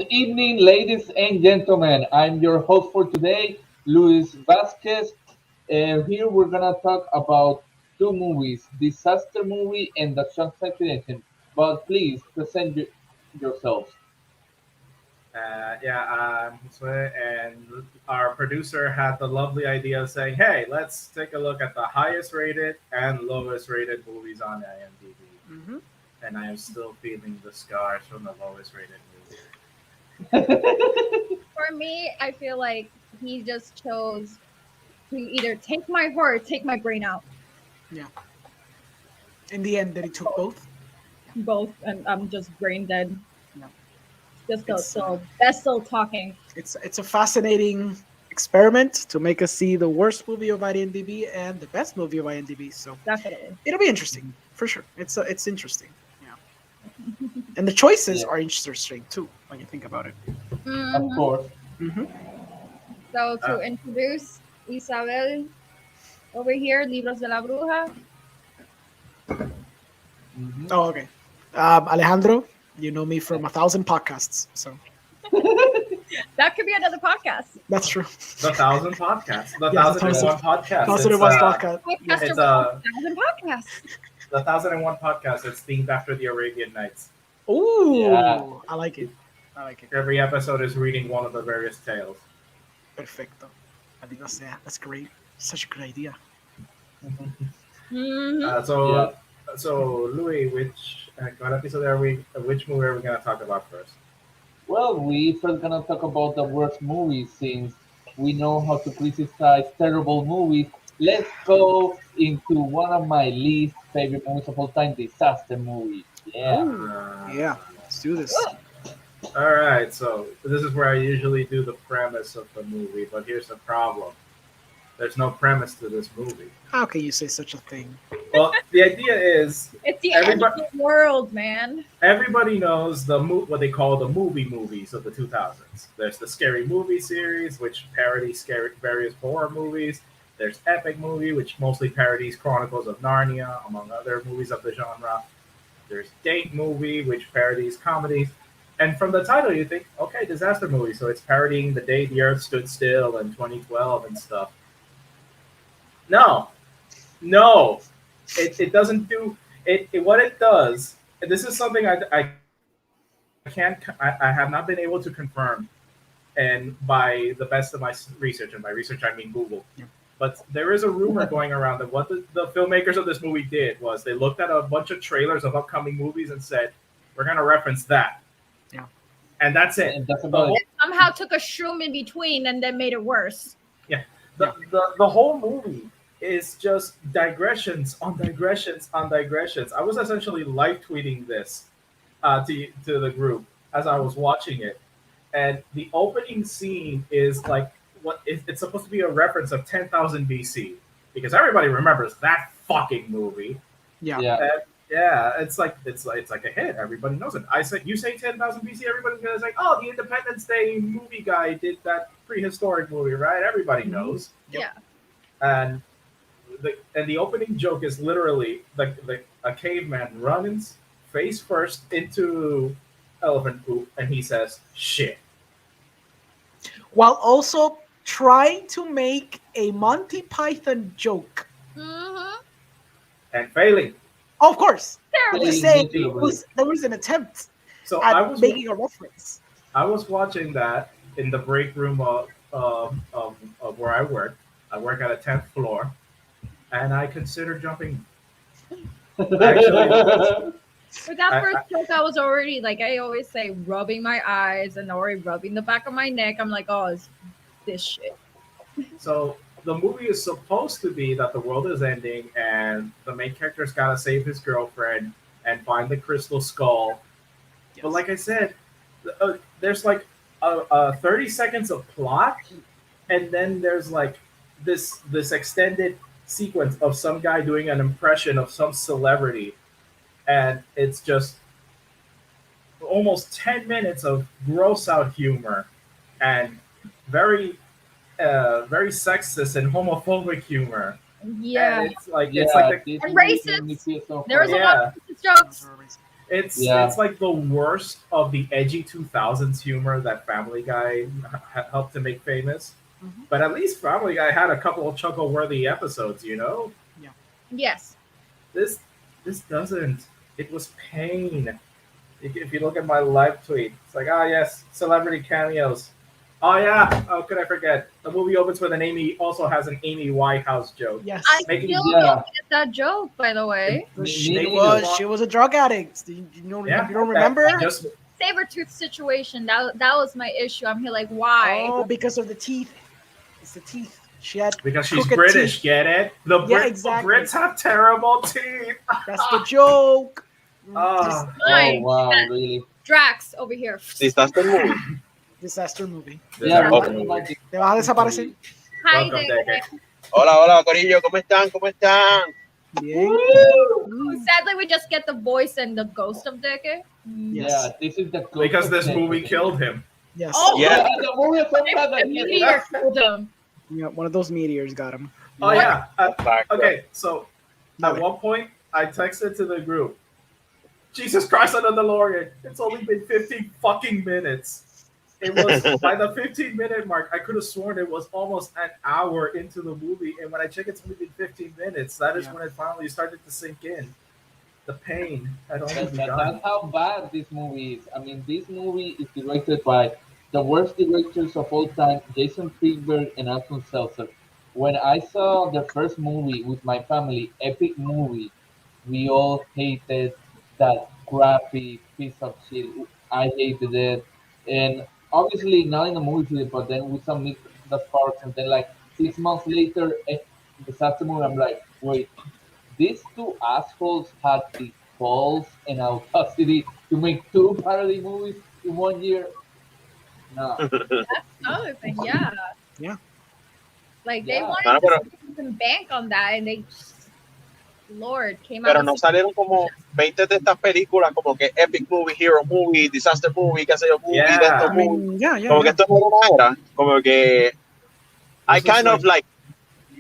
evening, ladies and gentlemen. I'm your host for today, Luis Vasquez. And here we're gonna talk about two movies, Disaster movie and the Shawshank Redemption. But please present yourselves. I'm Josue, and our producer had the lovely idea of saying, "Hey, let's take a look at the highest rated and lowest rated movies on IMDb." Hmm. And I am still feeling the scars from the lowest rated movie. For me, I feel like he just chose to either take my heart or take my brain out. Yeah. In the end, that he took both. Both, and I'm just brain dead. Yeah. Just It's so that's still talking. it's a fascinating experiment to make us see the worst movie of IMDb and the best movie of IMDb. So Definitely. it'll be interesting for sure. It's interesting. Yeah. And the choices Yeah, are interesting too when you think about it. of Mhm. course. Hmm. So Uh, to introduce Isabel over here, Libros de la Bruja. Mhm. Oh, okay. Alejandro, you know me from 1,000 podcasts, so That could be another podcast. that's true. the thousand podcast, the Yeah, the thousand and thousand- one podcast. Thousand It's and one podcast. Podcaster it's with uh 1,000 podcasts. the 1001 podcast. It's themed after the Arabian Nights. Ooh, Yeah. I like it. I like it. Every episode is reading one of the various tales. Perfecto. I think that's great. Such a good idea. Hmm. Uh, Yeah. so, so Louis, what episode are we? Which movie are we gonna talk about first? Well, we first gonna talk about the worst movies since we know how to criticize terrible movies. Let's go into one of my least favorite movies of all time, disaster movie. Yeah. Oh, yeah. Let's do this. All right, so this is where I usually do the premise of the movie, but here's the problem: there's no premise to this movie. How can you say such a thing? Well, the idea is It's the end of everybody the world, man. everybody knows what they call the movie movies of the 2000s. There's the scary movie series, which parodies scary various horror movies. There's epic movie, which mostly parodies Chronicles of Narnia, among other movies of the genre. There's date movie, which parodies comedies. And from the title, you think, okay, disaster movie. So it's parodying the day the Earth stood still in 2012 and stuff. No, no, it doesn't do it. What it does, and this is something I have not been able to confirm, and by the best of my research, and by research I mean Google. Yeah. But there is a rumor going around that what the filmmakers of this movie did was they looked at a bunch of trailers of upcoming movies and said, "We're going to reference that." Yeah. And that's it. And that's The about whole, it. Somehow took a shroom in between and then made it worse. the whole movie is just digressions on digressions on digressions. I was essentially live tweeting this to the group as I was watching it, and the opening scene is like it's supposed to be a reference of 10,000 BC because everybody remembers that fucking movie. Yeah. Yeah. And yeah, it's like a hit. Everybody knows it. You say 10,000 BC, everybody's gonna say, "Oh, the Independence Day movie guy did that prehistoric movie, right?" Everybody Mhm. knows. Yep. Yeah. And the opening joke is literally the a caveman runs face first into elephant poop, and he says, "Shit." While also trying to make a Monty Python joke. Mm-hmm. And failing. Of course. I'm Terrible. just saying Terrible. there was an attempt So at making a reference. I was watching that in the break room of where I work. I work at a 10th floor, and I considered jumping. Actually, With that I- first joke, I was already like, I always say, rubbing my eyes and already rubbing the back of my neck. I'm like, oh, it's this shit. so the movie is supposed to be that the world is ending, and the main character's got to save his girlfriend and find the crystal skull. But like I said, there's like a 30 seconds of plot, and then there's like this extended sequence of some guy doing an impression of some celebrity, and it's just almost 10 minutes of gross out humor and very very sexist and homophobic humor. Yeah. And it's like Yeah, it's like this And movie racist. made me feel so There was a funny. lot of racist jokes. Yeah. It's like the worst of the edgy 2000s humor that Family Guy helped to make famous. Mhm. But at least Family Guy had a couple of chuckle-worthy episodes, Yes. This this doesn't. It was pain. If you look at my live tweet, it's like, ah, yes, celebrity cameos. Oh yeah, how could I forget? The movie opens with also has an Amy Whitehouse joke. Yes. I Making still Yeah. don't get that joke, by the way. She Maybe was a drug addict. You don't remember? Just Sabertooth situation. That was my issue. I'm here like, why? Oh, because of the teeth. It's the teeth. She had because she's crooked British, teeth. get it? Yeah, The exactly. Brits have terrible teeth. That's the joke. Ah. Fine. Oh wow, really? Drax over here. Disaster movie. Disaster movie. Yeah, Okay. what about the- ¿Te vas a desaparecer? Hi Welcome, there. Decker. Hola, hola, Corillo, ¿cómo están? ¿Cómo están? Bien. Sadly, we just get the voice and the ghost of Deke. Yes. Yeah, this is the Because this closest movie thing. killed him. Yes. Oh, Yeah. The movie is so bad that the meteor killed him. Yeah, one of those meteors got him. Oh yeah. Exacto. Okay, so at one point I texted to the group, Jesus Christ on the DeLorean. It's only been 15 fucking minutes. It was by the 15-minute mark, I could have sworn it was almost an hour into the movie, and when I check it's only been 15 minutes. That is when it finally started to sink in. The pain had only begun. That's how bad this movie is. I mean, this movie is directed by the worst directors of all time, Jason Friedberg and Anton Seltzer. When I saw the first movie with my family, epic movie, we all hated that crappy piece of shit. I hated it, and obviously not in the movie theater, but then we saw Meet the Sparks, and then like 6 months later, Disaster movie. I'm like, wait, these two assholes had the balls and audacity to make two parody movies in 1 year. No. Other thing, yeah. Yeah. Like they Yeah. wanted Pero- to make some bank on that, and they, Lord, came Pero out. no with salieron como 20 de estas películas, como que Epic Movie, Hero Movie, Disaster Movie, qué sé yo, movie, Yeah. de estos I movies. mean, yeah. Como que esto no era una era. Como que I This was kind of like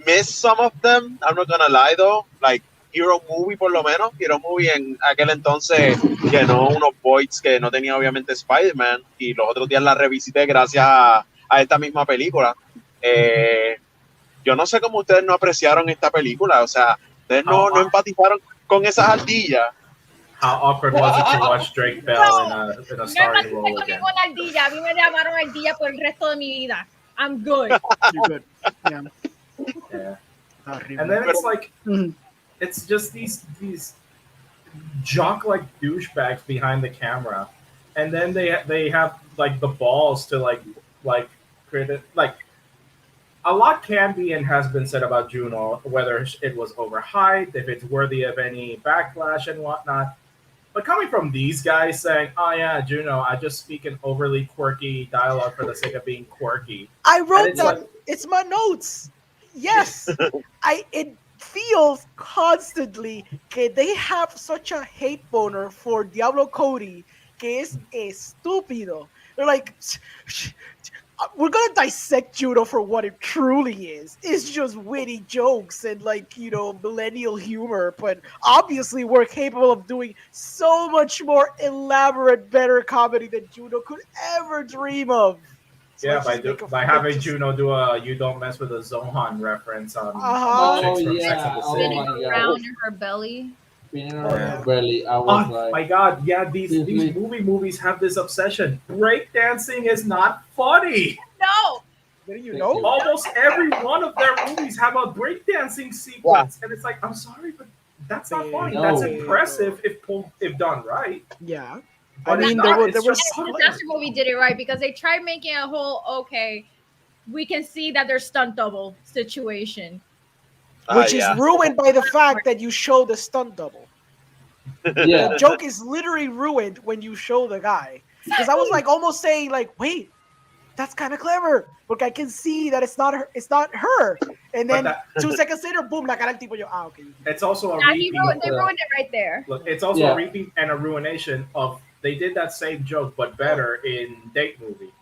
miss some of them. I'm not gonna lie though. Like Hero Movie por lo menos. Hero Movie en aquel entonces llenó unos voids que no tenía obviamente Spider-Man. Y los otros días la revisité gracias a esta misma película. Yo no sé cómo ustedes no apreciaron esta película. O sea, ustedes no empatizaron con esas ardillas. How awkward was it to watch Drake Bell in a No starring me role con again? ninguna ardilla. A mí me llamaron ardilla por el resto de mi vida. I'm good. You're good. Yeah. Yeah. Horrible. And then it's like Mhm. it's just these jock like douchebags behind the camera, and then they have like the balls to like create it like a lot can be and has been said about Juno, whether it was overhyped, if it's worthy of any backlash and whatnot. But coming from these guys saying, "Oh yeah, Juno, I just speak an overly quirky dialogue for the sake of being quirky," I And wrote it's that. like- It's my notes. Yes. It feels constantly que they have such a hate boner for Diablo Cody que es estúpido. They're like, we're gonna dissect Judo for what it truly is. It's just witty jokes and millennial humor, but obviously we're capable of doing so much more elaborate, better comedy than Judo could ever dream of. So Yeah, let's just make a- by having let's just- Juno do a "You Don't Mess with a Zohan" reference on Uh-huh. chicks Oh, from yeah. Sex and the Oh, City. my Spinning God. around in her belly. Spinning Oh, around yeah. her belly, I was Oh like, my god, yeah, these Seriously? movies have this obsession. Breakdancing is not funny. No. Didn't you Thank know? you. Almost every one of their movies have a breakdancing sequence, and it's like, I'm sorry, but that's not funny. No. That's impressive if done right. Yeah. But I mean, it's there not. were- It's there was just The funny. Disaster movie did it right because they tried making a whole we can see that there's stunt double situation. Which yeah. is ruined by the fact that you show the stunt double. yeah. The joke is literally ruined when you show the guy. Because I was like almost saying like, wait, that's kind of clever. Porque I can see that it's not her. It's not her. And then But 2 seconds later, boom, la cara del tipo. Yo, okay. It's also a Yeah, repeat. they ruined it right there. Look, it's also Yeah. a repeat and a ruination of they did that same joke but better in Date Movie.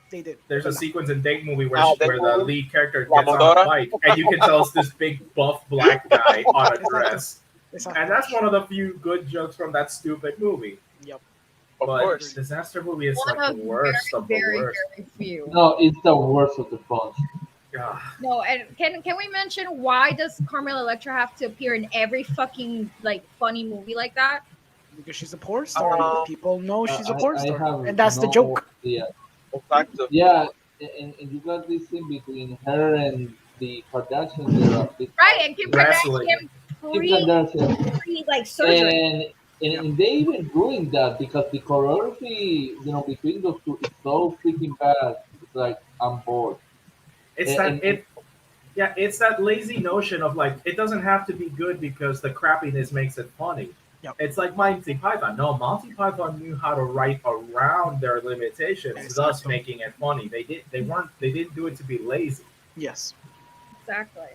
They did. There's a sequence in Date Movie where, Date where the Movie? lead character La gets on Motora? a bike and you can tell it's this big buff black guy on a dress. And that's one of the few good jokes from that stupid movie. Yep. Of But course. Disaster movie is One like of the worst of the very, worst. very few. No, it's the worst of the bunch. Ugh. No, and can we mention why does Carmela Electra have to appear in every fucking like funny movie like that? Because she's a porn star. People know she's a porn I star, have and that's the no joke. idea. Exacto. Yeah, and you got this thing between her and the Kardashians. They're a big Right, and Kim Wrestling. Kardashian Kim Kardashian. free like surgery. And they even ruined that because the choreography, between those two is so freaking bad. It's like I'm bored. It's And- that it's that lazy notion of like it doesn't have to be good because the crappiness makes it funny. Yep. It's like Monty Python. No, Monty Python knew how to write around their limitations, thus Exactly. making it funny. They didn't do it to be lazy. Yes. Exactly.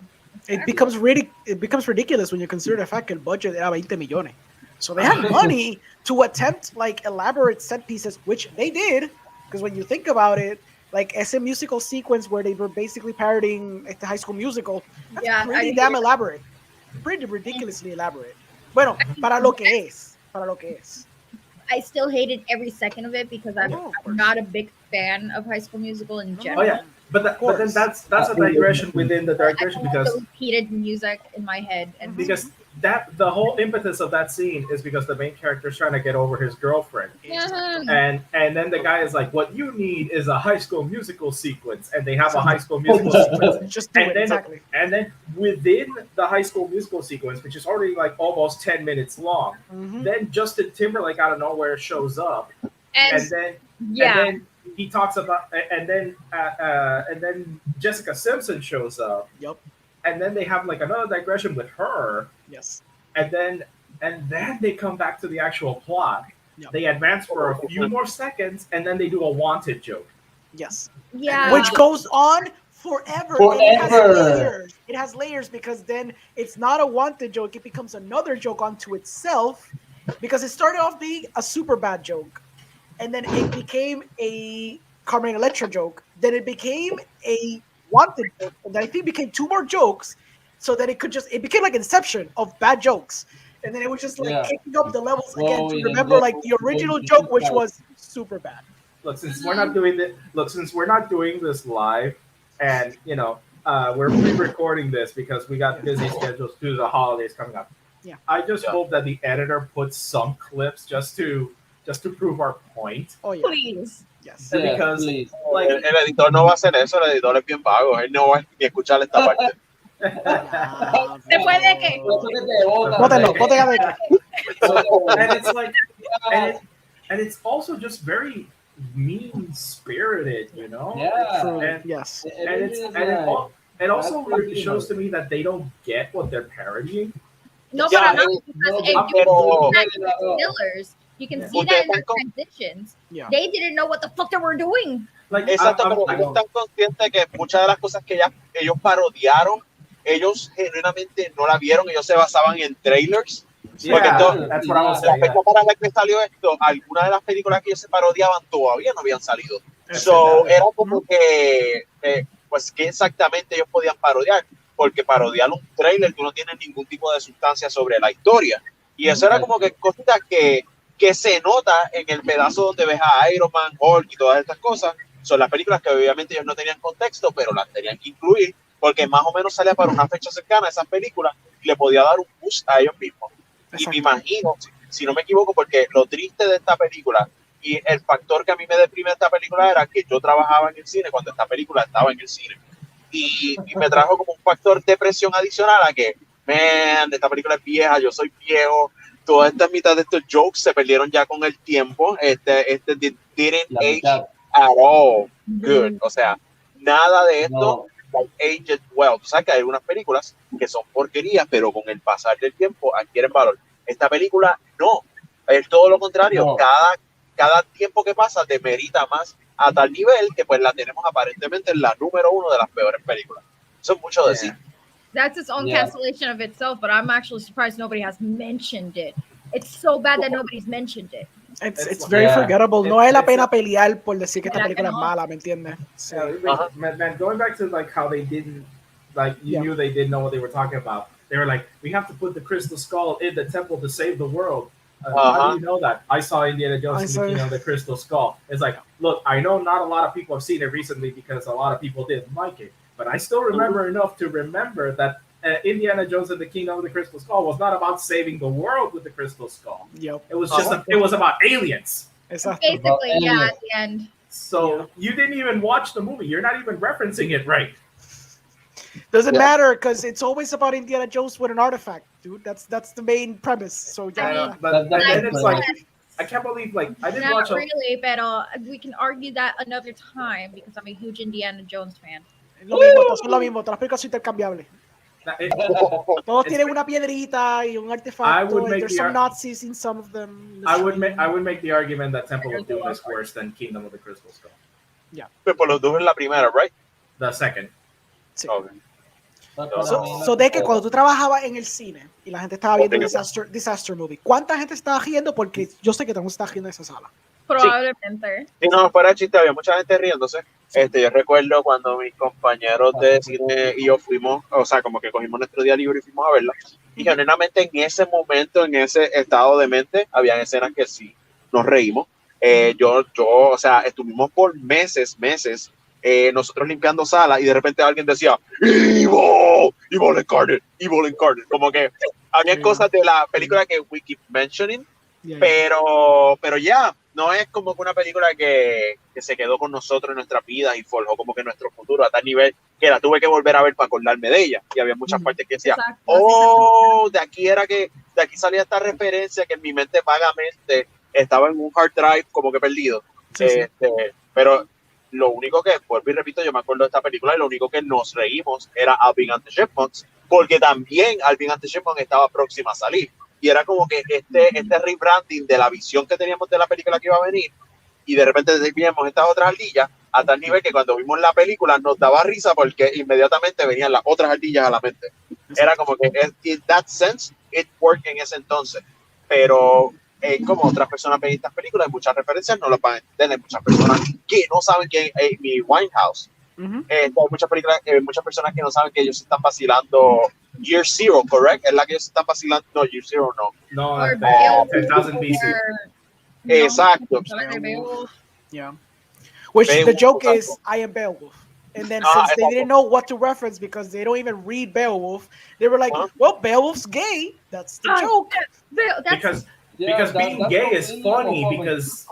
It becomes ridiculous when you consider the fact that el budget era 20 millones. So they had money to attempt like elaborate set pieces, which they did. Because when you think about it, like ese musical sequence where they were basically parodying the High School Musical, that's Yeah, pretty damn elaborate. Pretty ridiculously elaborate. Bueno, para lo que es. I still hated every second of it because I'm Oh, of course. not a big fan of High School Musical in Oh general. yeah, but then course. that's a digression within the I digression don't like because the repeated music in my head and that the whole impetus of that scene is because the main character is trying to get over his girlfriend. And then the guy is like, "What you need is a High School Musical sequence," and they have a High School Musical sequence. Just do And it, then, exactly. and then within the High School Musical sequence, which is already like almost 10 minutes long, Mhm. then Justin Timberlake out of nowhere shows up, and and yeah, then he talks about, and then Jessica Simpson shows up, Yep. and then they have like another digression with her, Yes. and then they come back to the actual plot. Yep. They advance for a few more seconds, and then they do a wanted joke. Yes. yeah. Which goes on forever. And Forever. It has layers because then it's not a wanted joke. It becomes another joke unto itself because it started off being a super bad joke. And then it became a Carmen Electra joke. Then it became a wanted joke. And then I think it became two more jokes so that it became like Inception of bad jokes. And then it was just like kicking up the levels again to remember like the original joke, which was super bad. Look, since we're not doing this live, and we're pre-recording this because we got busy schedules due to the holidays coming up. Yeah. I just hope that the editor puts some clips just to prove our point. Oh yeah. Please. Yes. Yeah, Because please. like El editor no va a hacer eso, el editor es bien vago, él no va ni a escuchar esta parte. Después de que- Bótelo, bótelo. and it's like and it's also just very mean spirited, Yeah. And, Yes. it also really shows to me that they don't get what they're parodying. No, Yeah, but I'm not no, because but- if you pero- see that in the Stillers, you can see that in the transitions. Yeah. They didn't know what the fuck they were doing. Like Exacto, pero I ellos están conscientes que muchas de las cosas que ellos parodiaron, ellos genuinamente no la vieron, ellos se basaban en trailers. Porque entonces, that's what I was la saying. fecha para la que salió esto, algunas de las películas que ellos se parodiaban todavía no habían salido. So, era como que, pues, ¿qué exactamente ellos podían parodiar? Porque parodiar un trailer, tú no tienes ningún tipo de sustancia sobre la historia. Y eso era como que cositas que se nota en el pedazo donde ves a Iron Man, Hulk y todas estas cosas. Son las películas que obviamente ellos no tenían contexto, pero las tenían que incluir, porque más o menos salía para una fecha cercana a esas películas y le podía dar un boost a ellos mismos. Y me imagino, si no me equivoco, porque lo triste de esta película y el factor que a mí me deprime de esta película era que yo trabajaba en el cine cuando esta película estaba en el cine. Y me trajo como un factor de presión adicional a que, man, esta película es vieja, yo soy viejo, todas estas mitad de estos jokes se perdieron ya con el tiempo, didn't age at all good, o sea, nada de esto aged well. Tú sabes que hay algunas películas que son porquerías, pero con el pasar del tiempo adquieren valor. Esta película no, es todo lo contrario. No. Cada tiempo que pasa demerita más a tal nivel que pues la tenemos aparentemente en la número 1 de las peores películas. Eso es mucho decir. That's its own cancellation of itself, but I'm actually surprised nobody has mentioned it. It's so bad that nobody's mentioned it. It's very forgettable. No vale la pena pelear por decir que esta película es mala, ¿me entiendes? Man, going back to like how they didn't, like you knew they didn't know what they were talking about. They were like, we have to put the crystal skull in the temple to save the world. How do you know that? I saw Indiana Jones and the Kingdom of the Crystal Skull. It's like, look, I know not a lot of people have seen it recently because a lot of people didn't like it, but I still remember enough to remember that Indiana Jones and the Kingdom of the Crystal Skull was not about saving the world with the Crystal Skull. Yep. It was just it was about aliens. Exactly. Basically, yeah, at the end. So you didn't even watch the movie. You're not even referencing it right. Doesn't matter because it's always about Indiana Jones with an artifact, dude. That's the main premise. So yeah. But then it's like, I can't believe, like, I didn't watch. Not really, but we can argue that another time because I'm a huge Indiana Jones fan. Lo mismo, son lo mismo. Todas las películas son intercambiables. Todos tienen una piedrita y un artefacto. There's some Nazis in some of them. I would make the argument that Temple of Doom is worse than Kingdom of the Crystal Skull. Yeah. Temple of Doom es la primera, right? The second. Sí. Okay. So de que cuando tú trabajabas en el cine y la gente estaba viendo Disaster Movie, ¿cuánta gente estaba riendo? Porque yo sé que no está riendo en esa sala. Probablemente. Y no, fuera de chiste, había mucha gente riéndose. Yo recuerdo cuando mis compañeros de cine y yo fuimos, o sea, como que cogimos nuestro día libre y fuimos a verla. Y generalmente en ese momento, en ese estado de mente, habían escenas que sí nos reímos. O sea, estuvimos por meses, nosotros limpiando sala y de repente alguien decía Evil incarnate. Como que había cosas de la película que we keep mentioning, pero ya, no es como que una película que se quedó con nosotros en nuestras vidas y forjó como que nuestro futuro a tal nivel que la tuve que volver a ver para acordarme de ella. Y había muchas partes que decía, de aquí salía esta referencia que en mi mente vagamente estaba en un hard drive como que perdido. Pero lo único que, vuelvo y repito, yo me acuerdo de esta película y lo único que nos reímos era Alvin and the Chipmunks, porque también Alvin and the Chipmunks estaba próxima a salir. Y era como que este rebranding de la visión que teníamos de la película que iba a venir, y de repente vimos estas otras ardillas, a tal nivel que cuando vimos la película nos daba risa porque inmediatamente venían las otras ardillas a la mente. Era como que, in that sense, it worked en ese entonces. Pero como otras personas ven estas películas, hay muchas referencias, no lo van a entender. Hay muchas personas que no saben que es Amy Winehouse. Hay muchas personas que no saben que ellos se están vacilando Year Zero, ¿correct? Es la que ellos se están vacilando. No, Year Zero no. No, 10,000 BC. Exacto. Yeah. Which Beowulf, the joke is, I am Beowulf. And then since they didn't know what to reference because they don't even read Beowulf, they were like, well, Beowulf's gay. That's the joke. Because being gay is funny because...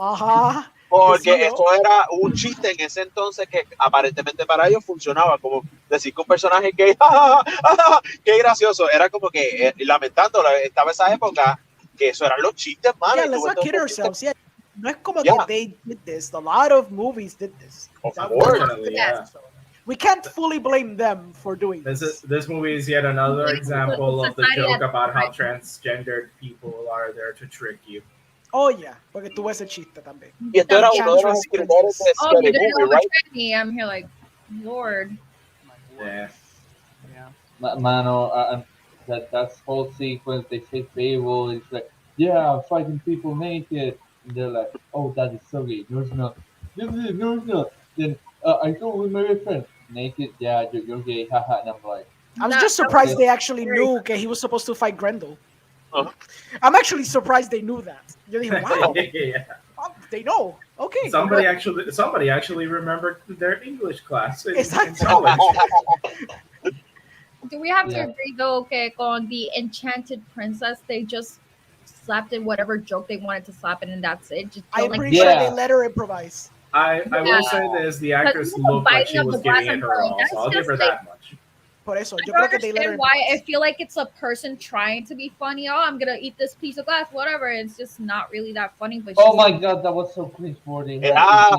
Porque esto era un chiste en ese entonces que aparentemente para ellos funcionaba, como decir que un personaje gay, qué gracioso, era como que lamentando, estaba esa época que eso eran los chistes, man. Yeah, let's not kid ourselves. Yeah, no es como que they did this. A lot of movies did this. Of course. We can't fully blame them for doing this. This movie is yet another example of the joke about how transgendered people are there to trick you. Oh, yeah, porque tuvo ese chiste también. Y esto era uno de los escritores de you didn't know right? me. I'm here like, Lord. Yeah. Mano, that whole sequence, they say Fable, it's like, yeah, fighting people naked. And they're like, oh, that is so gay. No, it's not. No, it's not. Then I go with my friend. Naked, yeah, you're gay, haha. And I'm like, I was just surprised they actually knew that he was supposed to fight Grendel. I'm actually surprised they knew that. You're like, wow. Yeah. They know. Okay. Somebody actually remembered their English class in Exactly. college. Do we have to agree though, que con the Enchanted Princess, they just slapped in whatever joke they wanted to slap in and that's it? Just I'm pretty sure they let her improvise. I will say this, the actress looked like she was giving it her all, so I'll give her that much. Por eso, yo creo que they let her why I feel like it's a person trying to be funny. Oh, I'm gonna eat this piece of glass, whatever. It's just not really that funny. But oh my god, that was so cringeworthy. A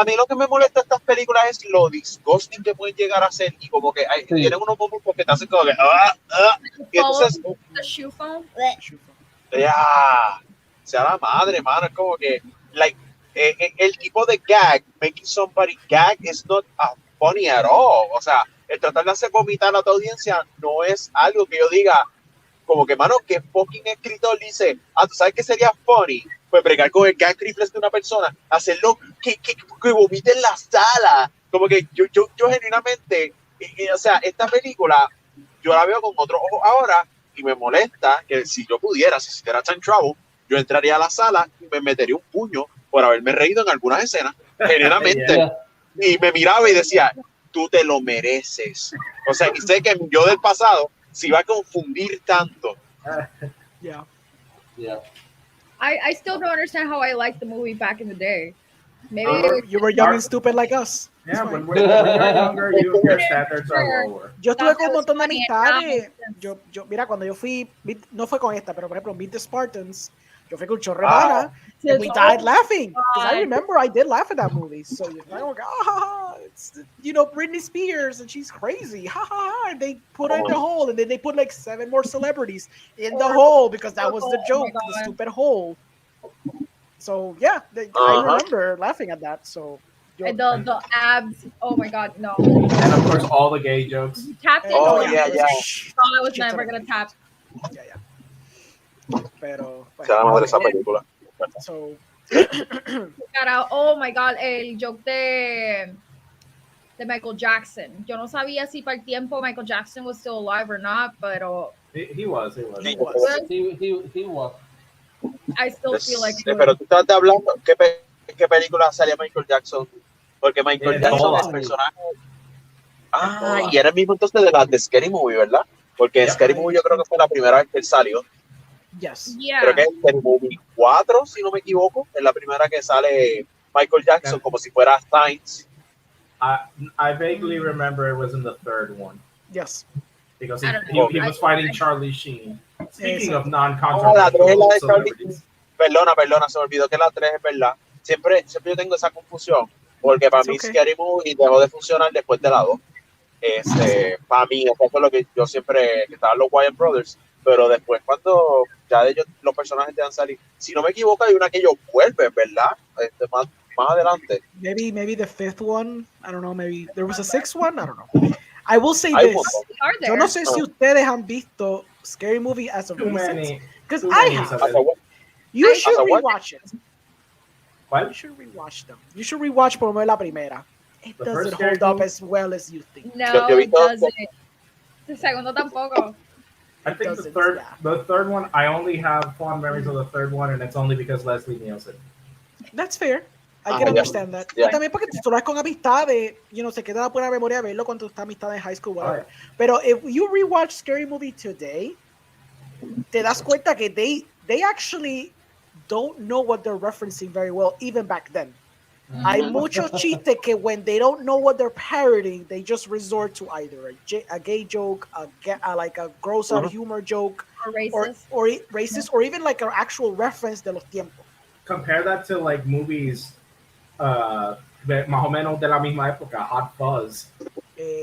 mí lo que me molesta de estas películas es lo disgusting que pueden llegar a ser y como que tienen unos momentos que te hacen como que y entonces the shoe phone. Sea la madre, mano, es como que like el tipo de gag, making somebody gag is not funny at all. O sea, el tratar de hacer vomitar a tu audiencia no es algo que yo diga como que, mano, que fucking escritor dice, ¿tú sabes qué sería funny? Pues bregar con el gag reflex de una persona, hacerlo que vomite en la sala. Como que yo genuinamente, o sea, esta película, yo la veo con otro ojo ahora y me molesta que si yo pudiera, si hiciera time travel, yo entraría a la sala y me metería un puño por haberme reído en algunas escenas, genuinamente. Yeah. Y me miraba y decía, tú te lo mereces. O sea, y sé que mi yo del pasado se iba a confundir tanto. Yeah. Yeah. I still don't understand how I liked the movie back in the day. Maybe You were young and stupid like us. Yeah, when you're younger, your standards are lower. Yo estuve Thought con un that was montón de funny and now it amistades. makes sense. Mira, cuando yo fui, no fue con esta, pero por ejemplo, Meet the Spartans, yo fui con chorre pana, and we died laughing. Because I remember I did laugh at that movie. So you're like, it's, you know, Britney Spears, and she's crazy. Ha ha ha. And they put her in the hole, and then they put like 7 more celebrities in the hole because that was the joke, the stupid hole. So yeah, I remember laughing at that. So And the abs. Oh my god, no. And of course, all the gay jokes. You tapped it. Oh, no, yeah, yeah. I was never gonna tap. Yeah. Pero, Se la madre esa película. so Cara, oh my god, el joke de Michael Jackson. Yo no sabía si para el tiempo Michael Jackson was still alive or not, pero He was. he was. He was. I still feel like Pero tú estás hablando, ¿qué película salía Michael Jackson? Porque Michael Jackson es personaje. Y era el mismo entonces de las de Scary Movie, ¿verdad? Porque Scary Movie yo creo que fue la primera vez que él salió. Yes. yeah. Creo que es Scary Movie 4, si no me equivoco. Es la primera que sale Michael Jackson como si fuera Steins. I vaguely remember it was in the third one. Yes. Because I he don't know. was fighting Charlie Sheen. Speaking of la 3 es la non-controversial de Charlie celebrities. Perdona, se me olvidó que la 3 es verdad. Siempre yo tengo esa confusión. Porque para mí Scary Movie dejó de funcionar después de la 2. Para mí, eso es lo que yo siempre, que estaban los Wyatt Brothers, pero después cuando ya de ellos los personajes te han salido, si no me equivoco hay una que ellos vuelven, ¿verdad? Más adelante. Maybe the 5th one. I don't know. Maybe there was a 6th one. I don't know. I will say Hay this. Are there? Yo no sé si ustedes han visto Scary Movie as of Too recent. many. Because Too I many have. of it. You should As a what? rewatch it. What? You should rewatch them. You should rewatch por lo menos la primera. It The doesn't first hold Scary up Movie? as well as you think. No, Yo it doesn't. El segundo tampoco. I think doesn't, the third one, I only have fond memories of the third one, and it's only because Leslie Nielsen. That's fair. I Ah, can yeah. understand that. Yeah. Y también porque tú lo ves con amistades, se queda la buena memoria verlo cuando está amistad en high school, whatever. Oh, yeah. Pero if you rewatch Scary Movie today, te das cuenta que they actually don't know what they're referencing very well, even back then. Hay muchos chistes que when they don't know what they're parodying, they just resort to either a gay joke, like a gross out humor joke, Or racist. or racist, or even like an actual reference de los tiempos. Compare that to like movies, más o menos de la misma época, Hot Fuzz.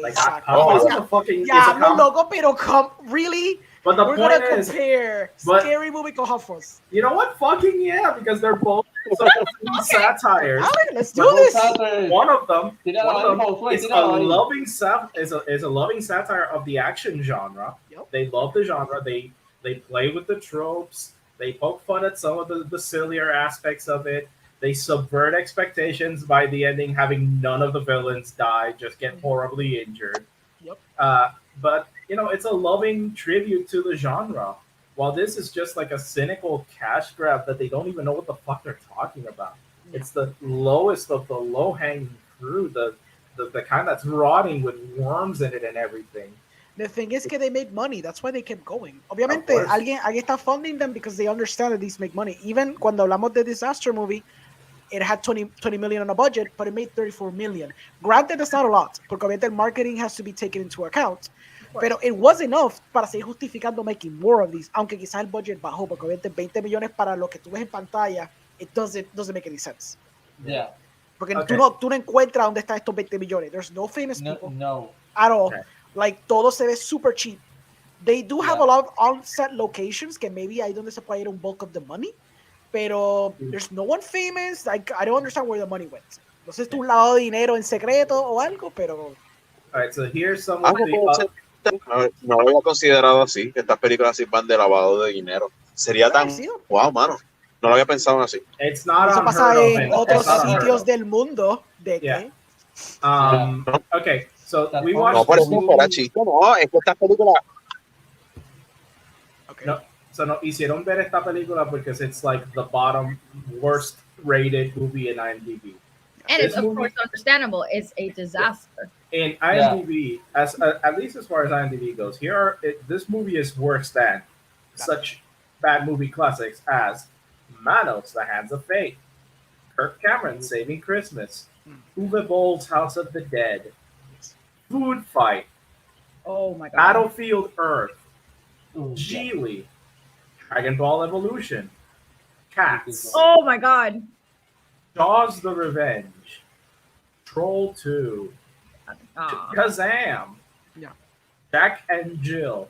Like Hot Fuzz is a fucking. Yeah, is a no logo, pero really? But the We're point gonna is, compare but- Scary Movie con Hot Fuzz. you know what? Fucking yeah, because they're both satires. All right, let's do The whole this. One of them is Tíralo ahí. a loving satire of the action genre. Yep. They love the genre. They play with the tropes. They poke fun at some of the sillier aspects of it. They subvert expectations by the ending, having none of the villains die, just get horribly injured. Yep. But it's a loving tribute to the genre. While this is just like a cynical cash grab that they don't even know what the fuck they're talking about. It's the lowest of the low-hanging fruit, the kind that's rotting with worms in it and everything. The thing is que they made money. That's why they kept going. Obviamente, Of course. alguien está funding them because they understand that these make money. Even cuando hablamos de Disaster movie, it had 20 million on a budget, but it made 34 million. Granted, that's not a lot, porque obviamente el marketing has to be taken into account. Pero it was enough para seguir justificando making more of these, aunque quizás el budget bajó, porque obviamente 20 millones para lo que tú ves en pantalla, it doesn't make any sense. Yeah. Porque Okay. tú no encuentras dónde están estos 20 millones. There's no famous people No. at all. Okay. Like, todo se ve super cheap. They do have Yeah. a lot of on-set locations que maybe ahí donde se puede ir un bulk of the money, pero there's no one famous. Like, I don't understand where the money went. No sé si es un lavado de dinero en secreto o algo, pero... All right, so here's some of No lo había considerado así, que estas películas sirvan de lavado de dinero. Sería tan... Parecido. Wow, mano. No lo había pensado así. It's not Eso pasa unheard of. en otros It's not unheard sitios of. del mundo de Yeah. que... Okay, so we No, watched No, por this eso fuera movie. chiste, no. Es que estas películas No, so no hicieron ver esta película because it's like the bottom worst rated movie in IMDb. And This it's, of movie- course, understandable. It's a disaster. In IMDb, at least as far as IMDb goes, this movie is worse than such bad movie classics as Manos, The Hands of Fate, Kirk Cameron, Saving Christmas, Uwe Boll's House of the Dead, Food Fight, Oh my god. Battlefield Earth, Ooh, yeah. Geely, Dragon Ball Evolution, Cats, Oh my god. Jaws the Revenge, Troll 2, Aw. Kazam, Yeah. Jack and Jill,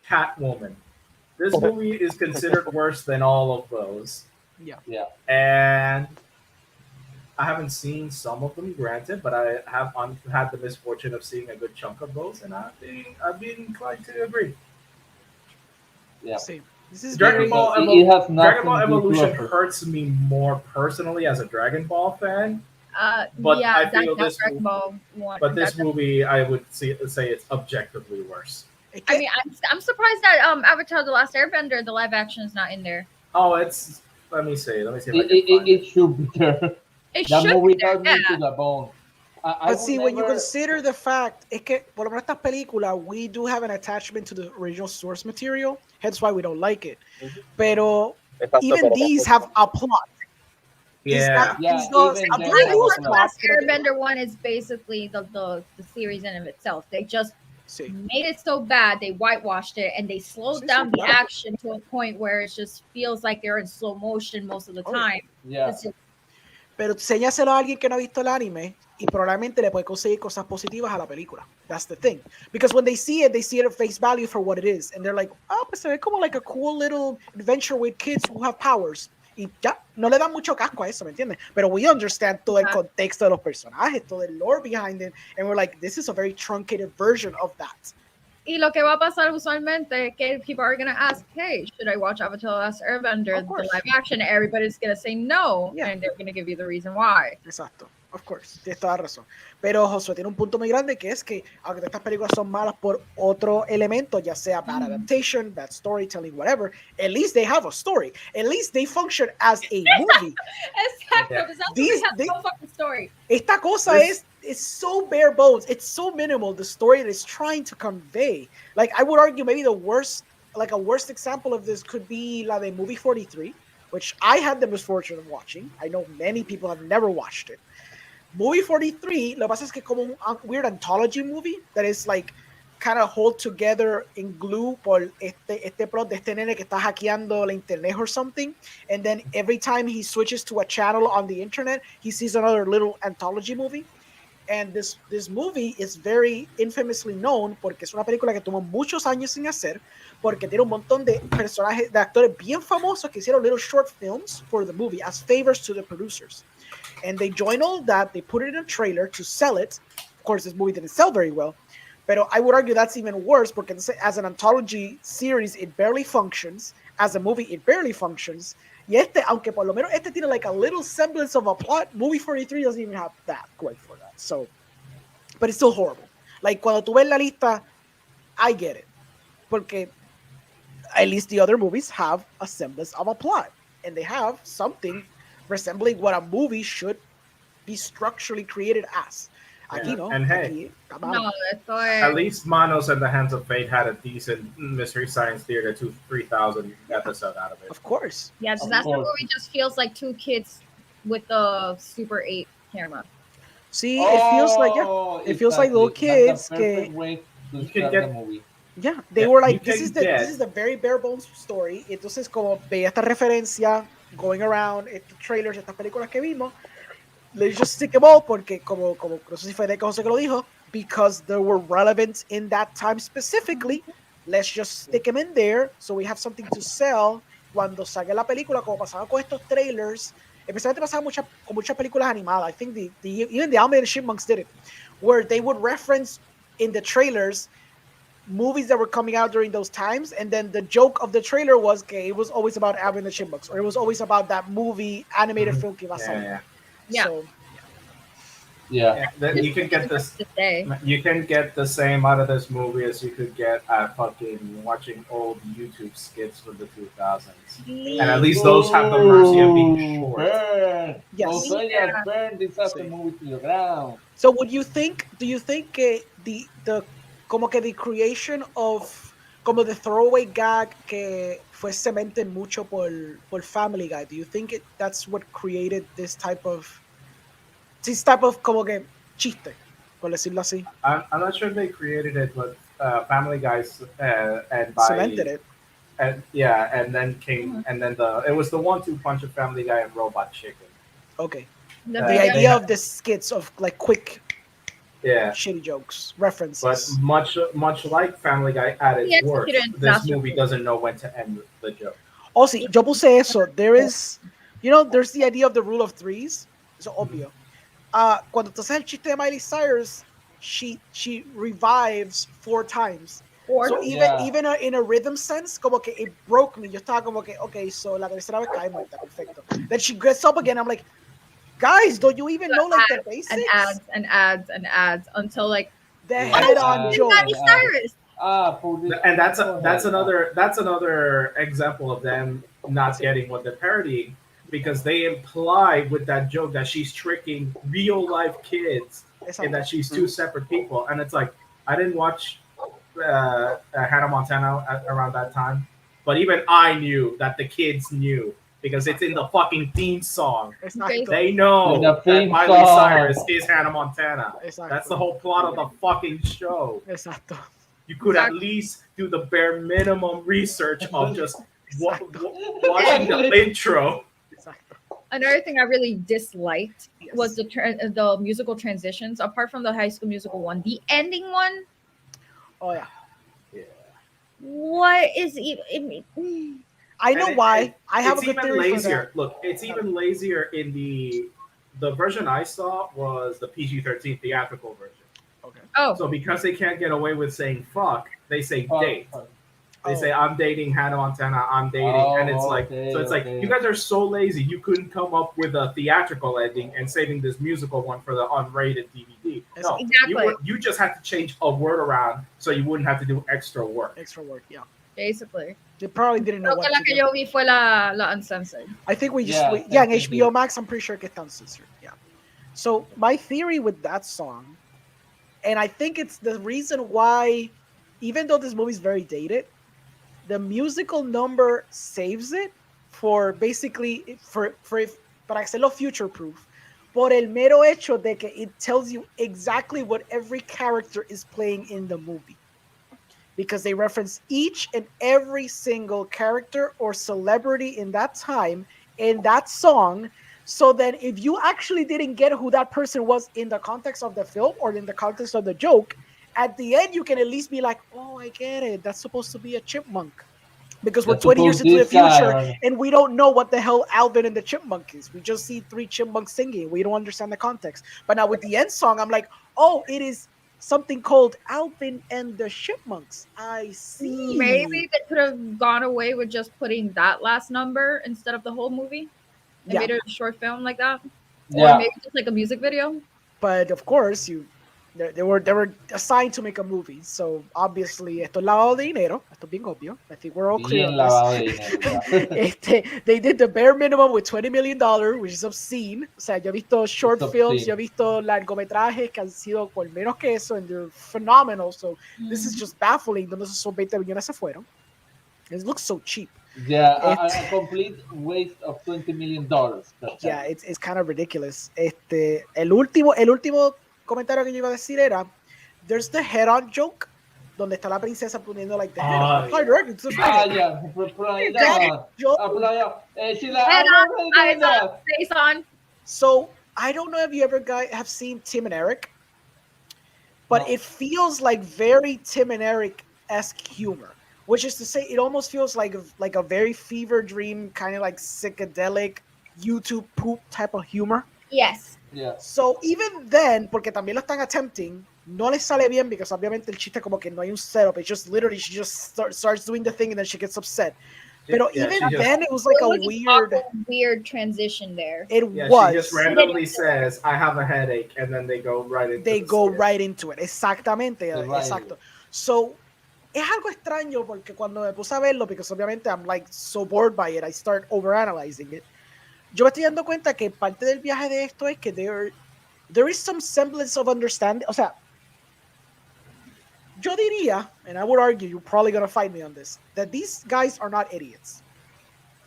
Catwoman. This movie is considered worse than all of those. Yeah. And I haven't seen some of them, granted, but I have had the misfortune of seeing a good chunk of those, and I've been inclined to agree. Yeah. See, this is Dragon very. Ball It has nothing Dragon Ball to do Evolution with it. hurts me more personally as a Dragon Ball fan, But yeah, I feel that's this Dragon Ball one. but this That's- movie I would say it's objectively worse. I mean, I'm surprised that Avatar: The Last Airbender, the live action, is not in there. Oh, it's let me see if I can find It should be there. It That should movie be there. got me Yeah. to the bone. I But see, would when you never- consider the fact, es que por lo menos estas películas, we do have an attachment to the original source material, hence why we don't like it. Pero even these have a plot. Yeah. Yeah, These does even a then very have a loose plot. The plot. Last Airbender one is basically the series in of itself. They just Sí. made it so bad they whitewashed it and they slowed Sí, down sí, the claro. action to a point where it just feels like they're in slow motion most of the Oh, yeah. time. Yeah. It's just- Pero enséñaselo a alguien que no ha visto el anime y probablemente le puede conseguir cosas positivas a la película. That's the thing. Because when they see it at face value for what it is. And they're like, oh, pues se ve como like a cool little adventure with kids who have powers. Y ya, no le dan mucho casco a eso, ¿me entiendes? Pero we understand todo el contexto de los personajes, todo el lore behind it. And we're like, this is a very truncated version of that. Y lo que va a pasar usualmente es que people are going to ask, hey, should I watch Avatar: The Last Airbender, Of the course. live action? Everybody's going to say no, Yeah. and they're going to give you the reason why. Exacto, of course, tienes toda la razón. Pero Josué tiene un punto muy grande que es que, aunque estas películas son malas por otro elemento, ya sea bad adaptation, bad storytelling, whatever, at least they have a story. At least they function as a movie. Exacto. Yeah. Because that's These- have no fucking story. Esta cosa This- it's so bare bones. It's so minimal, the story that it's trying to convey. Like, I would argue maybe a worst example of this could be la de Movie 43, which I had the misfortune of watching. I know many people have never watched it. Movie 43, lo que pasa es que como un weird anthology movie that is like kind of hold together in glue por este plot de este nene que está hackeando la internet or something, and then every time he switches to a channel on the internet, he sees another little anthology movie. And this movie is very infamously known porque es una película que tomó muchos años sin hacer, porque tiene un montón de personajes, de actores bien famosos que hicieron little short films for the movie as favors to the producers. And they joined all that, they put it in a trailer to sell it. Of course, this movie didn't sell very well, but I would argue that's even worse because as an anthology series, it barely functions. As a movie, it barely functions. Y aunque por lo menos tiene like a little semblance of a plot, Movie 43 doesn't even have that going for that. So, but it's still horrible. Like, cuando tú ves la lista, I get it. Porque at least the other movies have a semblance of a plot. And they have something resembling what a movie should be structurally created as. Aquí Yeah. no. And hey, aquí, está mal. No, esto es... At least Manos and the Hands of Fate had a decent Mystery Science Theater 3,000 episode out of it. Of course. Yeah, Of Disaster course. movie just feels like two kids with the Super 8 camera. See, it feels like, yeah. Oh, it feels like little exactly. kids That's the perfect que- way to You can describe get- the movie. Yeah, they Yeah, were you like, this can is the very bare bones story. Entonces, como veía esta referencia going around, estos trailers, estas películas que vimos, let's just stick them all porque, como no sé si fue de José que lo dijo, because they were relevant in that time specifically, let's just stick them in there so we have something to sell cuando salga la película, como pasaba con estos trailers. Especialmente pasaba con muchas películas animadas. I think even the Alvin and the Chipmunks did it, where they would reference in the trailers movies that were coming out during those times, and then the joke of the trailer was que it was always about Alvin and the Chipmunks, or it was always about that movie animated film que iba a salir. Yeah. Yeah. So, Yeah. Yeah, then you can get this. To say. You can get the same out of this movie as you could get at fucking watching old YouTube skits from the 2000s. And at least those have the mercy of being Ooh, short. burn. Yes. Jose just burned disaster Sí. movie to the ground. So would you think? Do you think the como que the creation of como the throwaway gag que fue cemented mucho por Family Guy? Do you think that's what created this type of como que chiste, por decirlo así, I'm not sure if they created it, but Family Guys and cemented by it? and yeah, and then came and then it was the 1-2 punch of Family Guy and Robot Chicken. Okay. The The video- idea of the skits of like quick Yeah. shitty jokes, But references. much like Family Guy at its He worst, executed this disaster movie proof. doesn't know when to end the joke. Oh, sí, yo puse eso. There is, there's the idea of the rule of threes. Eso obvio. Cuando tú haces el chiste de Miley Cyrus, she revives 4 times. Or So Yeah. even in a rhythm sense, como que it broke me. Yo estaba como que, okay, so la tercera vez cae muerta, perfecto. Then she gets up again. I'm like, guys, don't you even know like the basics? and ads until like The Yeah. head-on joke. Miley Cyrus. For this. And that's another example of them not getting what they're parodying, because they imply with that joke that she's tricking real life kids and that she's 2 separate people. And it's like, I didn't watch Hannah Montana around that time, but even I knew that the kids knew because it's in the fucking theme song. Exacto. They know In the that theme Miley song. Cyrus is Hannah Montana. Exacto. That's the whole plot of the fucking show. Exacto. You could at Exactly. least do the bare minimum research of just Exacto. watching the intro. Exacto. Another thing I really disliked Yes. was the musical transitions. Apart from the High School Musical one, the ending one. Oh yeah. What is even? I know And why. I have a it's good even theory lazier. Look, it's even lazier in the version I saw was the PG-13 theatrical version. for that. Okay. Oh, So because they can't get away with saying fuck, they say Fuck. date. They say I'm dating Hannah Montana. I'm dating, Oh, and it's like okay, so. It's like okay. you guys are so lazy. You couldn't come up with a theatrical ending and saving this musical one for the unrated DVD. No, Exactly. you just had to change a word around so you wouldn't have to do extra work. Extra work. Yeah. basically. They probably didn't know Creo what que la to que do. yo vi fue la uncensored. I think we just Yeah, in definitely. HBO Max, I'm pretty sure que está uncensored. Yeah. So my theory with that song, and I think it's the reason why, even though this movie is very dated, the musical number saves it for basically for para hacerlo future proof. Por el mero hecho de que it tells you exactly what every character is playing in the movie. Because they reference each and every single character or celebrity in that time in that song. So then if you actually didn't get who that person was in the context of the film or in the context of the joke, at the end you can at least be like, oh, I get it. That's supposed to be a chipmunk. Because we're Let's 20 years suppose into the this guy future or- and we don't know what the hell Alvin and the Chipmunk is. We just see 3 chipmunks singing. We don't understand the context. But now with the end song, I'm like, oh, it is something called Alvin and the Chipmunks. I see. Maybe they could have gone away with just putting that last number instead of the whole movie and Yeah. made it a short film like that. Yeah. Or maybe just like a music video. But of course, they were assigned to make a movie. So obviously, esto es lavado de dinero. Esto es bien obvio. I think we're all clear Bien on lavado de dinero. this. They did the bare minimum with $20 million, which is obscene. O sea, yo he visto short It's films, obscene. yo he visto largometrajes que han sido por menos que eso, and they're phenomenal. So this is just baffling. Donde esos 20 millones se fueron. It looks so cheap. Yeah, a complete waste of $20 million. Yeah, it's kind of ridiculous. El último comentario que yo iba a decir era, there's the head-on joke, donde está la princesa poniendo like the head on. yeah. Directly to the Ah, front. yeah, play That down. joke. Playa. Sheila, Head I'm on, already eyes doing that. on, face on. So I don't know if you ever guys have seen Tim and Eric, but No. it feels like very Tim and Eric-esque humor, which is to say, it almost feels like a very fever dream, kind of like psychedelic YouTube poop type of humor. Yes. Yeah. So even then, porque también lo están attempting, no les sale bien because obviamente el chiste como que no hay un setup. It's just literally she just starts doing the thing and then she gets upset. Pero Yeah, even she just- then, it was like It a was an weird. awkward, weird transition there. It Yeah, was. she just randomly says, "I have a headache," and then they go right into They the go skit. right into it. Exactamente, Right. exacto. So, es algo extraño porque cuando me puse a verlo, because obviamente I'm like so bored by it, I start overanalyzing it. Yo me estoy dando cuenta que parte del viaje de esto es que there is some semblance of understanding. O sea, yo diría, and I would argue, you're probably going to fight me on this, that these guys are not idiots.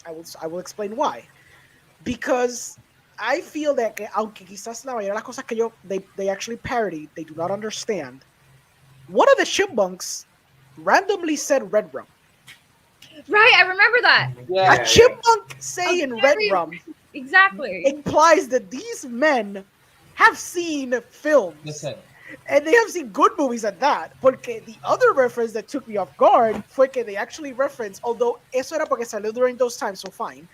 I will explain why. Because I feel that que, aunque quizás la mayoría de las cosas que they actually parody, they do not understand. One of the chipmunks randomly said red rum. Right, I remember that. Yeah. A chipmunk saying red very- rum Exactly. implies that these men have seen films. Listen. And they have seen good movies at that. Porque the other reference that took me off guard fue que they actually reference, although eso era porque salió during those times, so fine.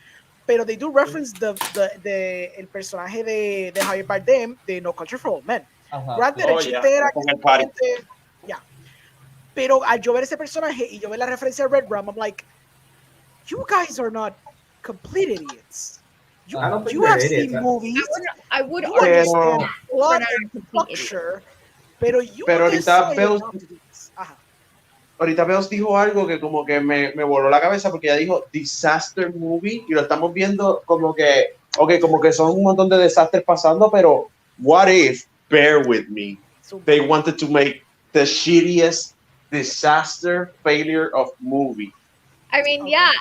Pero they do reference el personaje de Javier Bardem de No Country for Old Men. Ajá. Granted, el chiste era que Con el party. simplemente- ya. Pero al yo ver ese personaje y yo ver la referencia a Red Rum, I'm like, you guys are not complete idiots. You, I don't think you they're have idiots. seen movies, I would you argue understand that plot we're not and complete idiots. structure, pero you Pero ahorita decided veo- not to do this. Ajá. Ahorita Peos dijo algo que como que me voló la cabeza porque ella dijo Disaster Movie y lo estamos viendo como que, ok, como que son un montón de desastres pasando, pero what if, bear with me, So, they wanted to make the shittiest disaster failure of movie. I mean, Okay. yeah,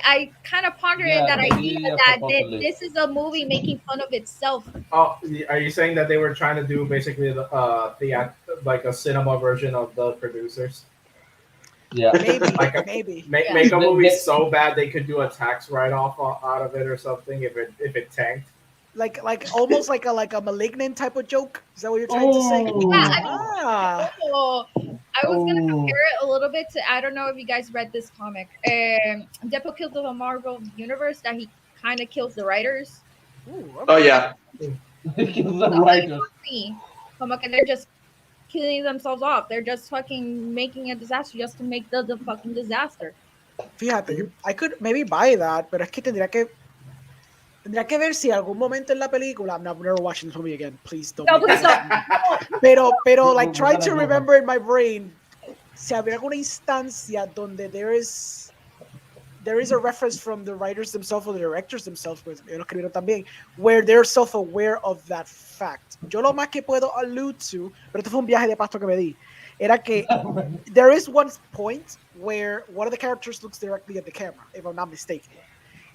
I kind of pondered Yeah, that maybe idea a that apocalypse. this is a movie making fun of itself. Oh, are you saying that they were trying to do basically like a cinema version of The Producers? Yeah. maybe, Like a- maybe. Make, Yeah. make a movie They- so bad they could do a tax write-off out of it or something if it tanked. Like almost like a malignant type of joke. Is that what you're trying to say? Oh. Yeah, I mean, Ah, Oh, I was gonna Oh. compare it a little bit to I don't know if you guys read this comic. Deadpool kills the Marvel universe that he kind of kills the writers. ooh, Oh yeah, Kills the writers. See, como que they're just killing themselves off. They're just fucking making a disaster just to make the fucking disaster. Fíjate, I could maybe buy that, pero es que tendría que ver si algún momento en la película. I'm never watching this movie again. Please don't. No, make please me watch it. Pero like We're try gonna to go remember in my brain si habría alguna instancia donde there is a reference from the writers themselves or the directors themselves, pues ellos lo escribieron también, where they're self-aware of that fact. Yo lo más que puedo allude to, pero esto fue un viaje de pasto que me di, era que there is one point where one of the characters looks directly at the camera, if I'm not mistaken.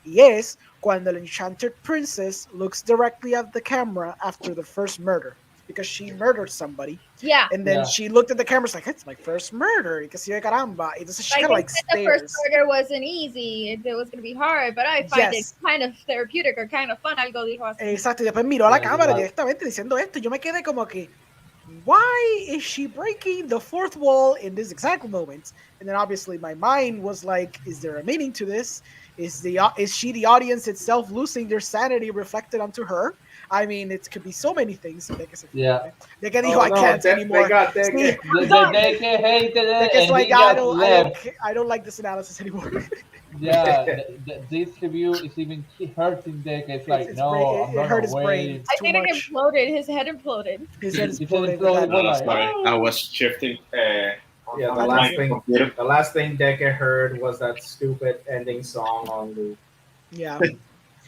Y es cuando la Enchanted Princess looks directly at the camera after the first murder, because she murdered somebody, Yeah. and then Yeah. she looked at the camera, like, it's my first murder, y que si de caramba. Entonces she Like, kind of they like said the first stares. murder wasn't easy. It was going to be hard, but I find Yes. it kind of therapeutic or kind of fun. Algo dijo así. Exacto, y después miró a la Yeah, cámara igual. directamente diciendo esto. Yo me quedé como que, why is she breaking the fourth wall in this exact moment? And then obviously my mind was like, is there a meaning to this? Is she the audience itself losing their sanity reflected onto her? I mean, it could be so many things. De que Yeah. dijo, Oh, I no, can't they anymore. got Sí, They hated de it, que it's and like, he I got don't left. like this analysis anymore. Yeah, this review is even hurting Dick. It's like, It's no, brain- I'm it gonna hurt his wait. brain. I Too think it much. imploded. His head imploded. His head is His head bloated exploded. with that. Like, Sorry, I was shifting. Yeah, on the my last thing- computer. The last thing Decca heard was that stupid ending song on loop. Yeah.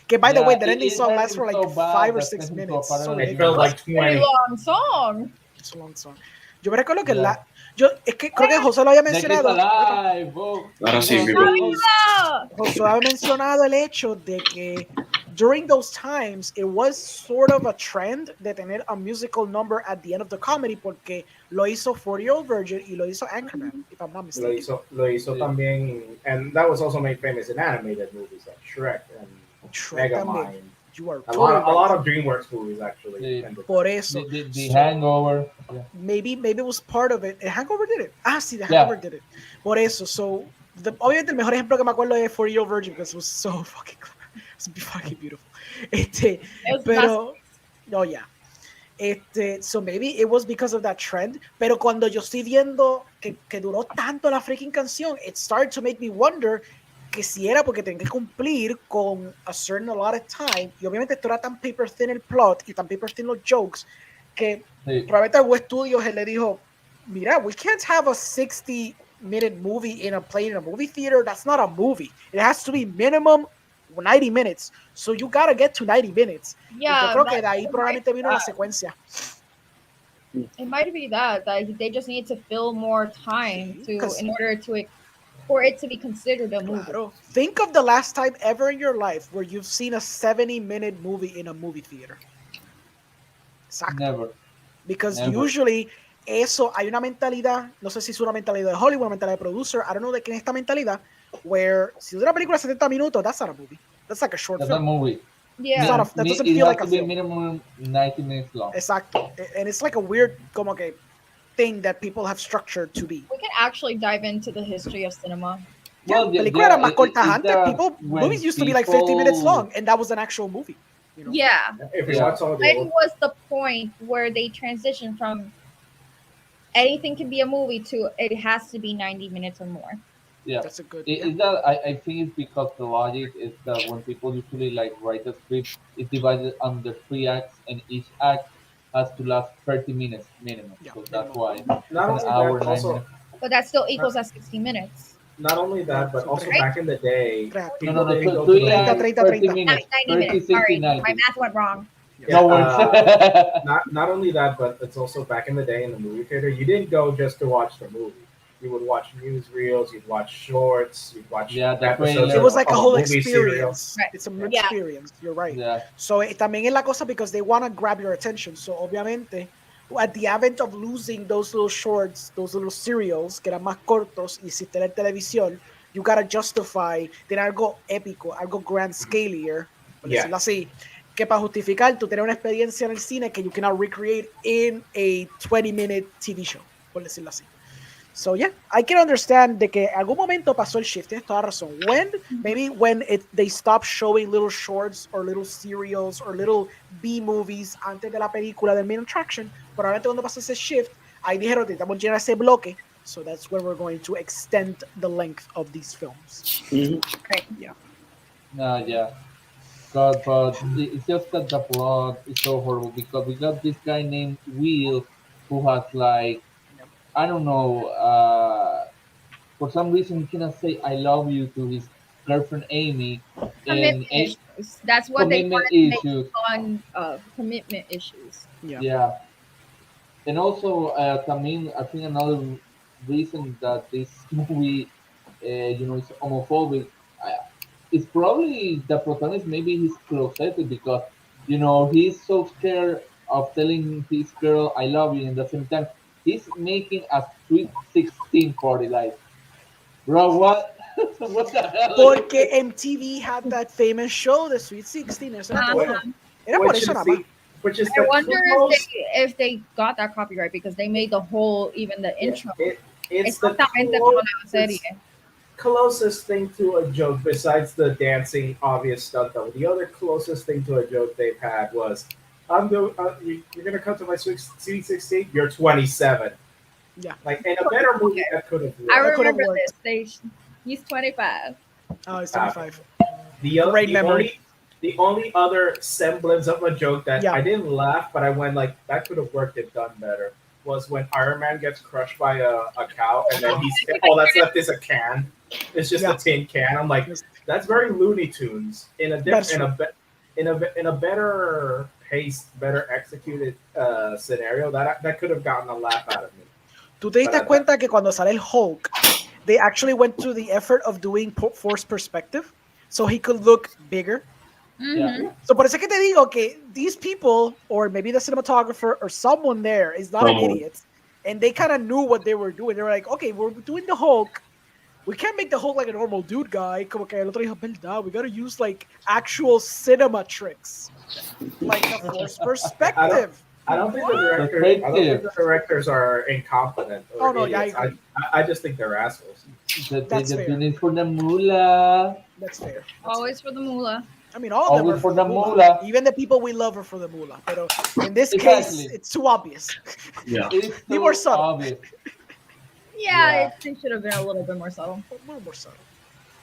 Okay, by the Yeah, way, that it- ending it song hurt lasts for him like so bad 5 or that 6 sent him to a minutes. part of So the It video. felt like Pretty 20. long song. It's a long song. Yo me recuerdo que Yeah. es que creo que José lo había Dick is mencionado. alive. Oh. Ahora sí, Oh. vivo. ¡Viva! José había mencionado el hecho de que during those times it was sort of a trend de tener a musical number at the end of the comedy porque lo hizo 40-Year-Old Virgin y lo hizo Anchorman, if I'm not mistaken. Lo hizo Sí. también, and that was also made famous in animated movies like Shrek and Shrek también. Megamind. You are A totally lot right. of DreamWorks movies actually. Sí. ended Por that. eso. The So, Hangover. Yeah. maybe it was part of it. El Hangover did it. Ah, sí, The Yeah. Hangover did it. Por eso. So, obviamente el mejor ejemplo que me acuerdo es 40-Year-Old Virgin because it was so fucking clever. It was fucking beautiful. It was Pero, oh yeah. So maybe it was because of that trend. Pero cuando yo estoy viendo que duró tanto la freaking canción, it started to make me wonder que si era porque tenían que cumplir con a certain allotted time, y obviamente esto era tan paper thin el plot y tan paper thin los jokes, que Sí. probablemente algún estudio él le dijo, mira, we can't have a 60-minute movie played in a movie theater. That's not a movie. It has to be minimum 90 minutes. So you gotta get to 90 minutes. Yeah, y yo creo que that- de ahí it probablemente might be vino la that. secuencia. It might be that they just need to fill more time Sí, to 'cause- in order to for it to be considered a movie. Claro. Think of the last time ever in your life where you've seen a 70-minute movie in a movie theater. Exacto. Never. Because Never. usually eso, hay una mentalidad, no sé si es una mentalidad de Hollywood, una mentalidad de producer, I don't know de quién es esta mentalidad, where si es una película de 70 minutos, that's not a movie. That's like a short That's a film. movie. Yeah. That doesn't It feel has like a to be film. minimum 90 minutes long. Exacto. And it's like a weird, como que, thing that people have structured to be. We can actually dive into the history of cinema. Yeah, Well, yeah, películas eran yeah, más cortas it's antes. that when Movies used to be like 50 minutes people- long, and that was an actual movie. You know? Yeah. If you Yeah. watch some of the When old, was the point where they transitioned from anything can be a movie to it has to be 90 minutes or more? Yeah. That's a good. Is that I think it's because the logic is that when people usually like write a script, it's divided under 3 acts, and each act has to last 30 minutes minimum. Yeah, So that's minimum. why not it's an only hour, that, 9 also minutes. But that still equals at 60 minutes. not only that, but also Right. back in the day, Right. people No, didn't go so to 3 the acts, 30, 30 30. minutes, 90 30, minutes. 60, Sorry, 90. my math went wrong. Yeah, No worries. not only that, but it's also back in the day in the movie theater. You didn't go just to watch the movie. You would watch newsreels, you'd watch shorts, you'd watch Yeah, the episodes. trailer. It was like a of whole movie serial. experience. Right. It's an Yeah. experience. You're right. Yeah. So también es la cosa because they want to grab your attention. So obviamente, at the advent of losing those little shorts, those little serials que eran más cortos y sin tener televisión, you gotta justify tener algo épico, algo grand scalier, por Yeah. decirlo así, que para justificar tú tener una experiencia en el cine que you cannot recreate in a 20-minute TV show, por decirlo así. So yeah, I can understand de que algún momento pasó el shift. Tienes toda razón. Maybe when they stop showing little shorts or little serials or little B movies antes de la película del main attraction. Probablemente cuando pasó ese shift, ahí dijeron necesitamos llenar ese bloque. So that's where we're going to extend the length of these films. Right. Yeah. No, yeah. God, but it's just that the plot is so horrible because we got this guy named Will who has like, I don't know, for some reason he cannot say I love you to his girlfriend Amy, Commitment and issues. That's what they commitment wanted to make issues. fun of. Commitment issues. Yeah. And also, I think another reason that this movie, is homophobic, is probably the protagonist. Maybe he's closeted because, he's so scared of telling his girl "I love you," and at the same time, he's making a sweet 16 party. Like, bro, what? What the hell? Porque MTV had that famous show, The Sweet 16. Eso era todo. Era por Which eso is nada más. the, which is I the wonder close- if they got that copyright because they made the whole even the intro. it's the Exactamente como la serie. closest thing to a joke besides the dancing obvious stuff though. The other closest thing to a joke they've had was you're gonna come to my sweet 16, you're 27. Yeah. Like in a better movie that could have I worked. could have remember worked. this. He's 25. Oh, it's 25. The, memory. the only other semblance of a joke that Yeah. I didn't laugh, but I went like that could have worked if done better was when Iron Man gets crushed by a cow and then he's all that's left is a can. It's just Yeah. a tin can. I'm like, that's very Looney Tunes in a That's in a better paced, better executed scenario that could have gotten a laugh out of me. ¿Tú te diste cuenta que cuando sale el Hulk, they actually went to the effort of doing forced perspective so he could look bigger? Mhm. So por eso es que te digo que these people, or maybe the cinematographer or someone there is not an idiot, and they kind of knew what they were doing. They were like, okay, we're doing the Hulk. We can't make the Hulk like a normal dude guy. Como que el otro dijo, verdad, we gotta use like actual cinema tricks, like a forced perspective. I don't think the directors are incompetent. Or Oh, no, yeah, I idiots. agree. I just think they're assholes. That's They're fair. doing it for the moolah. That's fair. Always for the moolah. I mean, all of them Always are for the moolah. Even the people we love are for the moolah. But in this Exactly. case, it's too obvious. Yeah. It's Be more so subtle. obvious. Yeah, Yeah. it should have been a little bit more subtle. More subtle.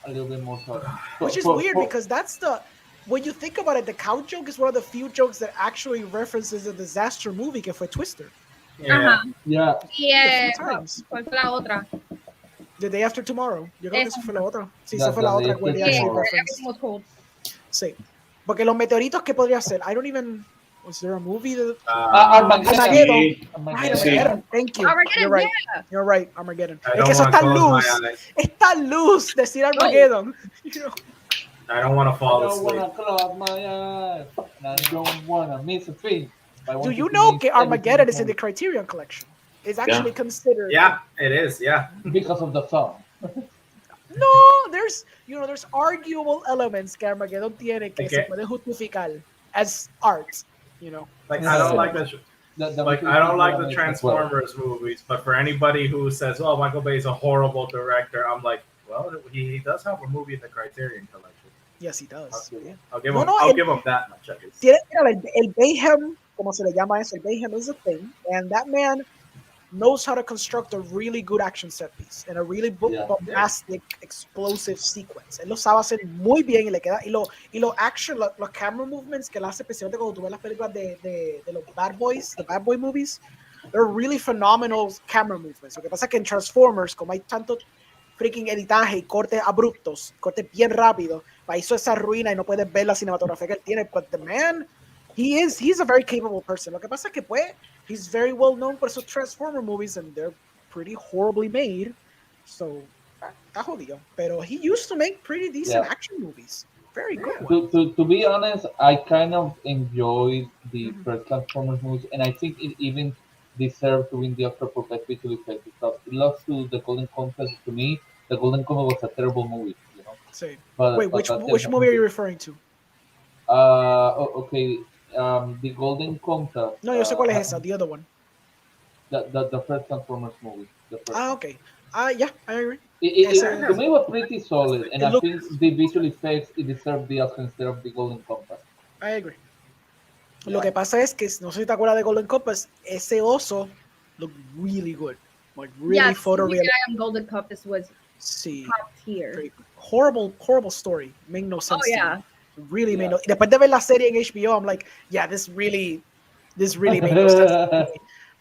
a little bit more thought. Which is weird because that's the when you think about it, the cow joke is one of the few jokes that actually references a disaster movie que fue Twister. Ajá. Yeah. Y A few times. ¿cuál fue la otra? The Day After Tomorrow. Yo creo que esa fue la otra. Sí, esa That's fue la the otra Day where they After actually Tomorrow. referenced. Everything was cold. Sí. Porque los meteoritos, ¿qué podría ser? I don't even... Was there a movie that... Armageddon. Armageddon. Sí. Right, Armageddon. Armageddon. Thank you. Armageddon, You're right. yeah. You're right, Armageddon. I Es don't que eso wanna está close luz. my eyes. Está luz decir Armageddon. You know? I don't want to I fall don't asleep. wanna close my eyes, and I don't wanna miss a thing. I Do want you to know miss que Armageddon everything is in the Criterion Collection? It's actually Yeah. considered... Yeah, it is. Yeah. because of the song. No, there's arguable elements que Armageddon tiene que se Okay. puede justificar as art, you know. Like Yeah. I don't like the The I don't like the visual effects as well. Transformers movies, but for anybody who says, "Oh, Michael Bay is a horrible director," I'm like, well, he does have a movie in the Criterion Collection. Yes, he does. Yeah. I'll give No, him. no, I'll el- give him that much. At least. Mira, el Bayhem, como se le llama eso, el Bayhem is a thing, and that man knows how to construct a really good action set piece and a really Yeah. bombastic, explosive sequence. Él lo sabe hacer muy bien y le queda y lo action, los camera movements que él hace, especialmente cuando tú ves las películas de los Bad Boys, the Bad Boy movies, they're really phenomenal camera movements. Lo que pasa es que en Transformers, como hay tanto freaking editaje y cortes abruptos, cortes bien rápido, para hizo esa ruina y no puedes ver la cinematografía que él tiene, but the man, he's a very capable person. Lo que pasa es que pues he's very well known por esos Transformer movies and they're pretty horribly made. So, está jodido. Pero he used to make pretty decent action movies. Very good one. To be honest, I kind of enjoyed the first Transformers movies, and I think it even deserved to win the Oscar for Best Visual Effects because it lost to the Golden Compass. To me, the Golden Compass was a terrible movie, you know. Sí. But, Wait, which movie are you referring to? Okay. The Golden Compass. No, yo sé cuál es esa, the other one. The first Transformers movie. The first one. Okay. Yeah, I agree. To me, it was pretty solid, and I looked- think the visual effects it deserved the Oscar instead of the Golden Compass. I agree. Lo que pasa es que, no sé si te acuerdas de Golden Compass, ese oso looked really good. Like, really Yeah, photorealistic. CGI on Golden Compass was Sí. top tier. Great. Horrible story. Made no sense. Oh, yeah. To me. Really made no. Y después de ver la serie en HBO, I'm like, yeah, this really made no sense to me.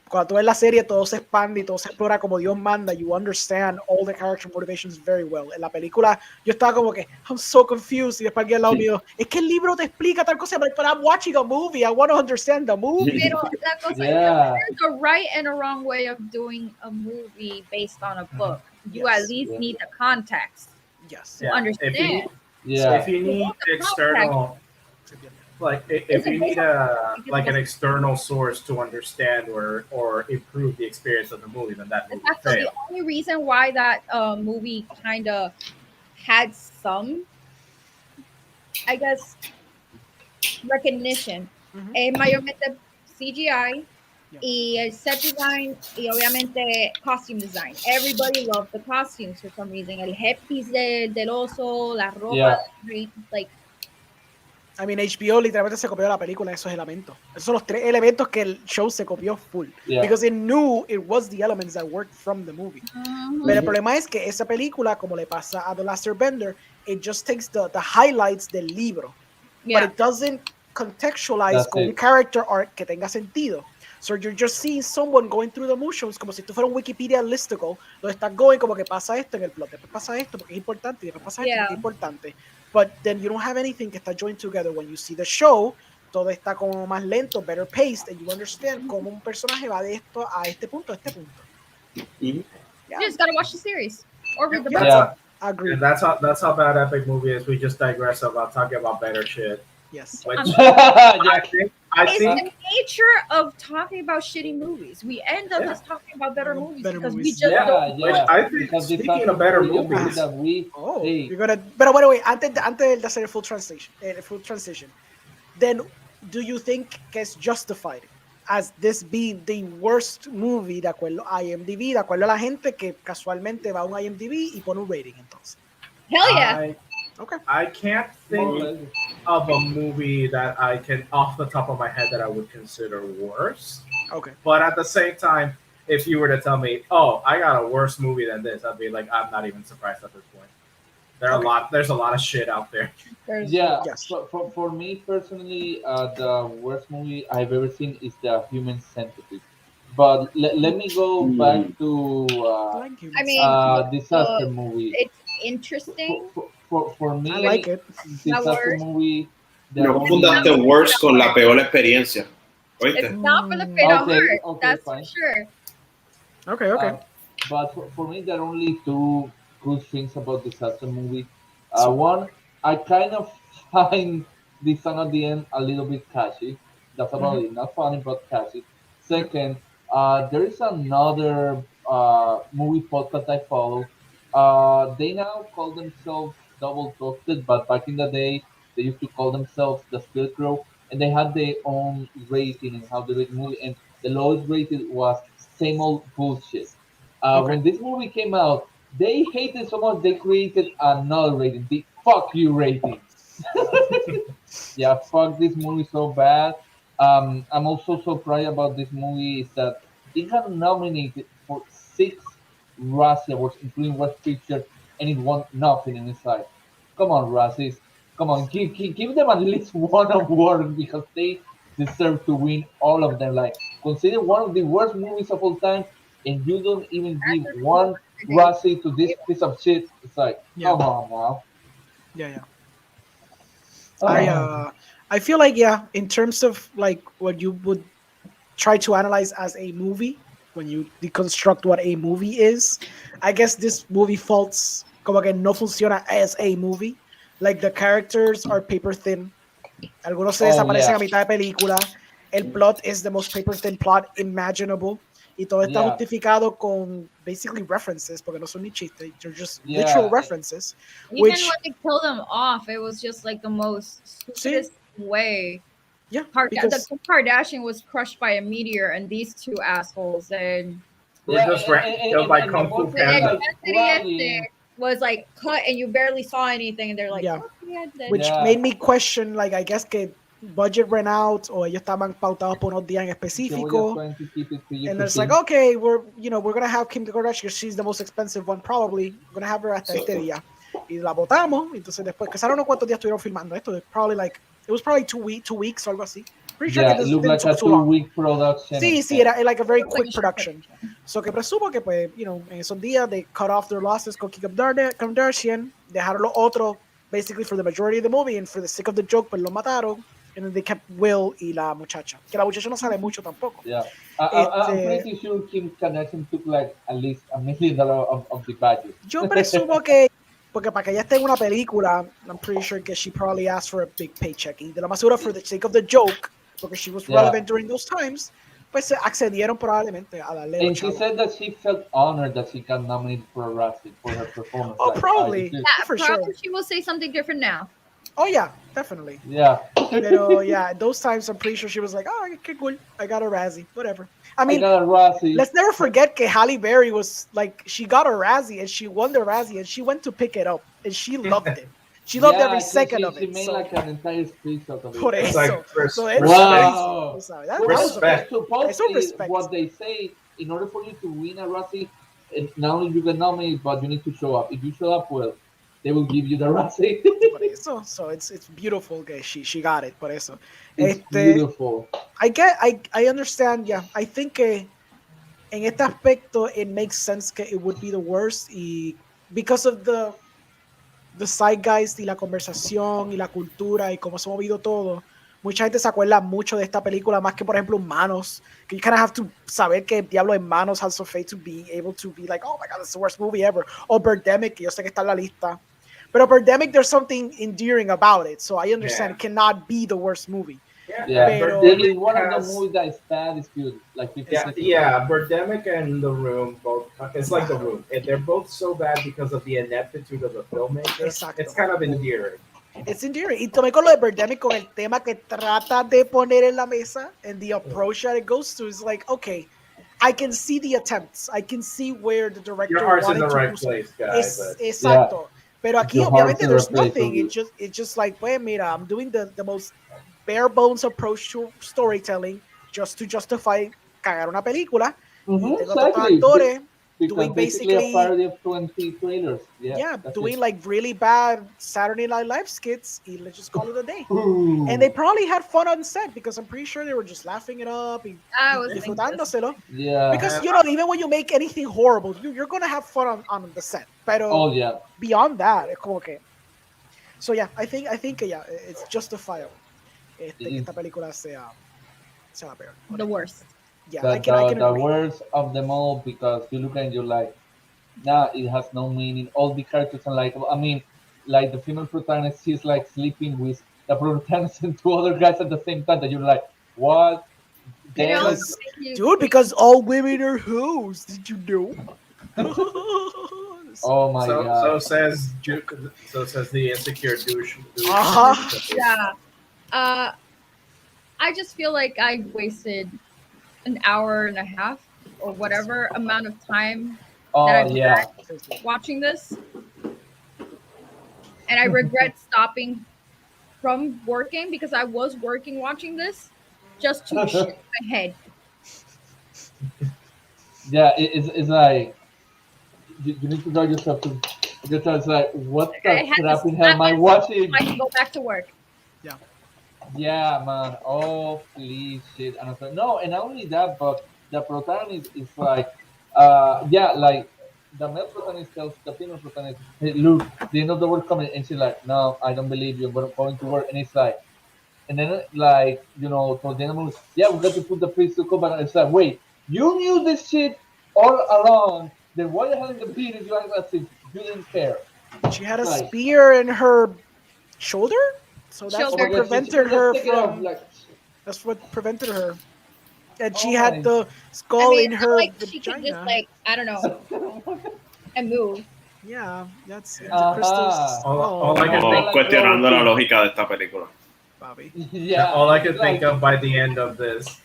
Cuando tú ves la serie, todo se expande y todo se explora como Dios manda. You understand all the character motivations very well. En la película, yo estaba como que, I'm so confused. Y después alguien al lado mío, es que el libro te explica tal cosa. But I'm watching a movie. I want to understand the movie. Pero la cosa Yeah. there's a right and a wrong way of doing a movie based on a book. You Yes. at least need the context Yes. to Yeah. understand. Yeah. If you need external, like if you need an external source to understand or improve the experience of the movie, then that movie That's the failed. only reason why that movie kind of had some, I guess, recognition. Mhm. Es mayormente CGI Yeah. y el set design y obviamente costume design. Everybody loved the costumes for some reason. El headpiece del oso, la ropa, Yeah. like I mean, HBO literalmente se copió de la película esos elementos. Esos son los 3 elementos que el show se copió full. Yeah. Because it knew it was the elements that worked from the movie. Pero el problema es que esa película, como le pasa a The Last Airbender, it just takes the highlights del libro. yeah. But it doesn't contextualize That's con un it. character arc que tenga sentido. So you're just seeing someone going through the motions como si tú fueras un Wikipedia listicle, donde estás going como que pasa esto en el plot, después pasa esto porque es importante, y después pasa esto Yeah. porque es importante. But then you don't have anything que está joined together. When you see the show, todo está como más lento, better paced, and you understand cómo un personaje va de esto a este punto, a este punto. Mhm. Yeah, You just gotta watch the series or read the Yeah. book. Yeah. agree. And that's how bad Epic Movie is. We just digress about talking about better shit. Yes. Which Yeah. I It's think the nature of talking about shitty movies. We end up Yeah. just talking about better movies Better because movies. we just Yeah, don't. yeah. I think Because this speaking is of better a movie movies, that we Oh, hate. you're gonna. Pero bueno, wait. Antes de hacer el full transition, then do you think que es justified as this being the worst movie de acuerdo a IMDb, de acuerdo a la gente que casualmente va a un IMDb y pone un rating entonces? Hell yeah. Okay. I can't think of a movie that I can off the top of my head that I would consider worse. Okay. But at the same time, if you were to tell me, "Oh, I got a worse movie than this," I'd be like, I'm not even surprised at this point. There's a lot of shit out there. Yeah, Yes. for me personally, the worst movie I've ever seen is The Human Centipede. But let me go back Mm. to Like I humans. mean, Disaster movie. it's interesting. For I me, like it. That Disaster word. movie, there No are It's not confundaste only for the faint worst of con la heart. peor experiencia. It's ¿Oíste? not for the Mm, faint of okay, heart. okay, That's for fine. sure. okay, okay. Uh, but for me, there are only two good things about Disaster movie. So, One, I kind of find the song at the end a little bit catchy. That's about mhm, it. Not funny, but catchy. yep. Second, there is another movie podcast I follow. They now call themselves Double Toasted, but back in the day, they used to call themselves the Spirit Crow, and they had their own rating and how they rate the movie. And the lowest rated was same old bullshit. Okay. When this movie came out, they hated so much they created another rating, the fuck you rating. Yeah, fuck this movie so bad. I'm also so proud about this movie is that it got nominated for 6 Razzie Awards, including Worst Picture, and it won nothing in its life. Come on, Razzies. Come on, give them at least one award because they deserve to win all of them. Like, consider one of the worst movies of all time, and you don't even give That's a one day. Razzie to this piece of shit. It's like, Yeah, come on now. yeah, yeah. I Oh, uh, I feel like yeah, in terms of like what you would try to analyze as a movie, when you deconstruct what a movie is, I guess this movie faults como que no funciona as a movie. Like the characters are paper thin. Algunos se oh desaparecen yeah, a mitad de película. El plot is the most paper thin plot imaginable. Y todo está yeah, justificado con basically references, porque no son ni chistes, they're just literal yeah. references, Even when which, they killed him off, it was just like the most see, stupidest way. yeah, The because Kim Kardashian was crushed by a meteor, and these two assholes, and We're Yeah, just killed and, by and the Kung Fu the boyfriend is Panda. like intensity este crying. was like cut, and you barely saw anything, and they're like, yeah, okay, and then which Yeah, made me question, like, I guess que budget ran out, o ellos estaban pautados por unos días en they were just específico, trying to keep it PG and it's like, 13. okay, we're gonna have Kim Kardashian, 'cause she's the most expensive one, probably, we're gonna have her hasta este día, y la botamos, entonces después, que I don't know cuántos días estuvieron filmando esto, probably like, it was probably 2 weeks o algo así, pretty sure que Yeah, it this looked didn't like a took too long. 2 week production Sí, and sí, era like a it very was like a quick short production. production. So que presumo que, pues, en esos días they cut off their losses con Kim Kardashian, dejaron los otros basically for the majority of the movie, and for the sake of the joke, pues lo mataron, and then they kept Will y la muchacha. Que la muchacha no sale mucho tampoco. yeah. I'm Este, pretty sure Kim Kardashian took like at least $1 million of the budget. yo presumo que, porque para que ella esté en una película, I'm pretty sure que she probably asked for a big paycheck. Y de lo más seguro, for the sake of the joke, porque she was Yeah, relevant during those times, pues se accedieron probablemente a darle los and she chavos. said that she felt honored that she got nominated for a Razzie for her performance. Oh, Like, probably. you Yeah, For probably sure. she will say something different now. Oh, yeah, definitely. yeah. Pero yeah, those times I'm pretty sure she was like, oh, okay, cool. I got a Razzie, whatever. I I mean, got a Razzie. let's never forget that Halle Berry was like, she got a Razzie and she won the Razzie and she went to pick it up and she loved it. She loved every Yeah, second of she it. made So, like an entire speech out of it. por It's eso. like So it's respect. crazy. Wow. So Well, that was Respect. Eso supposedly, respect. what they say, in order for you to win a Razzie, not only you get nominated, but you need to show up. If you show up well, they will give you the Razzie. Por eso. So it's beautiful que she got it. Por eso. It's Este, beautiful. I understand. Yeah, I think que en este aspecto it makes sense que it would be the worst y because of the zeitgeist y la conversación y la cultura y cómo se ha movido todo. Mucha gente se acuerda mucho de esta película más que, por ejemplo, Manos, que you kind of have to saber que Diablo en Manos has so fate to be able to be like, oh my god, it's the worst movie ever. O Birdemic, que yo sé que está en la lista. Pero Birdemic, there's something endearing about it, so I understand Yeah. it cannot be the worst movie. Yeah, Pero- Birdemic is one of the has- movies that is bad, is good. Like 50 Yeah, 50. yeah. Birdemic and The Room both. It's like The Room. They're both so bad because of the ineptitude of the filmmaker. Exacto. It's kind of endearing. It's endearing. Y tomé con lo de Birdemic con el tema que trata de poner en la mesa and the approach that it goes to is like, okay, I can see the attempts. I can see where the director Your heart's in wanted the to right do place, guys. Exacto. Pero aquí Your heart's obviamente in the there's right place, nothing. obvious. It's just like, pues mira, I'm doing the most bare bones approach to storytelling just to justify cagar una película. Y tengo tantos Exactly. actores Because basically a parody of 20 trailers. Yeah, doing like really bad Saturday Night Live skits. Y let's just call it a day. Ooh. And they probably had fun on set because I'm pretty sure they were just laughing it up. I was thinking this. Disfrutándoselo. Yeah. Because you know, even when you make anything horrible, you're gonna have fun on the set. Pero Oh yeah. beyond that, es como que. So yeah, I think yeah, it's justifiable. Que esta película sea la peor. The worst. Yeah, The, I can the agree. worst of them all, because you look and you're like, nah, it has no meaning. All the characters are like, I mean, like the female protagonist, she's like sleeping with the protagonist and two other guys at the same time. That you're like, what? Because all women are hoes. Did you know? Oh my god. So says the insecure douche. Yeah. I just feel like I wasted an hour and a half or whatever amount of time that I've spent watching this. And I regret stopping from working because I was working watching this just to shit my head. Yeah, it's like you need to know yourself to it's like, what the crap in hell am I watching? I can go back to work. Yeah, man. Oh, please, shit. And I said, no, and not only that, but the protagonist is like, like the male protagonist tells the female protagonist, hey, look, the end of the world coming, and she's like, no, I don't believe you, I'm going to work, and it's like, and then like, you know, towards the end of the movie, yeah, we got to put the priest to come, and it's like, wait, you knew this shit all along, then why the hell in the beat you act as if you didn't care? She had a spear in her shoulder? So that's what prevented her from. That's what prevented her. And she had the skull in her like vagina. She could just like, I don't know, and move. Yeah, that's the crystals. All I can think, cuestionando la lógica de esta película. Bobby. Yeah. All I could think of by the end of this,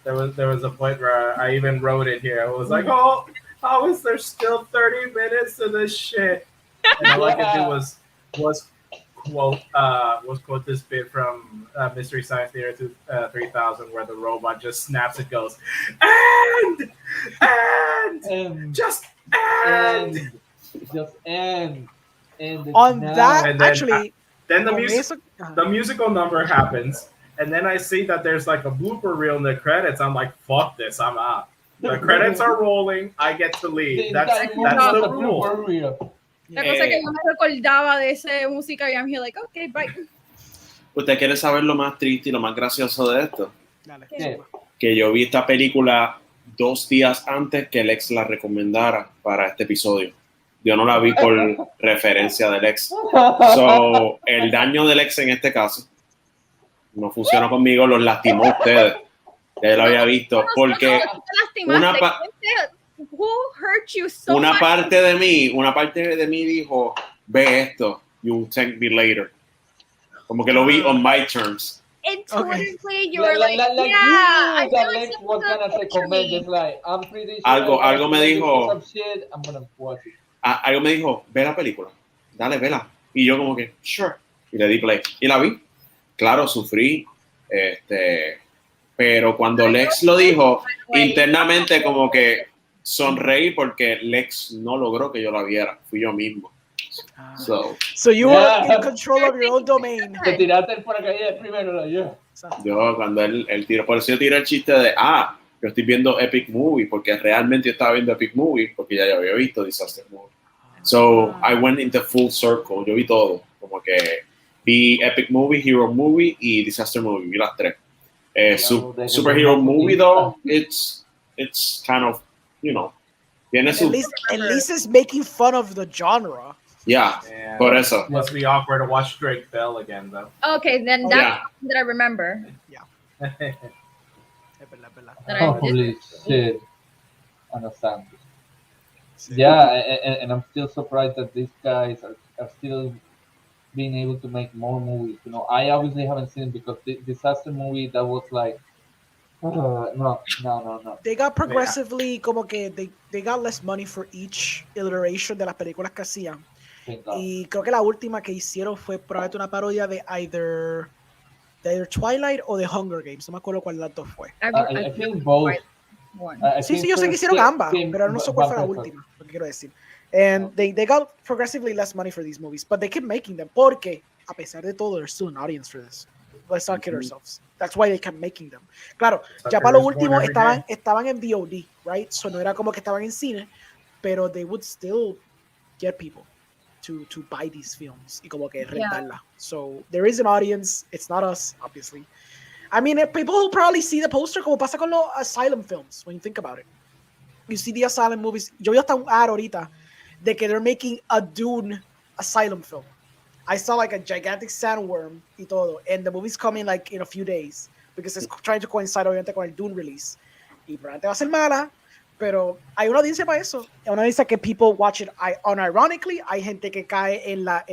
there was a point where I even wrote it here. I was like, oh, how is there still 30 minutes of this shit? And all I could do was quote this bit from Mystery Science Theater 3000, where the robot just snaps and goes, and just end. On that, and then, actually, then the musical number happens, and then I see that there's like a blooper reel in the credits. I'm like, fuck this, I'm out. The credits are rolling. I get to leave. That's the rule. La cosa que yo me recordaba de esa música y I'm here like, okay, bye. ¿Usted quiere saber lo más triste y lo más gracioso de esto? ¿Qué? Que yo vi esta película 2 días antes que el ex la recomendara para este episodio. Yo no la vi por referencia del ex. So, el daño del ex en este caso no funcionó conmigo, los lastimó a ustedes. Ya lo había visto. Porque una parte de mí dijo, ve esto, you'll thank me later. Como que lo vi on my terms. Intuitively, you were like, yeah, I feel like was gonna recommend it. Like, I'm pretty sure algo me dijo. I'm gonna watch it. Algo me dijo, ve la película, dale, vela. Y yo como que, sure. Y le di play. Y la vi. Claro, sufrí. Pero cuando Lex lo dijo, internamente como que sonreí porque Lex no logró que yo la viera. Fui yo mismo. So you were in control of your own domain. Te tiraste el paracaídas primero, yo. Yo, cuando él tiró, por eso yo tiré el chiste de, yo estoy viendo Epic Movie, porque realmente yo estaba viendo Epic Movie, porque ya había visto Disaster Movie. So, I went into full circle, yo vi todo, como que vi Epic Movie, Hero Movie y Disaster Movie, vi las 3. Superhero Movie, though, it's kind of, you know, tiene su... At least it's making fun of the genre. Yeah, por eso. Must be awkward to watch Drake Bell again, though. Okay, then that's that I remember. Yeah. Holy shit. Understand. Yeah, and I'm still surprised that these guys are still being able to make more movies. You know, I obviously haven't seen it because the Disaster movie, that was like, no. They got progressively, como que they got less money for each iteration de las películas que hacían. Y creo que la última que hicieron fue probablemente una parodia de either Twilight o The Hunger Games. No me acuerdo cuál de las dos fue. I think both. One. I Sí, think yo sé que first hicieron ambas, came pero no sé cuál fue la Vampire. última, lo que quiero decir. And they got progressively less money for these movies, but they keep making them porque, a pesar de todo, there's still an audience for this. Let's not kid ourselves. That's why they kept making them. Claro, ya para lo último estaban en VOD, right? So no era como que estaban en cine, pero they would still get people to buy these films y como que rentarla. So there is an audience. It's not us, obviously. I mean, people will probably see the poster como pasa con los asylum films when you think about it. You see the asylum movies. Yo vi hasta un ad ahorita de que they're making a Dune asylum film. I saw like a gigantic sandworm y todo, and the movie's coming like in a few days because it's trying to coincide obviamente con el Dune release. Y probablemente va a ser mala, pero hay una audiencia para eso. Una audiencia que people watch it unironically. Hay gente que cae en la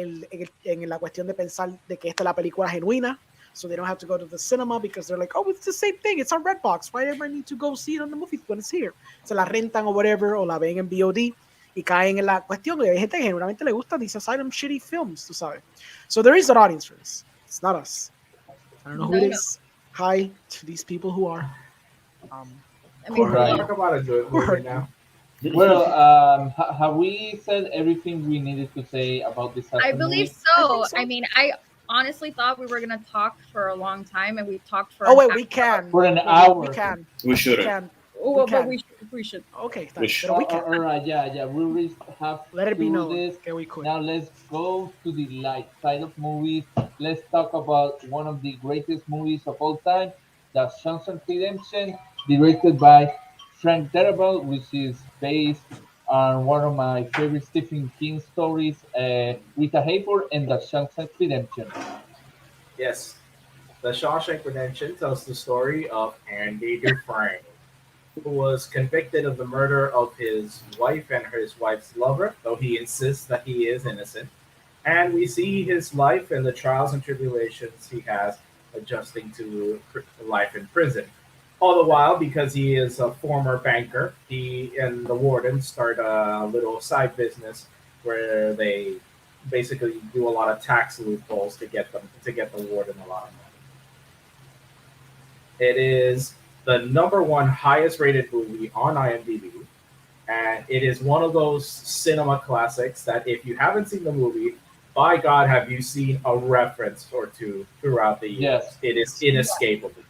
cuestión de pensar de que esta es la película genuina. So they don't have to go to the cinema because they're like, oh, it's the same thing. It's on Redbox. Why do I need to go see it on the movie when it's here? Se la rentan o whatever, o la ven en VOD y caen en la cuestión. Y hay gente que genuinamente le gusta these asylum shitty films, tú sabes. So there is an audience for this. It's not us. I don't know who it is. Hi to these people who are. I mean, Right. Talk about a good movie now. Well, have we said everything we needed to say about this? I believe so. so. I mean, I honestly thought we were gonna talk for a long time, and we've talked for. Oh wait, we can. For an hour. We can. We shouldn't. We can. Oh, we but can. we should. Okay, We should. but we can. All right, yeah. We have Let it be to known. this. Okay, we could. Now let's go to the light side of movies. Let's talk about one of the greatest movies of all time, The Shawshank Redemption, directed by Frank Darabont, which is based on one of my favorite Stephen King stories, Rita Hayworth and The Shawshank Redemption. Yes. The Shawshank Redemption tells the story of Andy Dufresne, who was convicted of the murder of his wife and his wife's lover, though he insists that he is innocent. And we see his life and the trials and tribulations he has adjusting to life in prison. All the while, because he is a former banker, he and the warden start a little side business where they basically do a lot of tax loopholes to get the warden a lot of money. It is the #1 highest rated movie on iMdb, and it is one of those cinema classics that if you haven't seen the movie, by God, have you seen a reference or two throughout the years? Yes. It is inescapable.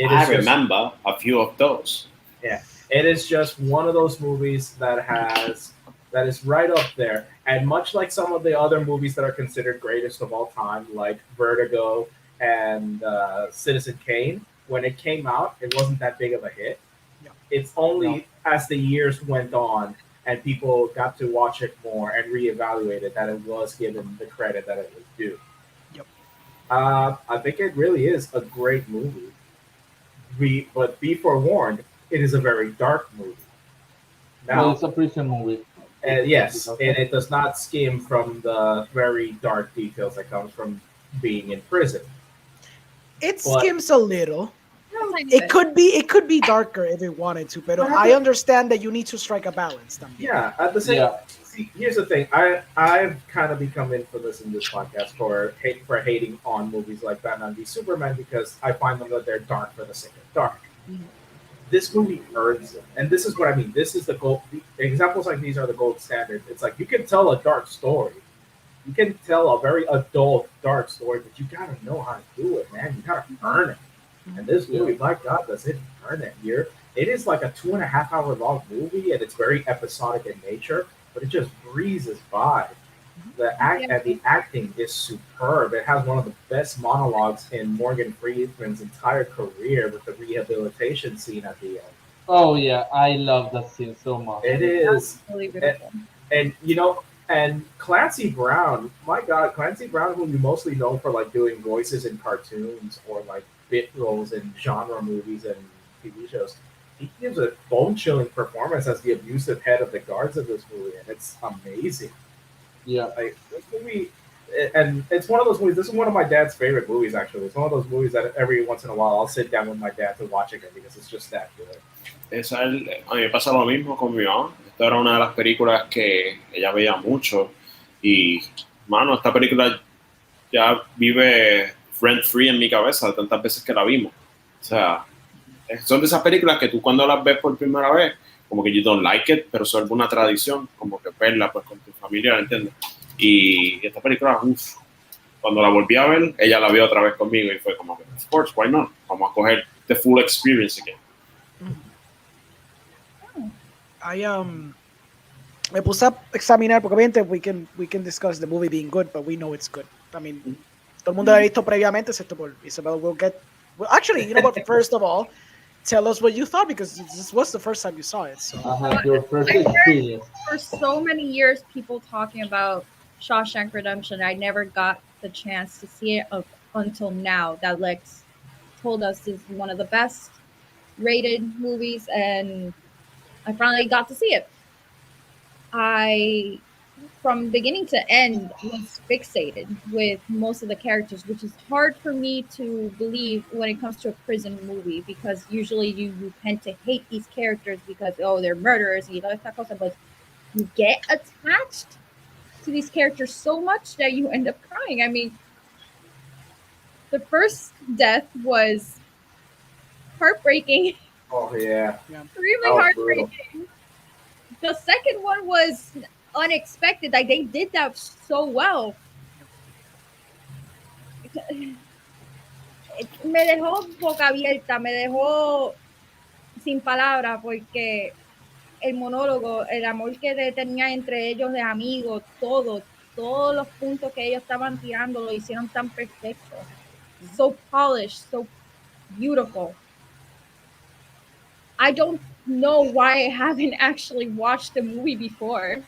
I remember a few of those. Yeah, it is just one of those movies that is right up there. And much like some of the other movies that are considered greatest of all time, like Vertigo and Citizen Kane, when it came out, it wasn't that big of a hit. No. It's only as the years went on and people got to watch it more and reevaluate it that it was given the credit that it was due. Yep. I think it really is a great movie. But be forewarned, it is a very dark movie. Now, Well, it's a prison movie. yes, and it does not skim from the very dark details that comes from being in prison. It But- skims a little. Sometimes It could be darker if it wanted to, but I understand that you need to strike a balance. También. Yeah, at the same. Yeah. See, here's the thing. I've kind of become in for this in this podcast for hating on movies like Batman v Superman because I find them that they're dark for the sake of dark. Mhm. This movie earns it, and this is what I mean. This is the gold. Examples like these are the gold standard. It's like you can tell a dark story. You can tell a very adult dark story, but you gotta know how to do it, man. You gotta earn it. And this movie, my God, does it earn it here? It is like a 2.5 hour long movie, and it's very episodic in nature, but it just breezes by. The acting is superb. It has one of the best monologues in Morgan Freeman's entire career with the rehabilitation scene at the end. Oh yeah, I love that scene so much. It is, really beautiful. and and Clancy Brown, my God, Clancy Brown, who you mostly know for like doing voices in cartoons or like bit roles in genre movies and TV shows, he gives a bone-chilling performance as the abusive head of the guards of this movie, and it's amazing. Yeah. Like this movie, and it's one of those movies. This is one of my dad's favorite movies. Actually, it's one of those movies that every once in a while I'll sit down with my dad to watch again because it's just that good. A mí me pasa lo mismo con mi mamá. Esta era una de las películas que ella veía mucho. Y, mano, esta película ya vive rent free en mi cabeza de tantas veces que la vimos. O sea, son de esas películas que tú cuando las ves por primera vez, como que you don't like it, pero son una tradición, como que verla pues con tu familia, ¿entiendes? Y esta película, uff, cuando la volví a ver, ella la vio otra vez conmigo y fue como que, of course, why not? Vamos a coger the full experience again. Me puse a examinar porque obviamente we can discuss the movie being good, but we know it's good. I mean, todo el mundo lo ha visto previamente, excepto por Isabel. Well, actually, you know what? First of all, tell us what you thought because this was the first time you saw it. So. Your first I heard experience. for so many years people talking about Shawshank Redemption. I never got the chance to see it until now that Lex told us is one of the best rated movies, and I finally got to see it. I, from beginning to end, was fixated with most of the characters, which is hard for me to believe when it comes to a prison movie because usually you tend to hate these characters because, oh, they're murderers, you know, esta cosa, but you get attached to these characters so much that you end up crying. I mean, the first death was heartbreaking. Oh yeah. Extremely heartbreaking. Brutal. The second one was unexpected. Like they did that so well. Me dejó boca abierta, me dejó sin palabras porque el monólogo, el amor que tenía entre ellos de amigos, todos los puntos que ellos estaban tirando lo hicieron tan perfecto. So polished, so beautiful. I don't know why I haven't actually watched the movie before.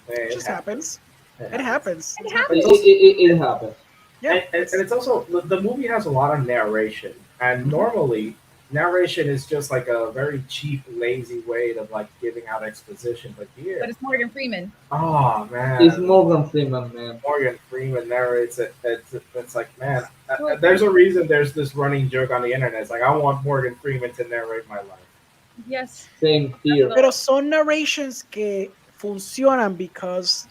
It just happens. It happens. It happens. It happens. Yeah, and it's also the movie has a lot of narration, and normally narration is just like a very cheap, lazy way of like giving out exposition. But here, but it's Morgan Freeman. Oh man, it's Morgan Freeman, man. Morgan Freeman narrates it. It's like, man, there's a reason there's this running joke on the internet. It's like I want Morgan Freeman to narrate my life. Yes. Same here. Pero son narrations que funcionan because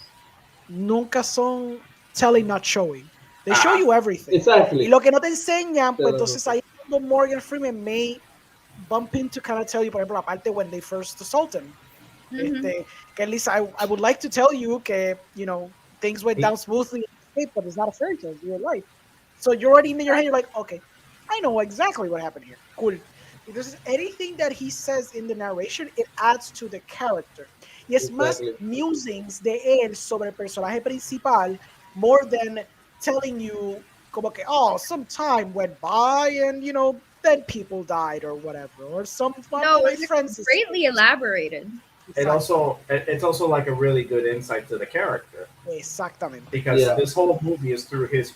nunca son telling, not showing. They show you everything. Exactly. Y lo que no te enseñan, pues entonces ahí cuando Morgan Freeman may bump into kind of tell you, por ejemplo, la parte when they first assault him. Que at least I would like to tell you que, you know, things went down smoothly, but it's not a fairy tale, it's real life. So you're already in your head, you're like, okay, I know exactly what happened here. Cool. Because anything that he says in the narration, it adds to the character. Y es más musings de él sobre el personaje principal, more than telling you como que, oh, some time went by and, you know, then people died or whatever. Or some of my friends. Greatly elaborated. It's also like a really good insight to the character. Exactamente. Because this whole movie is through his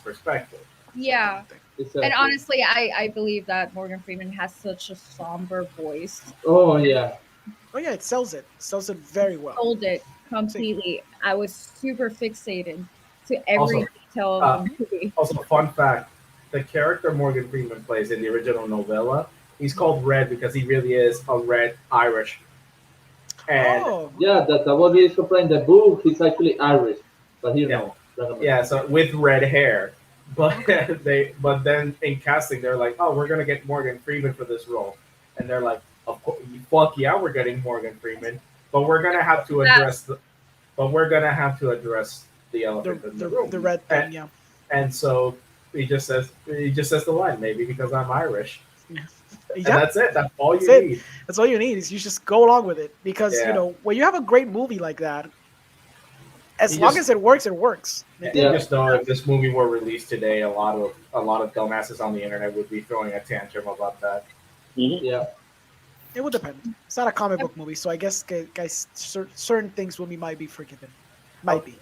perspective. Yeah. Exactly. And honestly, I believe that Morgan Freeman has such a somber voice. Oh yeah. Oh yeah, it sells it. It sells it very well. Sold it completely. I was super fixated to every detail of the movie. Also, fun fact: the character Morgan Freeman plays in the original novella, he's called Red because he really is a red Irish. And yeah, that's what he is playing the book. He's actually Irish, but here no. Yeah, so with red hair. But but then in casting they're like, oh, we're gonna get Morgan Freeman for this role, and they're like, of course, fuck yeah, we're getting Morgan Freeman, but we're gonna have to address the elephant in the room, the red thing, yeah. And so he just says the line, maybe because I'm Irish. And that's it. That's all you need. That's all you need is you just go along with it because you know when you have a great movie like that. As long as it works, it works. You just know if this movie were released today, a lot of dumbasses on the internet would be throwing a tantrum about that. Mm-hmm. Yeah, it would depend. It's not a comic book movie, so I guess guys, certain things might be forgiven. Might be.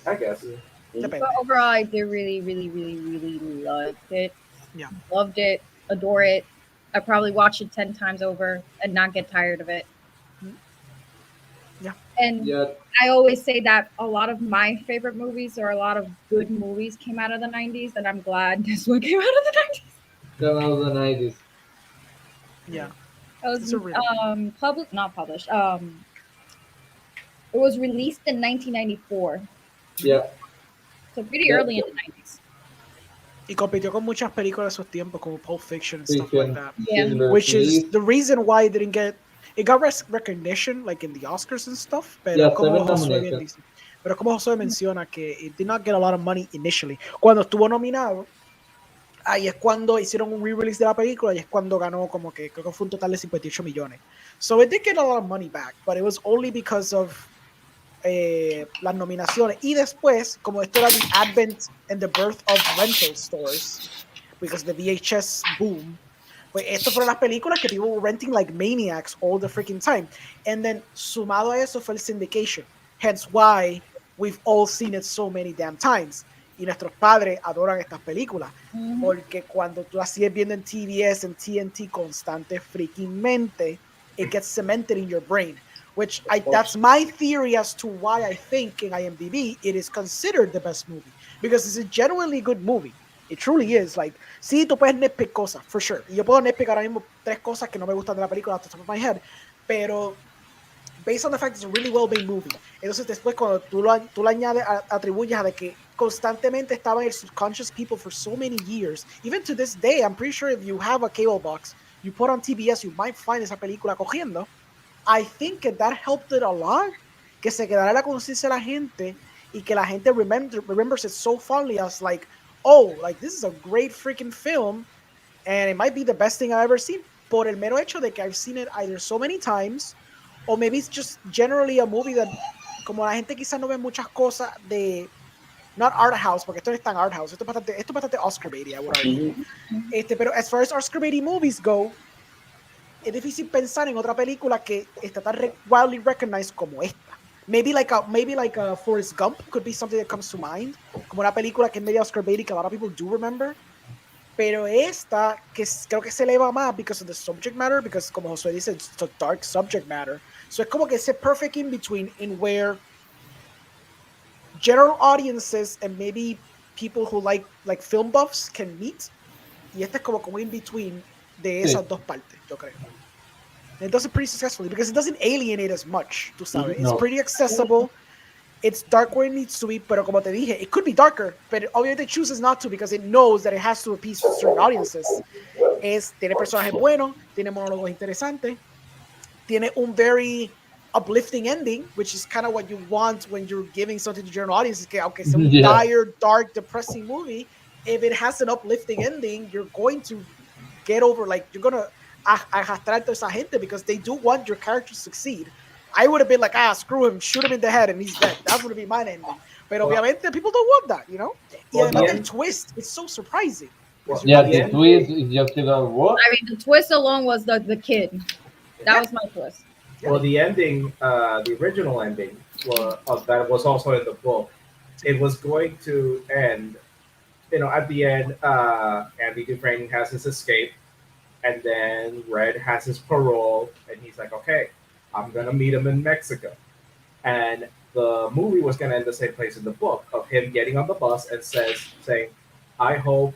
I guess. But overall, I did really, really, really, really loved it. Yeah, loved it, adore it. I probably watch it 10 times over and not get tired of it. Yeah. And I always say that a lot of my favorite movies or a lot of good movies came out of the 90s, and I'm glad this one came out of the 90s. Came out of the 90s. Yeah. It was not published. It was released in 1994. Yeah. So pretty early in the 90s. Y compitió con muchas películas de sus tiempos, como Pulp Fiction and stuff like that. Yeah. Which is Sleep. the reason why it didn't get. It got recognition, like in the Oscars and stuff, Yeah, pero como 7 Josué bien nominations. dice. Pero como Josué menciona que it did not get a lot of money initially. Cuando estuvo nominado, ahí es cuando hicieron un re-release de la película y es cuando ganó como que creo que fue un total de 58 millones. So it did get a lot of money back, but it was only because of las nominaciones. Y después, como esto era the advent and the birth of rental stores, because the VHS boom, pues esto fueron las películas que people were renting like maniacs all the freaking time. And then sumado a eso fue el syndication. Hence why we've all seen it so many damn times. Y nuestros padres adoran estas películas. Porque cuando tú las sigues viendo en TBS and TNT constante freaking mente, it gets cemented in your brain. Which that's my theory as to why I think in IMDb it is considered the best movie. Because it's a genuinely good movie. It truly is. Like, sí, tú puedes nitpick cosas, for sure. Y yo puedo nitpick ahora mismo 3 cosas que no me gustan de la película off the top of my head. Pero, based on the fact it's a really well-made movie. Entonces, después, cuando tú lo añades, atribuyes a de que constantemente estaba en el subconscious people for so many years. Even to this day, I'm pretty sure if you have a cable box, you put on TBS, you might find esa película cogiendo. I think that helped it a lot. Que se quedara la conciencia de la gente y que la gente remembers it so fondly as like, oh, like this is a great freaking film and it might be the best thing I've ever seen. Por el mero hecho de que I've seen it either so many times or maybe it's just generally a movie that, como la gente quizás no ve muchas cosas de, not art house, porque esto no es tan art house, esto es bastante Oscar baity, I would argue. Pero as far as Oscar baity movies go, es difícil pensar en otra película que está tan widely recognized como esta. Maybe like a Forrest Gump could be something that comes to mind, como una película que es media Oscar baity que a lot of people do remember. Pero esta, que creo que se eleva más because of the subject matter, because como Josué dice, it's a dark subject matter. So es como que ese perfect in between in where general audiences and maybe people who like film buffs can meet. Y este es como in between de esas dos partes, yo creo. And it does it pretty successfully because it doesn't alienate as much, tú sabes. It's pretty accessible. It's dark where it needs to be, pero como te dije, it could be darker, but obviously it chooses not to because it knows that it has to appease certain audiences. Tiene personajes buenos, tiene monólogos interesantes, tiene un very uplifting ending, which is kind of what you want when you're giving something to general audiences. Que aunque sea un dire, dark, depressing movie, if it has an uplifting ending, you're going to get over, like, you're going to arrastrar a esa gente because they do want your character to succeed. I would have been like, screw him, shoot him in the head and he's dead. That would be my ending. Pero obviamente people don't want that, you know? Y además del twist, it's so surprising. The twist is just what? I mean, the twist alone was the kid. That was my twist. Well, the ending, the original ending, that was also in the book. It was going to end, at the end, Andy Dufresne has his escape, and then Red has his parole, and he's like, okay, I'm going to meet him in Mexico. And the movie was going to end the same place in the book, of him getting on the bus and saying, I hope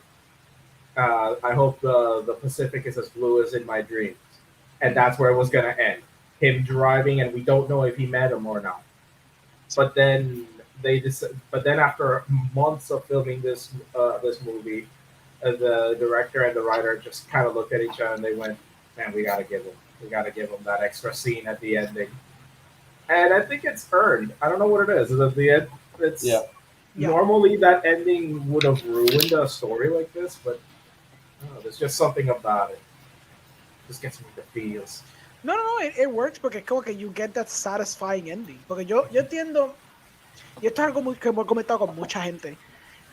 the Pacific is as blue as in my dreams. And that's where it was going to end. Him driving, and we don't know if he met him or not. But then after months of filming this movie, the director and the writer just kind of looked at each other and they went, "Man, we gotta give him that extra scene at the ending." And I think it's earned. I don't know what it is. At the end, normally that ending would have ruined a story like this, but I don't know, there's just something about it. It just gets me the feels. No, it works porque es como que you get that satisfying ending. Porque yo entiendo, y esto es algo que hemos comentado con mucha gente,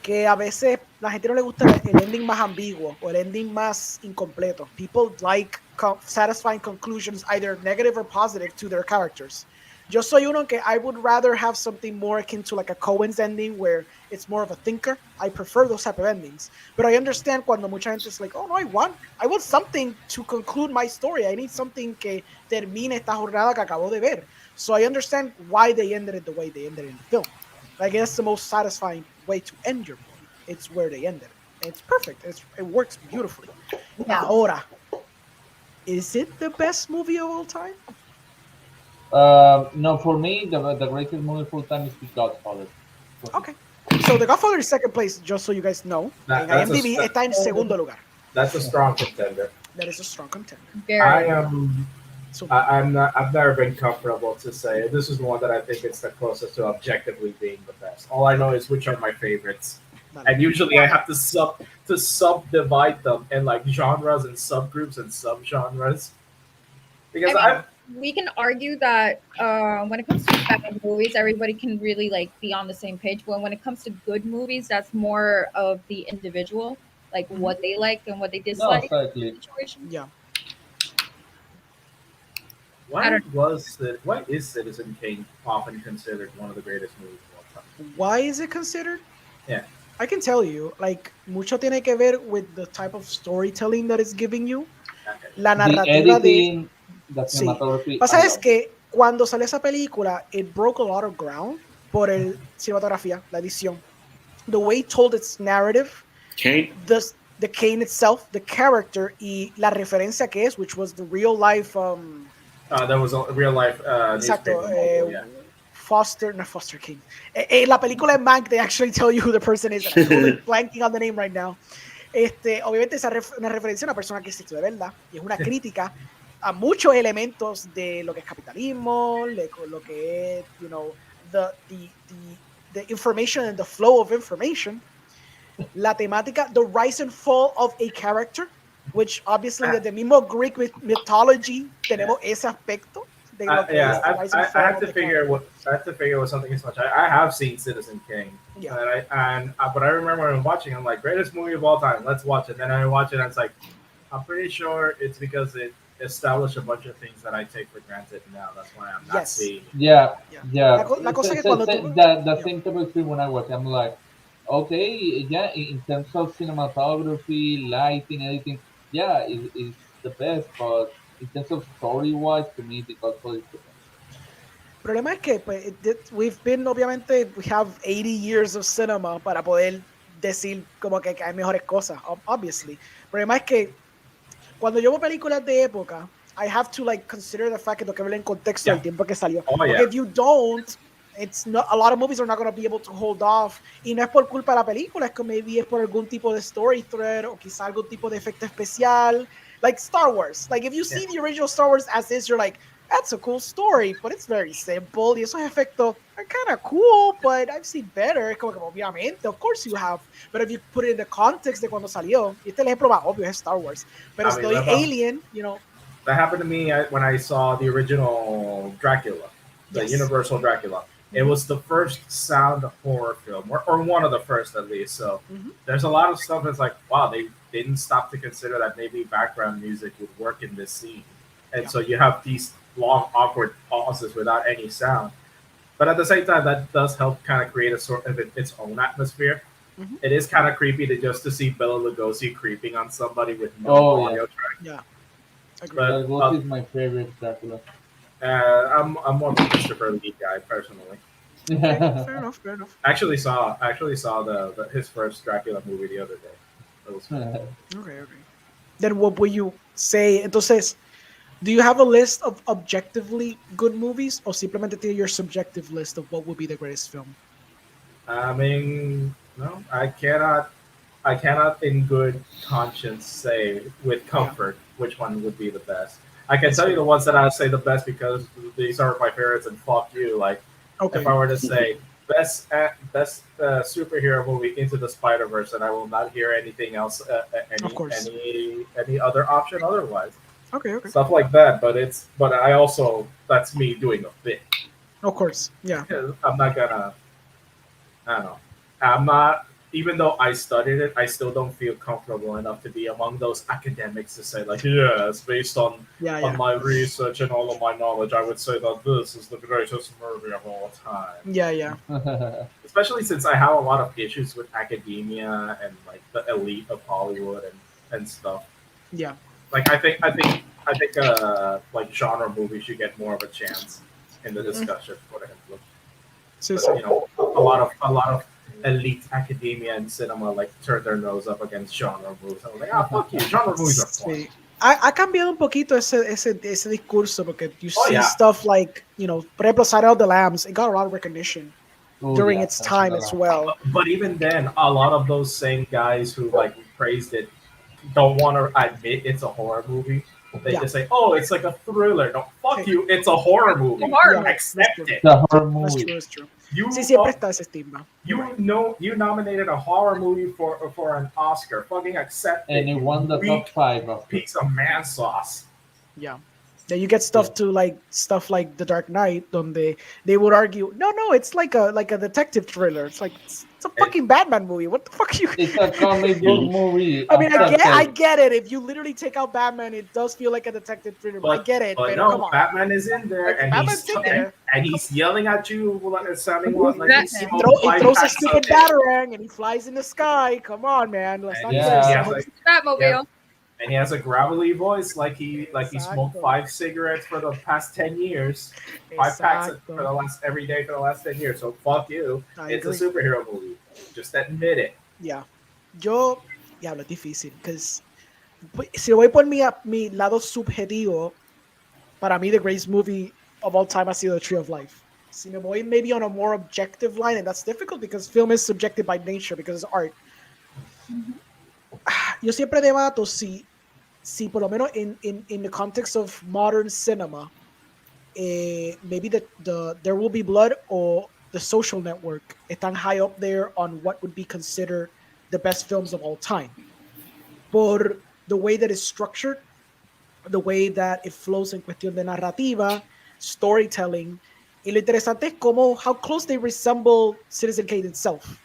que a veces la gente no le gusta el ending más ambiguo o el ending más incompleto. People like satisfying conclusions, either negative or positive, to their characters. Yo soy uno que I would rather have something more akin to like a Coen's ending where it's more of a thinker. I prefer those type of endings. But I understand cuando mucha gente es like, oh no, I want something to conclude my story. I need something que termine esta jornada que acabo de ver. So I understand why they ended it the way they ended it in the film. Like, that's the most satisfying way to end your movie. It's where they ended it. It's perfect. It works beautifully. Yeah. Ahora, is it the best movie of all time? No, for me, the greatest movie of all time is The Godfather. Okay. So The Godfather is second place, just so you guys know. En IMDb está en segundo lugar. That's a strong contender. That is a strong contender. Very. I've never been comfortable to say this is the one that I think it's the closest to objectively being the best. All I know is which are my favorites, and usually I have to subdivide them in like genres and subgroups and subgenres. Because we can argue that when it comes to bad movies, everybody can really like be on the same page. But when it comes to good movies, that's more of the individual, like what they like and what they dislike. No, exactly. Situation. Yeah. Why is Citizen Kane often considered one of the greatest movies of all time? Why is it considered? Yeah. I can tell you, like, mucho tiene que ver with the type of storytelling that it's giving you. La The narrativa editing, the Sí. cinematography. Pasa I es love. que cuando salió esa película, it broke a lot of ground por el cinematografía, la edición. The way it told its narrative, Kane. the Kane itself, the character, y la referencia que es, which was the real life... There was a real life Exacto. newspaper novel, Not Foster King. La película en Mank, they actually tell you who the person is. And I'm totally blanking on the name right now. Obviamente, una referencia a una persona que existió de verdad. Y es una crítica a muchos elementos de lo que es capitalismo, lo que es, you know, the information and the flow of information. La temática, the rise and fall of a character, which obviously desde el mismo Greek mythology tenemos ese aspecto. De lo que es the rise and I fall have of to the figure what something is much. I have seen Citizen Kane, Yeah. but I remember when watching, I'm like, greatest movie of all time. Let's watch it. Then I watch it, and it's like, I'm pretty sure it's because it established a bunch of things that I take for granted now. That's why I'm not Yes. seeing. Yeah. La cosa que cuando tú... The same type of thing when I watch, I'm like, okay, yeah, in terms of cinematography, lighting, editing, yeah, it's the best, but in terms of story-wise, to me, the Godfather is the best. El problema es que pues, obviamente, we have 80 years of cinema para poder decir como que hay mejores cosas, obviously. El problema es que cuando yo veo películas de época, I have to like consider the fact que tengo que ver en contexto del tiempo que salió. Oh, Porque if you don't, it's not, a lot of movies are not going to be able to hold off. Y no es por culpa de la película, es que maybe es por algún tipo de story thread o quizá algún tipo de efecto especial. Like Star Wars. Like if you see the original Star Wars as is, you're like, that's a cool story, but it's very simple. Y esos efectos are kind of cool, but I've seen better. Es como que obviamente, of course you have. But if you put it in the context de cuando salió, y este es el ejemplo más obvio es Star Wars. Pero I mean, estoy Alien, you know. That happened to me when I saw the original Dracula, the Yes. Universal Dracula. It was the first sound horror film, or one of the first at least. So there's a lot of stuff that's like, wow, they didn't stop to consider that maybe background music would work in this scene. And so you have these long, awkward pauses without any sound. But at the same time, that does help kind of create a sort of its own atmosphere. It is kind of creepy to see Bela Lugosi creeping on somebody with no audio track. Yeah. But what is my favorite Dracula? I'm more of a Christopher Lee guy personally. Fair enough. I actually saw his first Dracula movie the other day. It was fun. Okay. Then what will you say? Entonces, do you have a list of objectively good movies, or simplemente tiene your subjective list of what would be the greatest film? I mean, no, I cannot in good conscience say with comfort which one would be the best. I can tell you the ones that I would say the best because these are my favorites, and fuck you. Like, if I were to say best superhero movie, Into the Spider-Verse, and I will not hear anything else, any other option otherwise. Okay. Stuff like that, but I also, that's me doing a bit. Of course, yeah. I'm not gonna, I don't know. I'm not, even though I studied it, I still don't feel comfortable enough to be among those academics to say like, yes, based on my research and all of my knowledge, I would say that this is the greatest movie of all time. Yeah. Especially since I have a lot of issues with academia and like the elite of Hollywood and stuff. Yeah. Like I think like genre movies should get more of a chance in the discussion. Por ejemplo. But, you know, a lot of elite academia and cinema like turn their nose up against genre movies. I'm like, fuck you, genre movies are fun. Ha cambiado un poquito ese discurso porque you see stuff like, you know, por ejemplo, Silence of the Lambs, it got a lot of recognition. during yeah, its time as well. But even then, a lot of those same guys who like praised it don't want to admit it's a horror movie. They Yeah. just say, "Oh, it's like a thriller." No, fuck Okay. you. It's a horror movie. Horror Yeah, Accept that's true. it. The horror That's movie. true. That's true. You Sí, siempre está ese estigma. you know you nominated a horror movie for an Oscar. Fucking accept And it. it won the top Weak 5 of piece of man sauce. Yeah. Then you get stuff to like stuff like The Dark Knight, donde they would argue, no, it's like a detective thriller. It's like it's a fucking Batman movie. What the fuck are you? It's a comic book movie. I mean, I accepted. get it. If you literally take out Batman, it does feel like a detective thriller. But I get it. But Come no, on. Batman is in there, Like, and Batman's in there. he's yelling at you, like, sounding Who's like he's Batman? smoked He 5 throws a packs stupid a day. batarang and he flies in the sky. Come on, man. Let's not And Yeah. do he this. has like, Batmobile. and he has a gravelly voice, like he smoked Exacto. 5 cigarettes for the past 10 years, 5 packs Exacto. for the last every day for the last 10 years. So fuck you. I It's agree. a superhero movie. Just admit it. Yeah. Yo, diablo, es difícil. Because si voy por mi lado subjetivo, para mí the greatest movie of all time ha sido The Tree of Life. Si me voy maybe on a more objective line, and that's difficult because film is subjective by nature because it's art. Yo siempre debato si por lo menos in the context of modern cinema, maybe the There Will Be Blood or The Social Network están high up there on what would be considered the best films of all time. Por the way that it's structured, the way that it flows en cuestión de narrativa, storytelling, y lo interesante es how close they resemble Citizen Kane itself.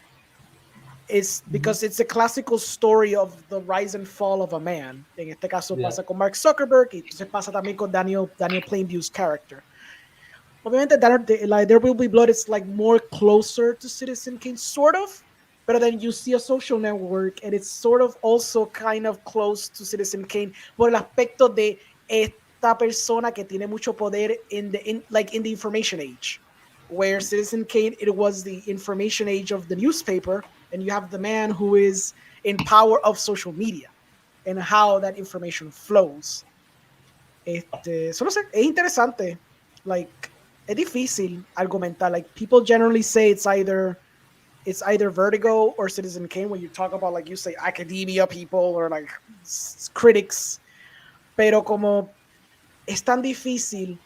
Is because it's a classical story of the rise and fall of a man. En este caso pasa con Mark Zuckerberg y entonces pasa también con Daniel Plainview's character. Obviamente, There Will Be Blood is like more closer to Citizen Kane, sort of, but then you see a Social Network and it's sort of also kind of close to Citizen Kane por el aspecto de esta persona que tiene mucho poder in the information age, where Citizen Kane, it was the information age of the newspaper, and you have the man who is in power of social media and how that information flows. So no sé, es interesante. Like, es difícil argumentar. Like, people generally say it's either Vertigo or Citizen Kane when you talk about, like you say, academia people or like critics. Pero como es tan difícil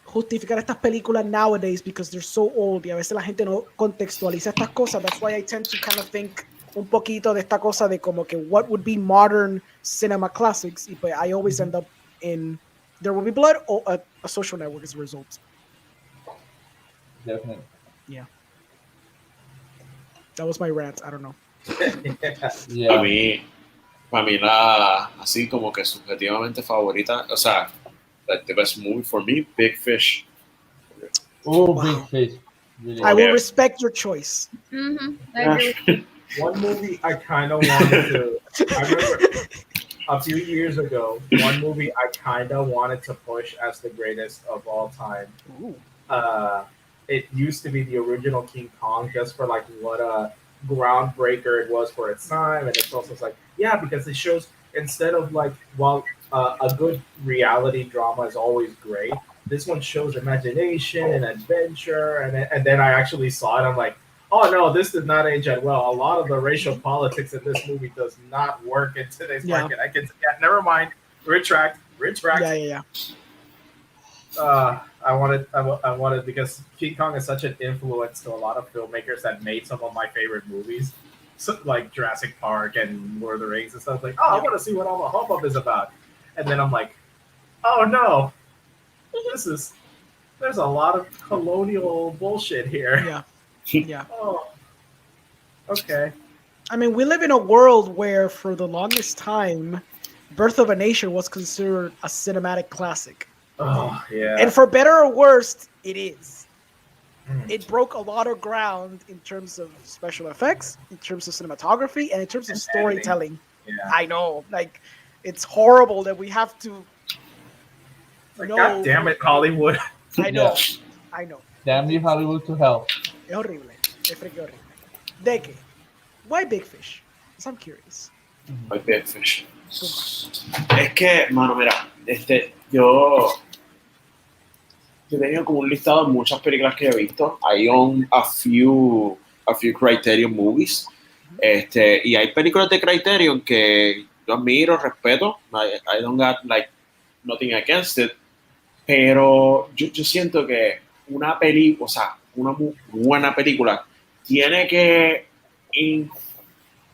justificar estas películas nowadays because they're so old y a veces la gente no contextualiza estas cosas. That's why I tend to kind of think un poquito de esta cosa de como que what would be modern cinema classics, y pues I always end up in There Will Be Blood or a Social Network as a result. Definitely. Yeah. That was my rant. I don't know. Yeah. Para mí así como que subjetivamente favorita, o sea, like the best movie for me, Big Fish. Oh, Wow. Big Fish. Really I will Yeah. respect your choice. I agree. One movie I kind of wanted to. I remember a few years ago, one movie I kind of wanted to push as the greatest of all time. Ooh. It used to be the original King Kong, just for like what a groundbreaker it was for its time, and it's also like, yeah, because it shows, instead of like, while a good reality drama is always great, this one shows imagination and adventure, and then I actually saw it. I'm like, oh no, this did not age that well. A lot of the racial politics in this movie does not work in today's market. Never mind. Retract. Yeah. I wanted because King Kong is such an influence to a lot of filmmakers that made some of my favorite movies, so, like Jurassic Park and Lord of the Rings and stuff. Like, oh, I want to see what all the hubbub is about. And then I'm like, oh no, there's a lot of colonial bullshit here. Yeah. Oh, okay. I mean, we live in a world where for the longest time, Birth of a Nation was considered a cinematic classic. Oh, yeah. And for better or worse, it is. It broke a lot of ground in terms of special effects, in terms of cinematography, and in terms of storytelling. Yeah. I know. Like, it's horrible that we have to... Like, God damn it, Hollywood. I know. Yeah. I know. Damn you, Hollywood, to hell. Es horrible. Es freaking horrible. ¿De qué? Why Big Fish? Because I'm curious. Why Big Fish? Es que, mano, mira, yo yo tenía como un listado de muchas películas que he visto. Hay a few Criterion movies. Y hay películas de Criterion que yo admiro, respeto. I don't got like nothing against it. Pero yo siento que una película, o sea, una muy buena película tiene que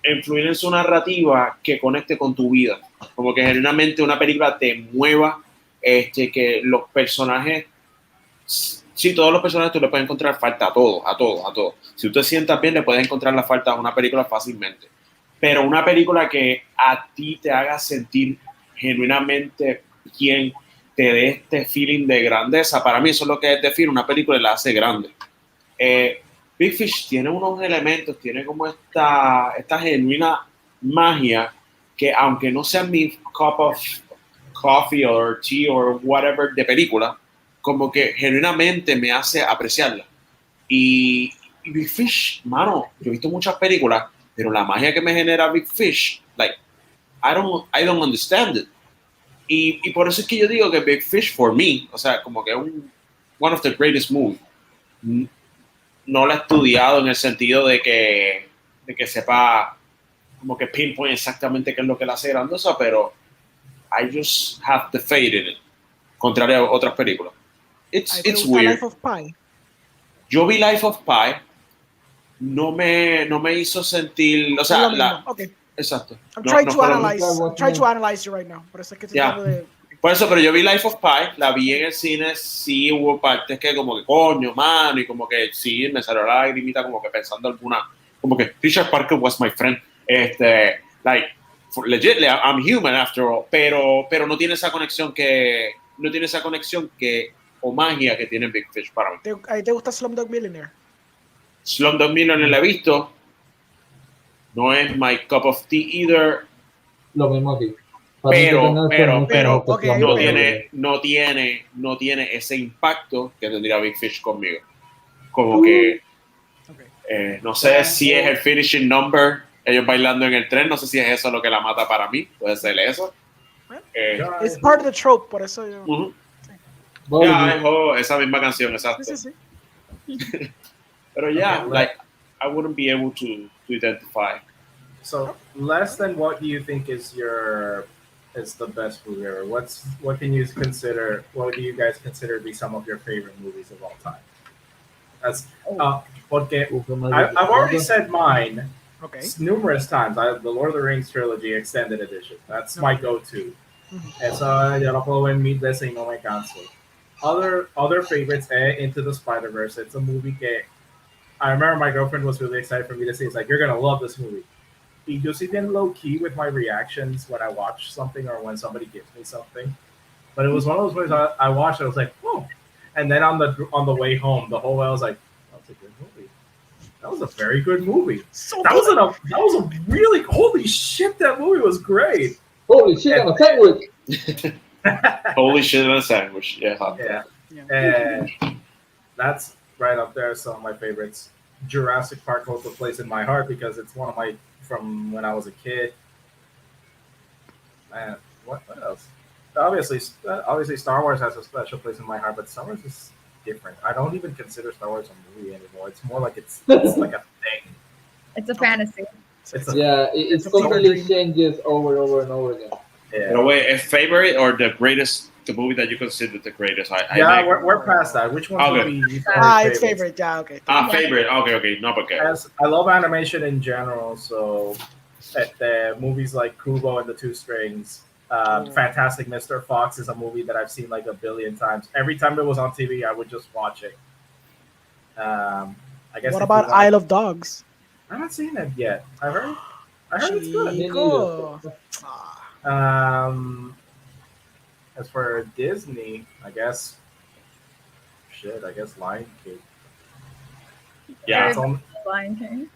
influir en su narrativa que conecte con tu vida. Como que genuinamente una película te mueva, que los personajes, sí, todos los personajes tú le puedes encontrar falta a todos. Si tú te sientas bien, le puedes encontrar la falta a una película fácilmente. Pero una película que a ti te haga sentir genuinamente bien, te dé este feeling de grandeza, para mí eso es lo que define una película y la hace grande. Big Fish tiene unos elementos, tiene como esta genuina magia que aunque no sea mi cup of coffee or tea or whatever de película, como que genuinamente me hace apreciarla. Y Big Fish, mano, yo he visto muchas películas, pero la magia que me genera Big Fish, like, I don't understand it. Y por eso es que yo digo que Big Fish, for me, o sea, como que one of the greatest movies. No lo he estudiado en el sentido de que sepa como que pinpoint exactamente qué es lo que la hace grandiosa, pero I just have the faith in it, contrario a otras películas. It's weird. Life of Pi? Yo vi Life of Pi, no me hizo sentir, o sea, Okay. Exacto. I'm trying to analyze you right now. Por eso es que estoy tratando de... Por eso, pero yo vi Life of Pi, la vi en el cine, sí hubo partes que como que coño, mano, y como que sí, me salió la lagrimita como que pensando alguna, como que Richard Parker was my friend, like, legitly, I'm human after all, pero no tiene esa conexión o magia que tiene Big Fish para mí. ¿Te gusta Slumdog Millionaire? Slumdog Millionaire la he visto, no es my cup of tea either. Lo mismo aquí. Pero okay, no tiene ese impacto que tendría Big Fish conmigo. Como que no sé si es el finishing number, ellos bailando en el tren, no sé si es eso lo que la mata para mí, puede ser eso. Es part of the trope, por eso yo... Esa misma canción, exacto. Sí. Pero like, I wouldn't be able to identify. So, less than what do you think is the best movie ever? What do you guys consider to be some of your favorite movies of all time? Porque I've already said mine numerous times. The Lord of the Rings trilogy extended edition. That's my go-to. Eso ya lo puedo ver mil veces y no me canso. Other favorites, Into the Spider-Verse. It's a movie que I remember my girlfriend was really excited for me to see. It's like, you're gonna love this movie. Y yo sí bien low key with my reactions when I watch something or when somebody gives me something. But it was one of those movies I watched. I was like, oh. And then on the way home, the whole way I was like, that's a good movie. That was a very good movie. That was a really, holy shit, that movie was great. Holy shit on a sandwich. Holy shit on a sandwich. Yeah. And that's right up there. Some of my favorites. Jurassic Park holds a place in my heart because it's one of my, from when I was a kid. Man, what else? Obviously, Star Wars has a special place in my heart, but Star Wars is different. I don't even consider Star Wars a movie anymore. It's more like it's like a thing. It's a fantasy. It completely changes over and over again. Yeah. But wait, a favorite or the greatest, the movie that you consider the greatest? We're past that. Which one would be? It's favorite. Yeah, okay. Favorite. Okay. No, okay. I love animation in general, so the movies like Kubo and the Two Strings. Fantastic Mr. Fox is a movie that I've seen like a billion times. Every time it was on TV, I would just watch it. I guess. What about Isle of Dogs? I haven't seen it yet. I heard it's good. Cool. As for Disney, I guess Lion King. Yeah, Lion King.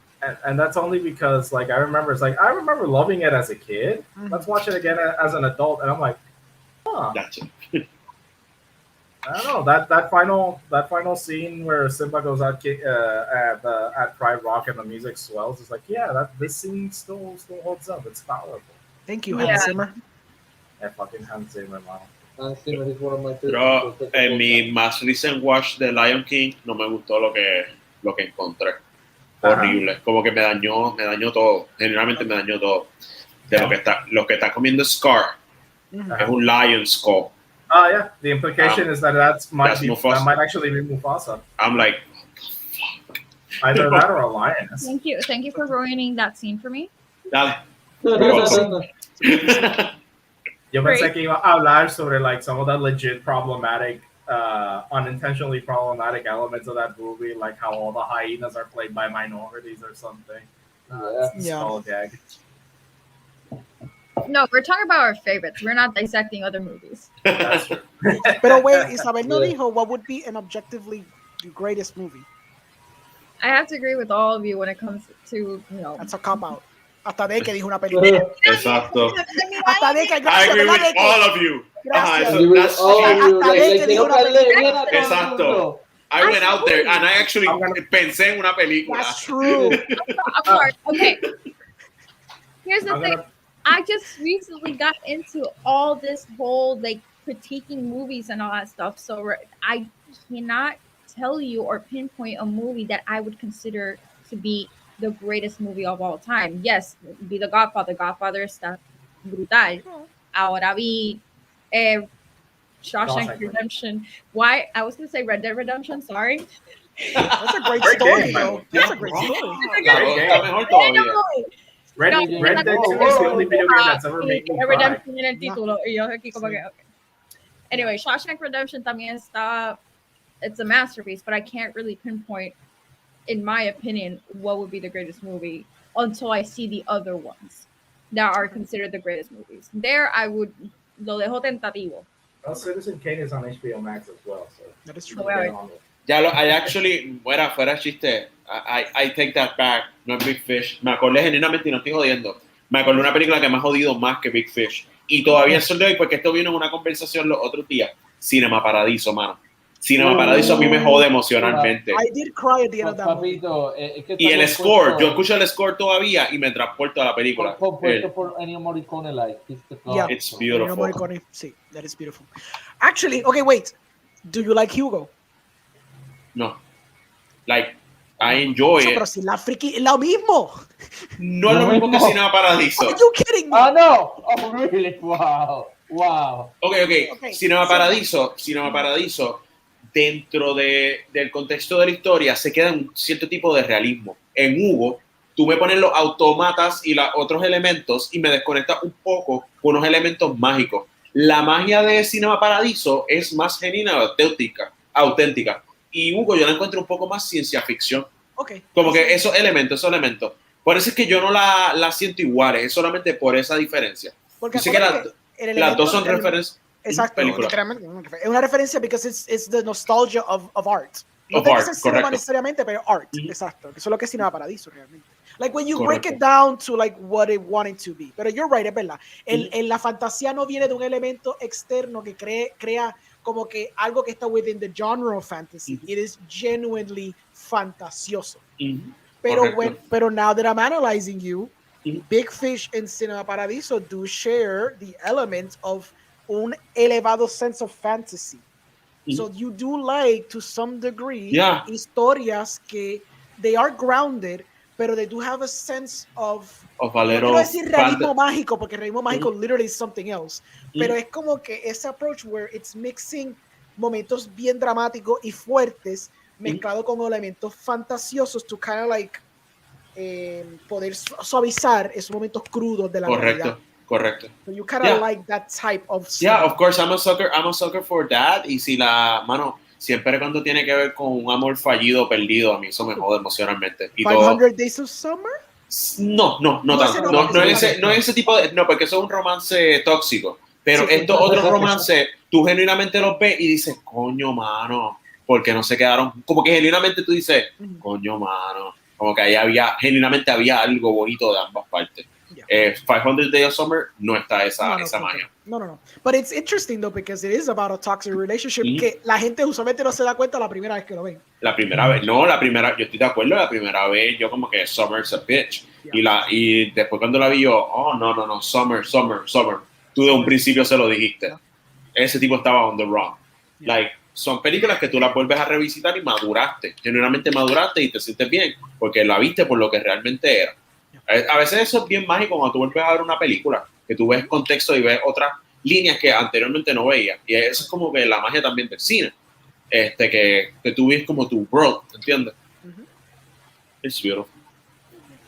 And that's only because like I remember loving it as a kid. Let's watch it again as an adult, and I'm like, Gotcha. I don't know that final scene where Simba goes out at Pride Rock and the music swells. It's like, this scene still holds up. It's powerful. Thank you, Hans Zimmer. Yeah, fucking Hans Zimmer, man. Hans Zimmer is one of my Pero favorites. en mi más recent watch de Lion King no me gustó lo que encontré. Horrible. Como que me dañó todo. Generalmente me dañó todo. De lo que está comiendo Scar. Es un lion skull. Oh yeah, the implication is that that might actually be Mufasa. I'm like, either that or a lioness. Thank you for ruining that scene for me. dale. Yo pensé que iba a hablar sobre like some of the legit problematic, unintentionally problematic elements of that movie, like how all the hyenas are played by minorities or something. Skull gag. No, we're talking about our favorites. We're not dissecting other movies. That's true. Pero wait, Isabel no dijo what would be an objectively the greatest movie. I have to agree with all of you when it comes to, That's a cop out. Hasta de que dijo una película. Exacto. Hasta de que I agree with all of you. Gracias. Exacto. I went out there and I actually pensé en una película. That's true. Of course. Okay. Here's the thing. I just recently got into all this whole like critiquing movies and all that stuff. So I cannot tell you or pinpoint a movie that I would consider to be the greatest movie of all time. Yes, be The Godfather. Godfather está brutal. Ahora vi Shawshank Redemption. Why? I was going to say Red Dead Redemption. Sorry. That's a great story, though. That's a great story. Red Dead 2 is the only video game that's ever made me cry. Redemption en el título. Y yo aquí como que, okay. Anyway, Shawshank Redemption también está, it's a masterpiece, but I can't really pinpoint, in my opinion, what would be the greatest movie until I see the other ones that are considered the greatest movies. There, I would, lo dejo tentativo. Well, Citizen Kane is on HBO Max as well, so that is true. I actually, fuera chiste, I take that back, no es Big Fish. Me acordé genuinamente, y no estoy jodiendo, me acordé de una película que me ha jodido más que Big Fish. Y todavía el sol de hoy, porque esto vino en una conversación los otros días, Cinema Paradiso, mano. Cinema Paradiso a mí me jode emocionalmente. I did cry at the end of that movie. Y el score, yo escucho el score todavía y me transporto a la película. Compuesto por Ennio Morricone, like, it's beautiful. Ennio Morricone, sí, that is beautiful. Actually, okay, wait. Do you like Hugo? No. Like, I enjoy it. Pero si la friki es lo mismo. No es lo mismo que Cinema Paradiso. Are you kidding me? Oh, no. Oh, really? Wow. Okay. Cinema Paradiso, dentro del contexto de la historia, se queda en cierto tipo de realismo. En Hugo, tú me pones los autómatas y los otros elementos y me desconectas un poco con unos elementos mágicos. La magia de Cinema Paradiso es más genuina, auténtica. Y Hugo yo la encuentro un poco más ciencia ficción. Okay. Como que esos elementos. Por eso es que yo no la siento iguales, es solamente por esa diferencia. Porque sé que las dos son referencias. Exacto, es una referencia porque es the nostalgia of art. No tiene que ser cinema necesariamente, pero art. Exacto, que eso es lo que es Cinema Paradiso realmente. Like when you break it down to like what it wanted to be. Pero you're right, es verdad. La fantasía no viene de un elemento externo que crea como que algo que está within the genre of fantasy. It is genuinely fantasioso. Pero now that I'm analyzing you, Big Fish and Cinema Paradiso do share the elements of un elevado sense of fantasy. So you do like, to some degree, historias que they are grounded, pero they do have a sense of a little, no quiero decir realismo mágico, porque realismo mágico literally is something else, pero es como que ese approach where it's mixing momentos bien dramáticos y fuertes mezclado con elementos fantasiosos to kind of like poder suavizar esos momentos crudos de la realidad. Correcto. So you kind of like that type of stuff. Yeah, of course, I'm a sucker for that. Y si siempre cuando tiene que ver con un amor fallido o perdido, a mí eso me jode emocionalmente. Y 500 Days of Summer? No tanto. No es ese tipo de... No, porque eso es un romance tóxico. Pero estos otros romances, tú genuinamente los ves y dices, coño, mano, porque no se quedaron... Como que genuinamente tú dices, coño, mano, como que ahí genuinamente había algo bonito de ambas partes. 500 Days of Summer no está esa magia. No. But it's interesting though because it is about a toxic relationship que la gente usualmente no se da cuenta la primera vez que lo ven. La primera vez, yo estoy de acuerdo, la primera vez yo como que Summer's a bitch. Y después cuando la vi yo, no, Summer. Tú de un principio se lo dijiste. ese tipo estaba on the wrong. Like, son películas que tú las vuelves a revisitar y maduraste, genuinamente maduraste y te sientes bien, porque la viste por lo que realmente era. A veces eso es bien mágico cuando tú vuelves a ver una película, que tú ves contexto y ves otras líneas que anteriormente no veías. Y eso es como que la magia también del cine, que tú ves como tu world, ¿entiendes? It's beautiful.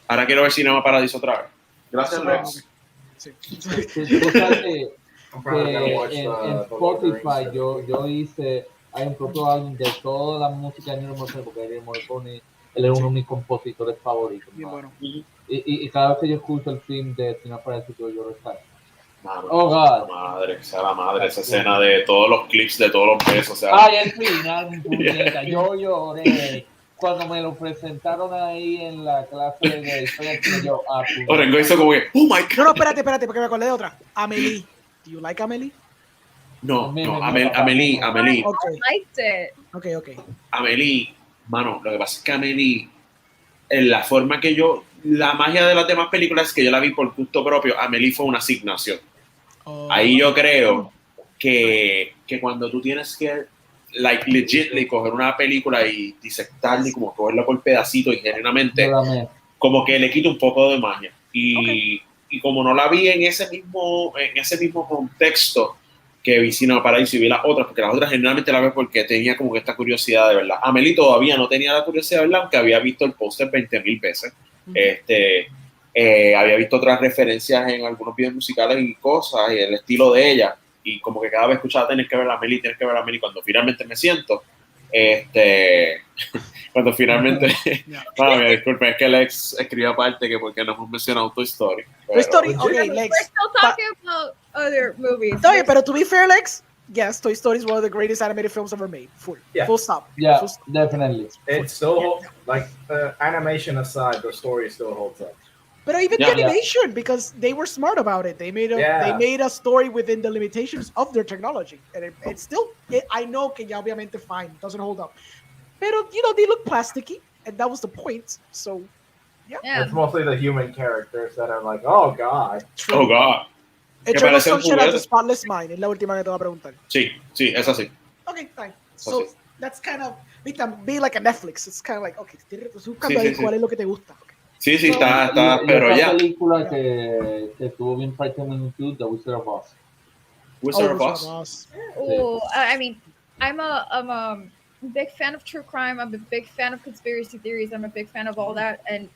Ahora quiero ver Cinema Paradiso otra vez. Gracias, Lex. Sí. Tú sabes que I'm probably gonna watch en the Lord of the Spotify Rings. yo hice, hay un propio álbum de toda la música de Ennio Morricone, porque Ennio Morricone, él es uno de mis compositores favoritos. Bien bueno. Y cada vez que yo escucho el film de Cinema Paradiso, yo resalto. Mano, Oh, God. la madre, esa escena de todos los clips, de todos los besos. O sea, Ay, el final, puñeta, yo lloré. Cuando me lo presentaron ahí en la clase de historia, yo, Orengo hizo como que, oh my No, God. espérate, porque me acordé de otra. Amelie. Do you like Amelie? No, Amelie. Amelie. Okay. I liked it. Okay. Amelie, mano, lo que pasa es que Amelie, en la forma que la magia de las demás películas que yo la vi por gusto propio, Amelie fue una asignación. Ahí yo creo que cuando tú tienes que, like, legitly coger una película y disectarla y como cogerla por pedacitos y genuinamente, como que le quita un poco de magia. Y como no la vi en ese mismo contexto que vi Cinema Paradiso y vi las otras, porque las otras generalmente las veo porque tenía como que esta curiosidad de verla. Amelie todavía no tenía la curiosidad de verla, aunque había visto el póster 20,000 veces. Había visto otras referencias en algunos videos musicales y cosas, y el estilo de ella, y como que cada vez escuchaba, tienes que ver a Amelie, cuando finalmente me siento, cuando finalmente, disculpen, es que Lex escribió aparte que porque no hemos mencionado Toy Story. Toy Story, okay, We're Lex. still talking about other movies. Oye, pero to be fair, Lex, yes, Toy Story is one of the greatest animated films ever made. Full stop. Yeah, Full stop. definitely. It still, like, animation aside, the story still holds up. But even the animation, because they were smart about it. They made a story within the limitations of their technology. And it's still, I know que ya obviamente fine, doesn't hold up. Pero, they look plasticky, and that was the point. So, yeah. It's mostly the human characters that are like, oh, God. True. Oh, God. It was Sunshine of the Spotless Mind, es la última que te voy a preguntar. Sí, es así. Okay, fine. So, that's kind of, be like a Netflix. It's kind of like, okay, buscando ahí cuál es lo que te gusta. Okay. Sí, está, pero ya. Una película que tuvo bien parte de magnitud, The Wizard of Oz. Wizard of Oz. Oh, I mean, I'm a big fan of true crime. I'm a big fan of conspiracy theories. I'm a big fan of all that. And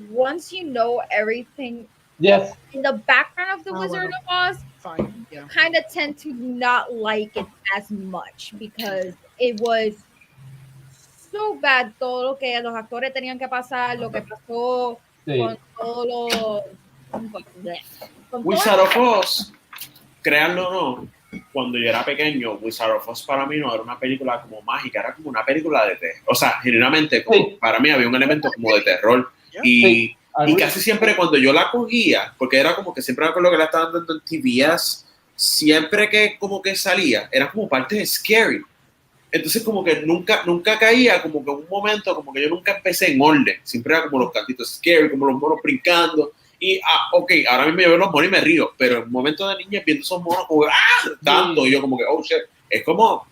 once you know everything in the background of The Wizard of Oz, you kind of tend to not like it as much because it was so bad todo lo que los actores tenían que pasar, lo que pasó con todos los... Wizard of Oz, créanlo o no, cuando yo era pequeño, Wizard of Oz para mí no era una película como mágica, era como una película de terror. O sea, genuinamente, para mí había un elemento como de terror. Y casi siempre cuando yo la cogía, porque era como que siempre me acuerdo que la estaban dando en TBS, siempre que como que salía, era como parte de scary. Entonces como que nunca caía, como que en un momento, como que yo nunca empecé en orden. Siempre era como los cantitos scary, como los monos brincando. Y, ahora mismo yo veo los monos y me río, pero en un momento de niña viendo esos monos como, tanto, y yo como que, oh, shit. Es como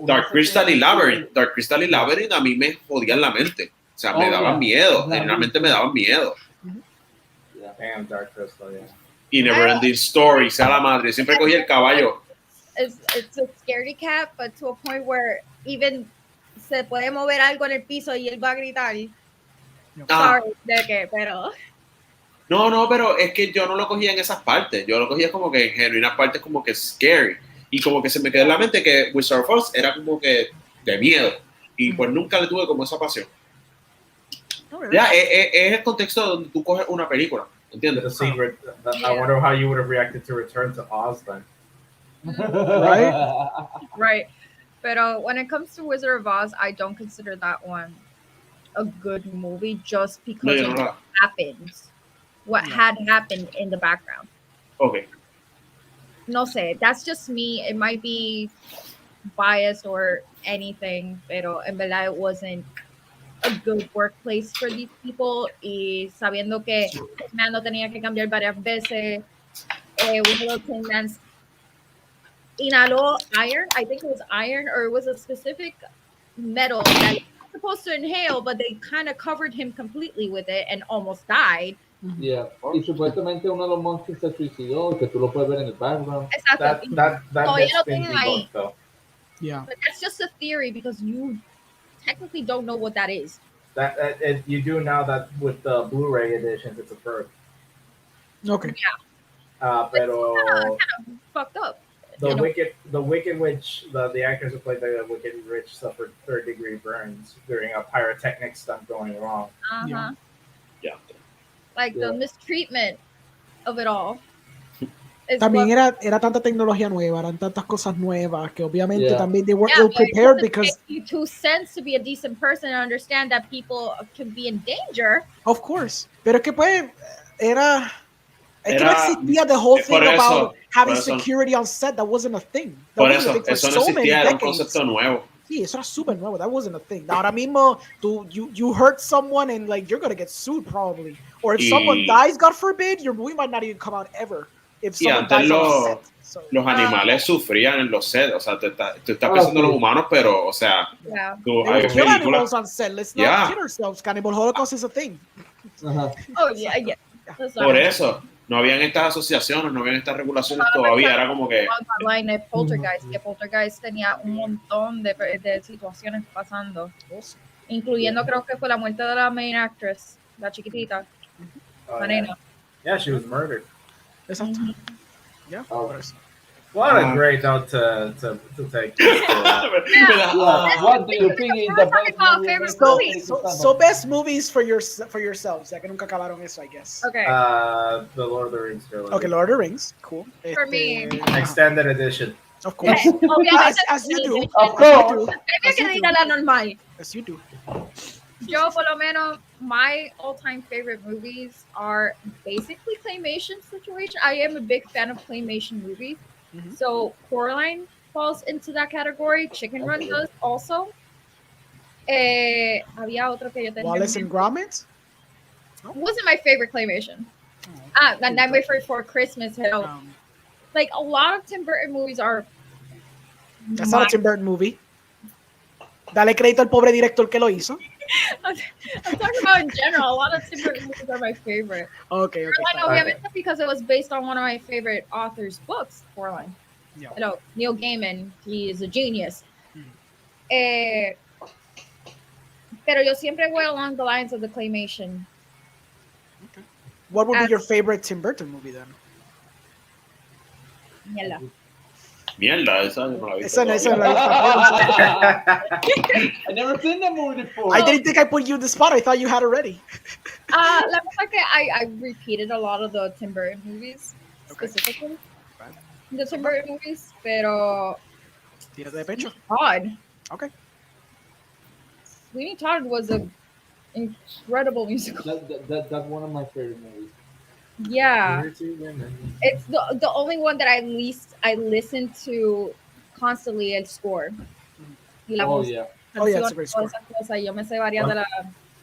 Dark Crystal y Labyrinth. Dark Crystal y Labyrinth a mí me jodían la mente. O sea, me daban miedo, generalmente me daban miedo. Damn, Dark Crystal, Y Neverending Story, sea la madre, siempre cogí el caballo. It's a scaredy cat, but to a point where even se puede mover algo en el piso y él va a gritar. Sorry, de qué, pero... No, pero es que yo no lo cogía en esas partes. Yo lo cogía como que en genuinas partes como que scary. Y como que se me quedó en la mente que Wizard of Oz era como que de miedo. Y pues nunca le tuve como esa pasión. Ya, es el contexto donde tú coges una película. ¿Entiendes? The secret. I wonder how you would have reacted to Return to Oz then. Right. But when it comes to Wizard of Oz, I don't consider that one a good movie just because of what happens. What had happened in the background. Okay. No sé, that's just me. It might be biased or anything, pero en verdad it wasn't a good workplace for these people. Y sabiendo que man no tenía que cambiar varias veces, uno de los Tin Mans inhaló iron. I think it was iron, or it was a specific metal that he was supposed to inhale, but they kind of covered him completely with it and almost died. Yeah. Y supuestamente uno de los monstruos se suicidó, que tú lo puedes ver en el background. Exacto. That Todavía bit's lo been tienen ahí. debunked though. Yeah. But that's just a theory because you technically don't know what that is. That you do now that with the Blu-ray editions, it's a bird. Okay. Pero Kind of fucked up. the Wicked Witch, the actors who played the Wicked Witch suffered third-degree burns during a pyrotechnic stunt going wrong. Yeah. Ya. Like the mistreatment of it all. También era tanta tecnología nueva, eran tantas cosas nuevas que obviamente Yeah. también they were Yeah, ill but it prepared doesn't because take you 2 cents to be a decent person and understand that people can be in danger. of course, pero es que pues era es que no Era- existía the whole por thing eso, about having por eso. security on set. That wasn't a thing. That Por wasn't a eso, thing for eso no so many existía, era un decades. concepto nuevo. Sí, eso era súper nuevo. That wasn't a thing. Ahora mismo, you hurt someone and like you're gonna get sued probably. Or if Y- someone dies, God forbid, your movie might not even come out ever. If Y someone antes dies on set. So, los animales sufrían en los sets, o sea, tú estás Ah, pensando en sí. los humanos, pero, o sea, Yeah. tú, they hay would kill películas, animals on set. Let's not Yeah. kid ourselves. Cannibal Holocaust is a thing. Ajá. Oh, yeah, yeah. That's por not- eso, no habían estas asociaciones, no habían estas regulaciones todavía, era como que, Online de Poltergeist, que Poltergeist tenía un montón de situaciones pasando, incluyendo creo que fue la muerte de la main actress, la chiquitita, Oh, la yeah. nena. Yeah, she was murdered. Exacto. Yeah. Oh. por eso. What a great note to take. Yeah. What do you think is the best about movie favorite made for movies. So best movies for yourselves. Ya que nunca acabaron eso, I guess. Okay. The Lord of the Rings trilogy. Okay, Lord of the Rings. Cool. For me. Extended edition. Of course. Obviamente, as you do. Of As you course. do. Premio que diga la normal. As you do. Yo, por lo menos, my all-time favorite movies are basically claymation situation. I am a big fan of claymation movies. Mhm. So Coraline falls into that category. Chicken Run does also. Había otro que yo tenía. Wallace and Gromit. Wasn't my favorite claymation. And Nightmare Before Christmas. Like a lot of Tim Burton movies are. That's not a Tim Burton movie. Dale crédito al pobre director que lo hizo. I'm talking about in general. A lot of Tim Burton movies are my favorite. Okay. Coraline, obviamente, because it was based on one of my favorite authors' books, Coraline. Yeah. You know, Neil Gaiman, he is a genius. Pero yo siempre voy along the lines of the claymation. What would be your favorite Tim Burton movie then? Mierda. mierda, esa no la he visto Esa no todavía. I never seen that movie before. I didn't think I put you in the spot. I thought you had already. La verdad que I repeated a lot of the Tim Burton movies, specifically. Right. The Tim Burton movies, pero Tírate de pecho. Todd. Okay. Sweeney Todd was an incredible musical. That's one of my favorite movies. Yeah. It's the only one that I listen to constantly el score. Y la Oh música, yeah. Oh yeah, it's a great todas score. esas cosas. Yo me sé varias de la.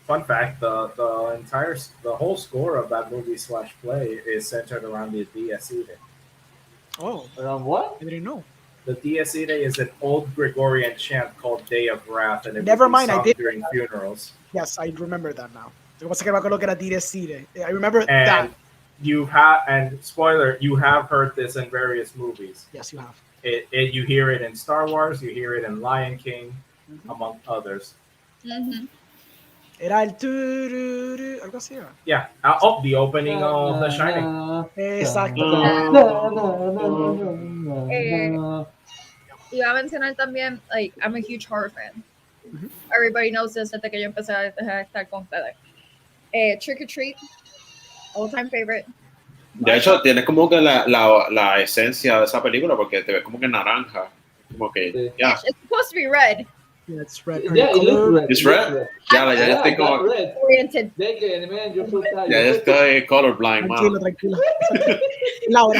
Fun fact: the whole score of that movie / play is centered around the Dies Irae. Oh, Around what? I didn't know. The Dies Irae is an old Gregorian chant called Day of Wrath, and it Never would be mind, I sung did- during funerals. Yes, I remember that now. Lo que pasa es que me acuerdo que era Disasteer. I remember And that. spoiler, you have heard this in various movies. Yes, you have. You hear it in Star Wars, you hear it in Lion King, Mhm. among others. Mhm. Era el tururu, algo así era. Yeah. The opening of The Shining. Exacto. Y voy a mencionar también, like, I'm a huge horror fan. Mhm. Everybody knows this desde que yo empecé a estar con ustedes. Trick or Treat, all time favorite. De hecho, tienes como que la esencia de esa película porque te ves como que naranja. Como que, Sí. ya, It's supposed to be red Yeah, it's red. Yeah, it looks red. It's it looks red? ya Yeah, estoy como, red. oriented. Take it, man. You're so tired. ya estoy colorblind, Tranquilo, mano. tranquilo. Laura.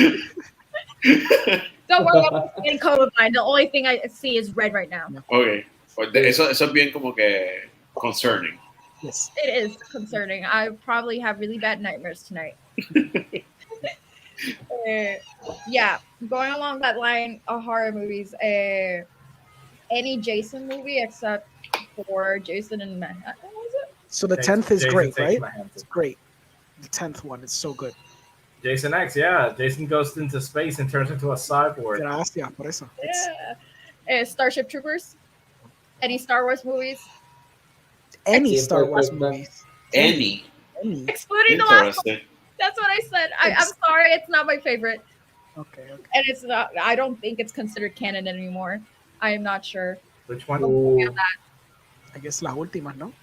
Don't worry about being colorblind. The only thing I see is red right now. Ok, pues eso es bien como que concerning. Yes. It is concerning. I probably have really bad nightmares tonight. Yeah, going along that line of horror movies, any Jason movie except for Jason in Manhattan, was it? So the Jason, 10th is Jason great, takes right? my hand. It's great. The 10th one is so good. Jason X, yeah. Jason goes into space and turns into a cyborg. Gracias por eso. It's Yeah. Starship Troopers, any Star Wars movies, any Siempre Star Wars perfecta. movies. Any. Any. excluding the last one. Interesting. That's what I said. I'm sorry, it's not my favorite, Okay, okay. and it's not. I don't think it's considered canon anymore. I am not sure. Which one? Ooh, I guess las últimas, ¿no?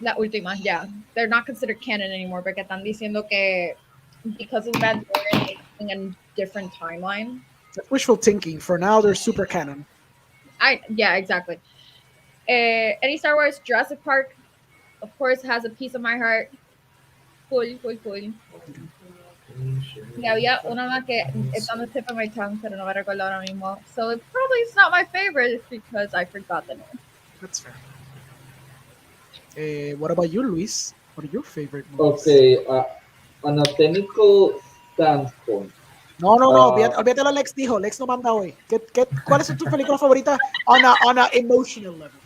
La última, yeah, they're not considered canon anymore. Porque están diciendo que because of the Mandalorian, they're in a different timeline. That's wishful thinking. For now, they're super canon. Yeah, exactly. Any Star Wars, Jurassic Park, of course, has a piece of my heart. Full. Y había una más que está on the tip of my tongue, pero no me recuerdo ahora mismo. So it probably is not my favorite because I forgot the name. That's fair. What about you, Luis? What are your favorite movies? okay, on a technical standpoint, No, uh, olvídate lo Lex dijo. Lex no manda hoy. ¿Cuáles son tus películas favoritas on a emotional level?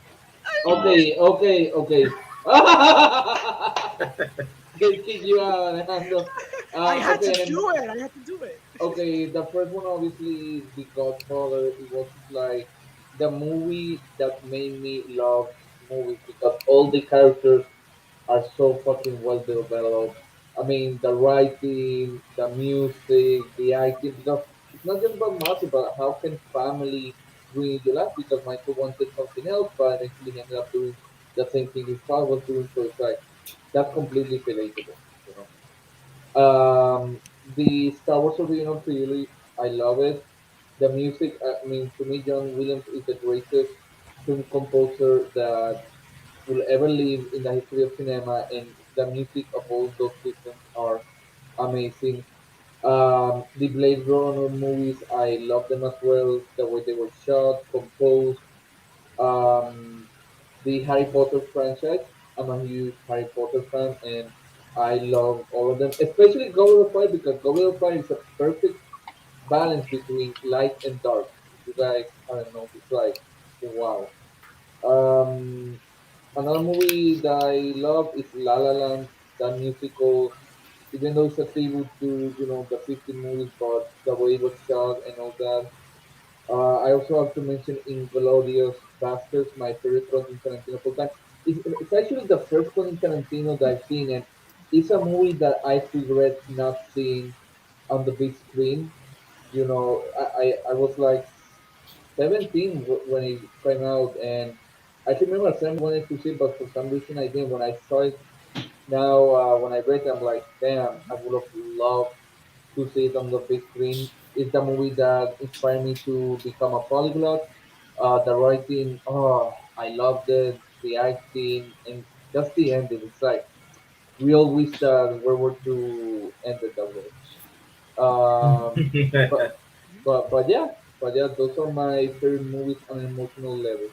okay. They kick you out, Alejandro. I had Okay, to and- do it. I had to do it. okay, the first one obviously is The Godfather. It was like the movie that made me love movies because all the characters are so fucking well developed. I mean, the writing, the music, the acting. Because it's not just about music, but how can family bring you laugh? Because Michael wanted something else, but eventually he ended up doing the same thing his father was doing. So it's like that's completely relatable. You know. The Star Wars original trilogy, I love it. The music, I mean, to me, John Williams is the greatest film composer that will ever live in the history of cinema, and the music of all those systems are amazing. The Blade Runner movies, I love them as well. The way they were shot, composed. Um, the Harry Potter franchise, I'm a huge Harry Potter fan, and I love all of them, especially Goblet of Fire because Goblet of Fire is a perfect balance between light and dark. If you guys haven't noticed, it's like wow. Um, Another movie that I love is La La Land, that musical. Even though it's a tribute to the 50 movies, but the way it was shot and all that. I also have to mention Inglorious Bastards, my favorite Quentin Tarantino of all time. It's actually the first Quentin Tarantino that I've seen, and it's a movie that I regret not seeing on the big screen. I was like 17 when it came out, and I remember saying I wanted to see it, but for some reason I didn't. When I saw it now, when I read it, I'm like, damn, I would have loved to see it on the big screen. It's the movie that inspired me to become a polyglot. The writing, oh, I loved it. The acting, and just the ending. It's like we all wish that World War II ended that way. Um, but but yeah, those are my favorite movies on an emotional level.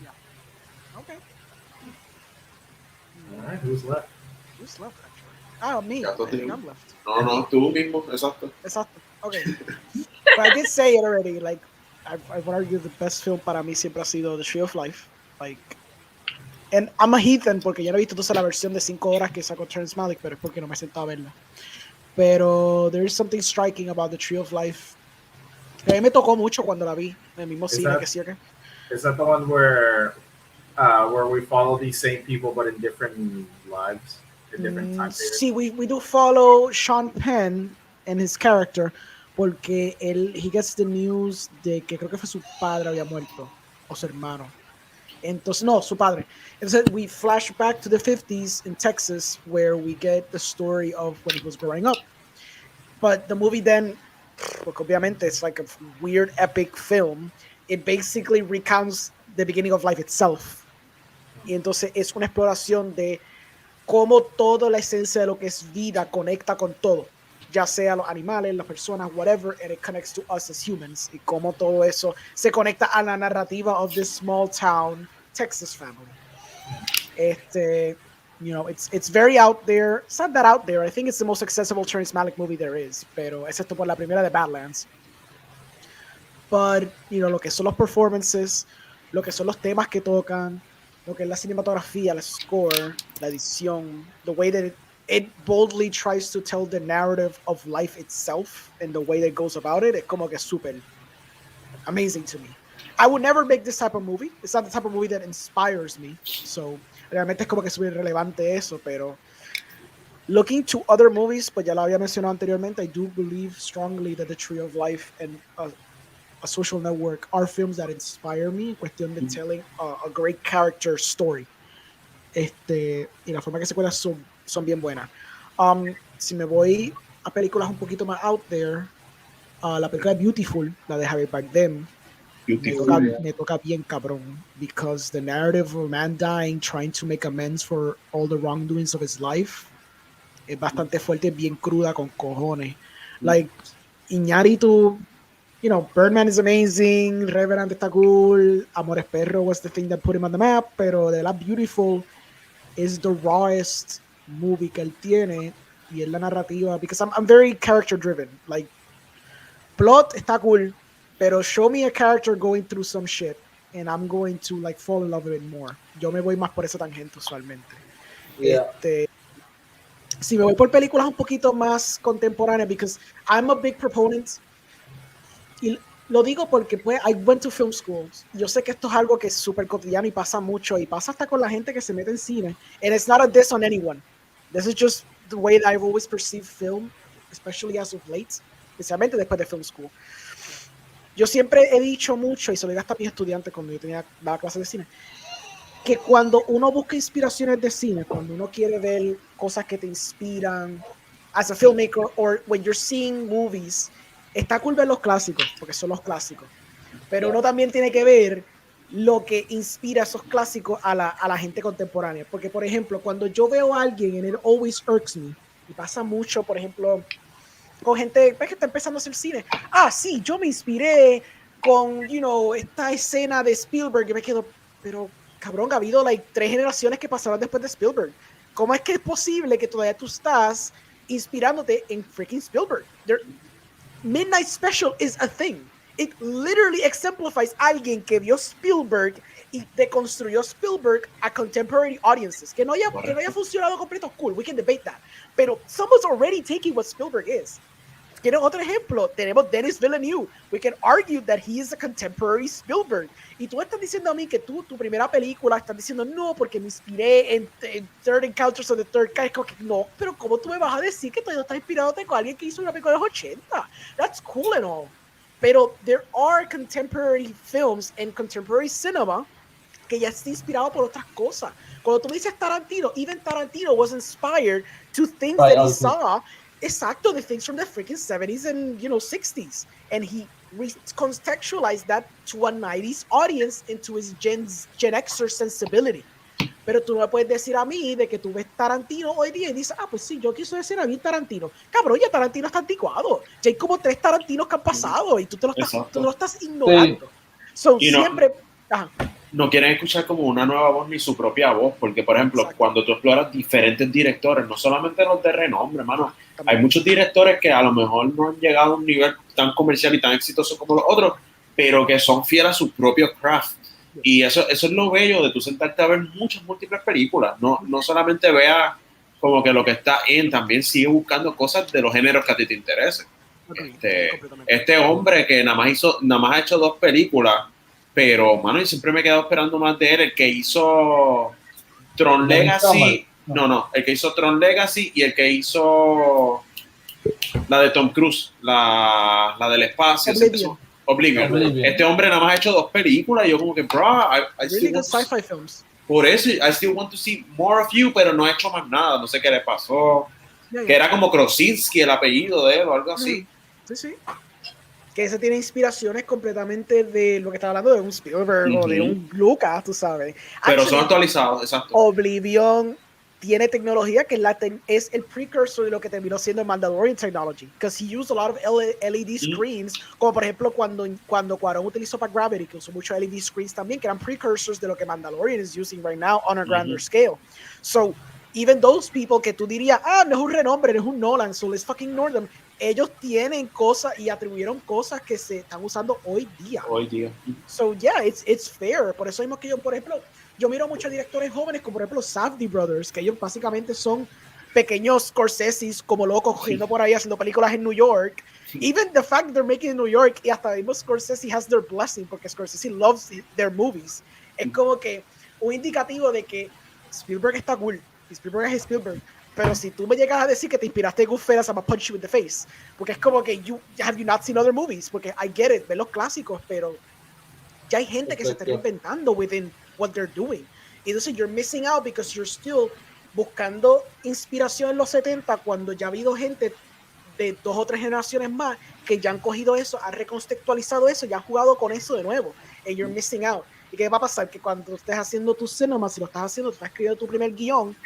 Yeah. Okay. All right, who's left? Who's left, actually? Oh, me. Ya I tú think tienes- I'm left. No, tú mismo, exacto. Exacto. Okay. But I did say it already. Like, I've argued the best film para mí siempre ha sido The Tree of Life. Like, and I'm a heathen porque ya no he visto entonces la versión de 5 horas que sacó Terrence Malick, pero es porque no me he sentado a verla. Pero there is something striking about The Tree of Life. Que a mí me tocó mucho cuando la vi en el mismo Is cine that- que sí acá. Is that the one where we follow these same people but in different lives, in different time periods? Sí, we do follow Sean Penn and his character porque he gets the news de que creo que fue su padre había muerto o su hermano. Entonces, no, su padre. Entonces, we flash back to the 50s in Texas where we get the story of when he was growing up. But the movie then, porque obviamente it's like a weird epic film, it basically recounts the beginning of life itself. Y entonces es una exploración de cómo toda la esencia de lo que es vida conecta con todo, ya sea los animales, las personas, whatever, and it connects to us as humans, y cómo todo eso se conecta a la narrativa of this small town Texas family. You know, it's very out there. It's not that out there. I think it's the most accessible Terrence Malick movie there is, pero excepto por la primera de Badlands. But, you know, lo que son los performances, lo que son los temas que tocan, lo que es la cinematografía, la score, la edición, the way that it boldly tries to tell the narrative of life itself and the way that it goes about it, es como que super amazing to me. I would never make this type of movie. It's not the type of movie that inspires me. So, realmente es como que súper relevante eso, pero looking to other movies, pues ya lo había mencionado anteriormente, I do believe strongly that The Tree of Life and A Social Network are films that inspire me en cuestión de telling a great character story. Y la forma que se cuentan son bien buenas. Si me voy a películas un poquito más out there, la película Beautiful, la de Javier Bardem, me toca bien cabrón, because the narrative of a man dying trying to make amends for all the wrongdoings of his life es bastante fuerte, bien cruda con cojones. Like, Iñárritu, you know, Birdman is amazing, Revenant está cool, Amores Perro was the thing that put him on the map, pero de la Beautiful is the rawest movie que él tiene, y es la narrativa, because I'm very character driven. Like, plot está cool, pero show me a character going through some shit and I'm going to like fall in love with it more. Yo me voy más por esa tangente usualmente. Yeah. Si me voy por películas un poquito más contemporáneas, because I'm a big proponent, y lo digo porque pues I went to film schools. Yo sé que esto es algo que es súper cotidiano y pasa mucho, y pasa hasta con la gente que se mete en cine. And it's not a diss on anyone. This is just the way that I've always perceived film, especially as of late, especialmente después de film school. Yo siempre he dicho mucho, y se lo digo hasta a mis estudiantes cuando yo daba clases de cine, que cuando uno busca inspiraciones de cine, cuando uno quiere ver cosas que te inspiran as a filmmaker, or when you're seeing movies, está cool ver los clásicos, porque son los clásicos, pero uno también tiene que ver lo que inspira esos clásicos a la gente contemporánea. Porque, por ejemplo, cuando yo veo a alguien, and it always irks me, y pasa mucho, por ejemplo, con gente que está empezando a hacer cine. Sí, yo me inspiré con, you know, esta escena de Spielberg, y me quedo, pero cabrón, ha habido like 3 generaciones que pasaron después de Spielberg. ¿Cómo es que es posible que todavía tú estás inspirándote en freaking Spielberg? Midnight Special is a thing. It literally exemplifies alguien que vio Spielberg y deconstruyó Spielberg a contemporary audiences. Que no haya funcionado completo, cool, we can debate that. Pero someone's already taking what Spielberg is. ¿Quieren otro ejemplo? Tenemos Denis Villeneuve. We can argue that he is a contemporary Spielberg. Y tú estás diciendo a mí que tu primera película, estás diciendo no, porque me inspiré en Third Encounters of the Third Kind. No, pero ¿cómo tú me vas a decir que todavía estás inspirado con alguien que hizo una película de los 80? That's cool and all. Pero there are contemporary films and contemporary cinema que ya está inspirado por otras cosas. Cuando tú me dices Tarantino, even Tarantino was inspired to things that he saw. Exacto, the things from the freaking 70s and, you know, 60s. And he recontextualized that to a 90s audience into his Gen Xer sensibility. Pero tú no me puedes decir a mí de que tú ves Tarantino hoy día y dices, pues sí, yo quiso decir a mí Tarantino. Cabrón, ya Tarantino está anticuado. Ya hay como 3 Tarantinos que han pasado y tú lo estás ignorando. Sí. So, siempre... No quieren escuchar como una nueva voz ni su propia voz, porque por ejemplo, cuando tú exploras diferentes directores, no solamente los de renombre, hermano, hay muchos directores que a lo mejor no han llegado a un nivel tan comercial y tan exitoso como los otros, pero que son fieles a su propio craft. Y eso es lo bello de tú sentarte a ver muchas múltiples películas, no solamente veas como que lo que está también sigue buscando cosas de los géneros que a ti te interesen. Este hombre que nada más ha hecho 2 películas, pero, mano, yo siempre me he quedado esperando más de él. El que hizo Tron Legacy, el que hizo Tron Legacy y el que hizo la de Tom Cruise, la del espacio. Oblivion. Este hombre nada más ha hecho 2 películas y yo como que, bro, I really good sci-fi films. Por eso, I still want to see more of you, pero no ha hecho más nada. No sé qué le pasó. Que era como Krosinski el apellido de él o algo así. Sí. Que ese tiene inspiraciones completamente de lo que estaba hablando de un Spielberg o de un Lucas, tú sabes. Pero son actualizados, exacto. Oblivion tiene tecnología que es el precursor de lo que terminó siendo el Mandalorian technology, because he used a lot of LED screens, como por ejemplo cuando Cuarón utilizó para Gravity, que usó muchos LED screens también, que eran precursors de lo que Mandalorian is using right now on a grander scale. So, even those people que tú dirías, no es un renombre, no es un Nolan, so let's fucking ignore them. Ellos tienen cosas y atribuyeron cosas que se están usando hoy día. Hoy día. So yeah, it's fair. Por eso mismo que yo, por ejemplo, yo miro a muchos directores jóvenes, como por ejemplo Safdie Brothers, que ellos básicamente son pequeños Scorseses como locos cogiendo por ahí haciendo películas en New York. Even the fact that they're making in New York, y hasta mismo Scorsese has their blessing, porque Scorsese loves their movies. Es como que un indicativo de que Spielberg está cool, Spielberg es Spielberg. Pero si tú me llegas a decir que te inspiraste en Goodfellas, I'm gonna punch you in the face. Porque es como que have you not seen other movies? Porque I get it, ven los clásicos, pero ya hay gente que se está reinventando within what they're doing. Y entonces you're missing out because you're still buscando inspiración en los 70 cuando ya ha habido gente de 2 o 3 generaciones más que ya han cogido eso, han recontextualizado eso y han jugado con eso de nuevo. And you're missing out. ¿Y qué va a pasar? Que cuando estés haciendo tu cinema, si lo estás haciendo, tú estás escribiendo tu primer guión,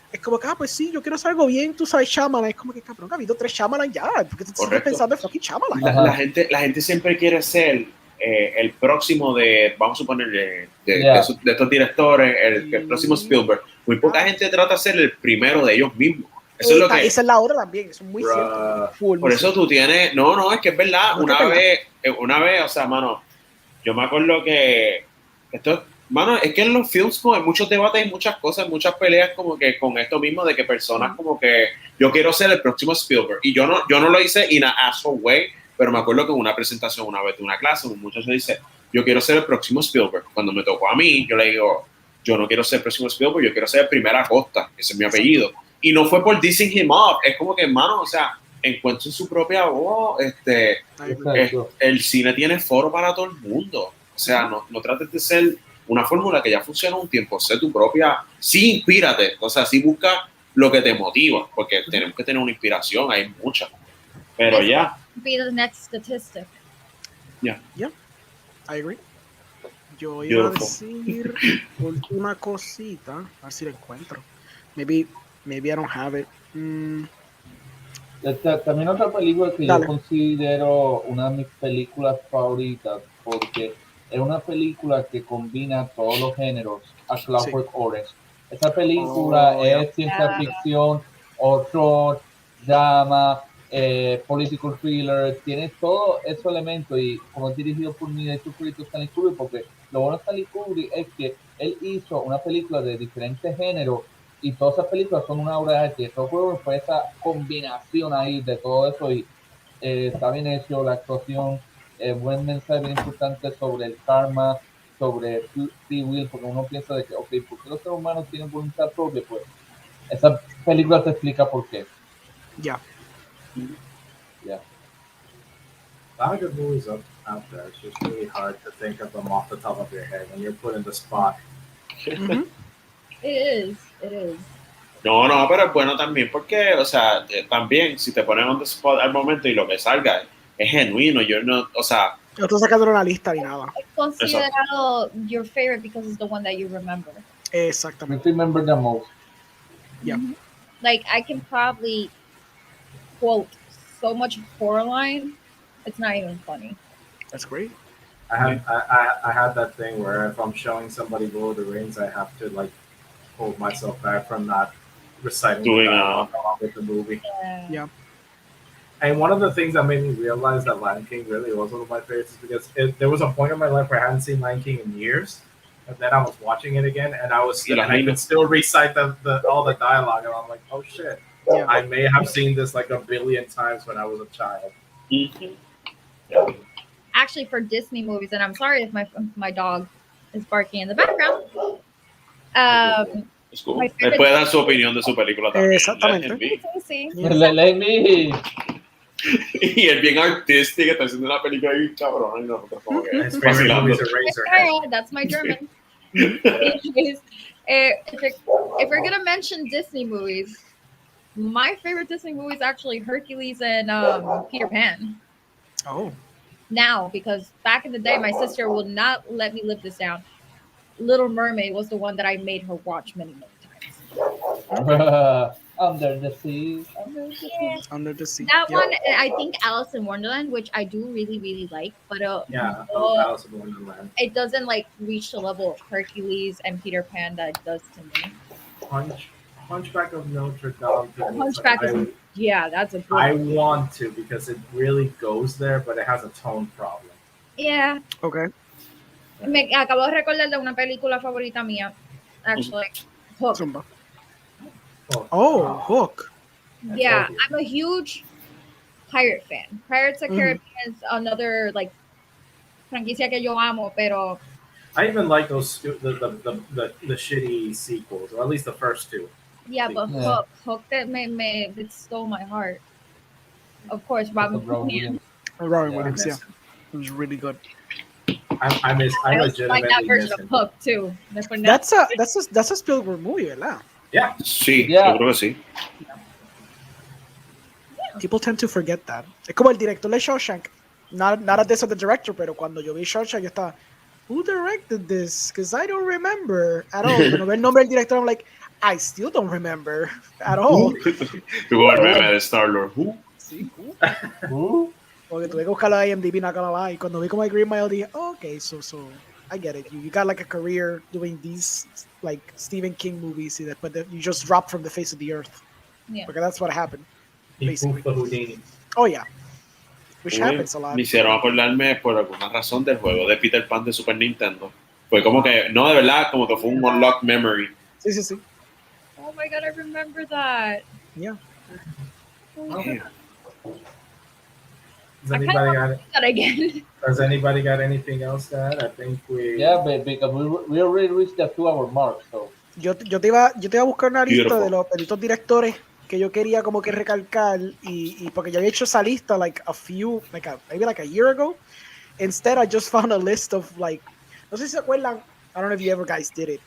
es como que, pues sí, yo quiero hacer algo bien, tú sabes, Shyamalan. Es como que, cabrón, ha habido 3 Shyamalan ya, porque tú sigues pensando en fucking Shyamalan. La gente siempre quiere ser el próximo vamos a suponer, de estos directores, el próximo Spielberg. Muy poca gente trata de ser el primero de ellos mismos. Eso es lo que, esa es la hora también, eso es muy cierto. Por eso tú tienes, no, es que es verdad, una vez, o sea, mano, yo me acuerdo que esto, mano, es que en los films hay muchos debates y muchas cosas, muchas peleas como que con esto mismo de que personas como que yo quiero ser el próximo Spielberg y yo no lo hice in a asshole way, pero me acuerdo que en una presentación una vez de una clase un muchacho dice, yo quiero ser el próximo Spielberg. Cuando me tocó a mí, yo le digo, yo no quiero ser el próximo Spielberg, yo quiero ser el primer Acosta, ese es mi apellido. Y no fue por dissing him up, es como que, hermano, o sea, encuentren su propia voz, el cine tiene foro para todo el mundo, o sea, no trates de ser una fórmula que ya funciona un tiempo, sé tu propia, sí inspírate, o sea, sí busca lo que te motiva, porque tenemos que tener una inspiración, hay muchas, pero ya. Be the next statistic. Yeah, I agree. Yo iba a decir última cosita, a ver si lo encuentro. Maybe I don't have it. También otra película que yo considero una de mis películas favoritas, porque es una película que combina todos los géneros, A Clockwork Orange. Esa película es ciencia ficción, horror, drama, political thriller, tiene todos esos elementos y como es dirigido por mi director favorito Stanley Kubrick, porque lo bueno de Stanley Kubrick es que él hizo una película de diferentes géneros y todas esas películas son una obra de arte. Yo fue esa combinación ahí de todo eso y está bien hecho, la actuación, buen mensaje bien importante sobre el karma, sobre free will, porque uno piensa de que, ok, ¿por qué los seres humanos tienen voluntad propia? Pues esa película te explica por qué. Yeah. A lot of good movies out there. It's just really hard to think of them off the top of your head when you're put in the spot. It is. No, pero es bueno también porque, o sea, también si te ponen on the spot al momento y lo que salga es genuino, yo no, o sea... No estoy sacando una lista ni nada. Es considerado your favorite because it's the one that you remember. Exactamente. You remember the most. Yeah. Like, I can probably quote so much horror line, it's not even funny. That's great. I had that thing where if I'm showing somebody Lord of the Rings, I have to like hold myself back from not reciting along with the movie. Yeah. And one of the things that made me realize that Lion King really was one of my favorites is because there was a point in my life where I hadn't seen Lion King in years, and then I was watching it again, and I could still recite all the dialogue, and I'm like, oh shit, I may have seen this like a billion times when I was a child. Actually, for Disney movies, and I'm sorry if my dog is barking in the background. Es cool. Él puede dar su opinión de su película también. Exactamente. Sí. Let me. Y él bien artístico, está haciendo una película ahí cabrón. Y nosotros como que That's my German. Anyways, if we're gonna mention Disney movies, my favorite Disney movie is actually Hercules and Peter Pan. Oh. Now, because back in the day, my sister would not let me live this down. Little Mermaid was the one that I made her watch many times. Under the Sea. Under the Sea. That one, and I think Alice in Wonderland, which I do really, really like, but Alice in Wonderland. It doesn't like reach the level of Hercules and Peter Pan that it does to me. Hunchback of Notre Dame. To me, it's Hunchback like, is that's a good I one. want to because it really goes there, but it has a tone problem. Yeah. Okay. Me acabo de recordar de una película favorita mía, actually, Hook. Zumba. Oh, Hook. Yeah, told you. I'm a huge pirate fan. Pirates of the Caribbean is another like franquicia que yo amo, pero I even like those the shitty sequels, or at least the first two. yeah, but Yeah. Hook that it stole my heart. Of course, Because Robin of Robin Williams. Williams. Robin Yeah. Williams, yeah. Miss him. It was really good. I I also like legitimately that miss version of him. Hook too. Después That's a Spielberg movie, ¿verdad? Yeah, Sí, Yeah. yo creo que sí. People tend to forget that. Es como el director de Shawshank. Not a diss of the director, pero cuando yo vi Shawshank, yo estaba, who directed this? Because I don't remember at all. Cuando veo el nombre del director, I'm like, I still don't remember at all. Como el meme de Star-Lord. Sí, Who? porque tuve que buscarlo a iMdb, not gonna lie. Y cuando vi como I Green Mile, dije, oh, okay, so I get it. You got like a career doing these like Stephen King movies, but you just dropped from the face of the earth. Yeah. Because that's what happened. he Basically. poofed the Houdini. Oh yeah, which Oye, happens a lot. me hicieron acordarme por alguna razón del juego de Peter Pan de Super Nintendo. Fue como que, no, de verdad, como que fue un unlocked memory. Sí. Oh my god, I remember that. Yeah. Yeah. Does anybody got That again. Does anybody got anything else to add? I think we. Yeah, but because we already reached the 2-hour mark, so. Yo te iba a buscar una lista Beautiful. de los peritos directores que yo quería como que recalcar y porque yo había hecho esa lista like maybe like a year ago. Instead, I just found a list of like, no sé si se acuerdan, I don't know if you ever guys did it.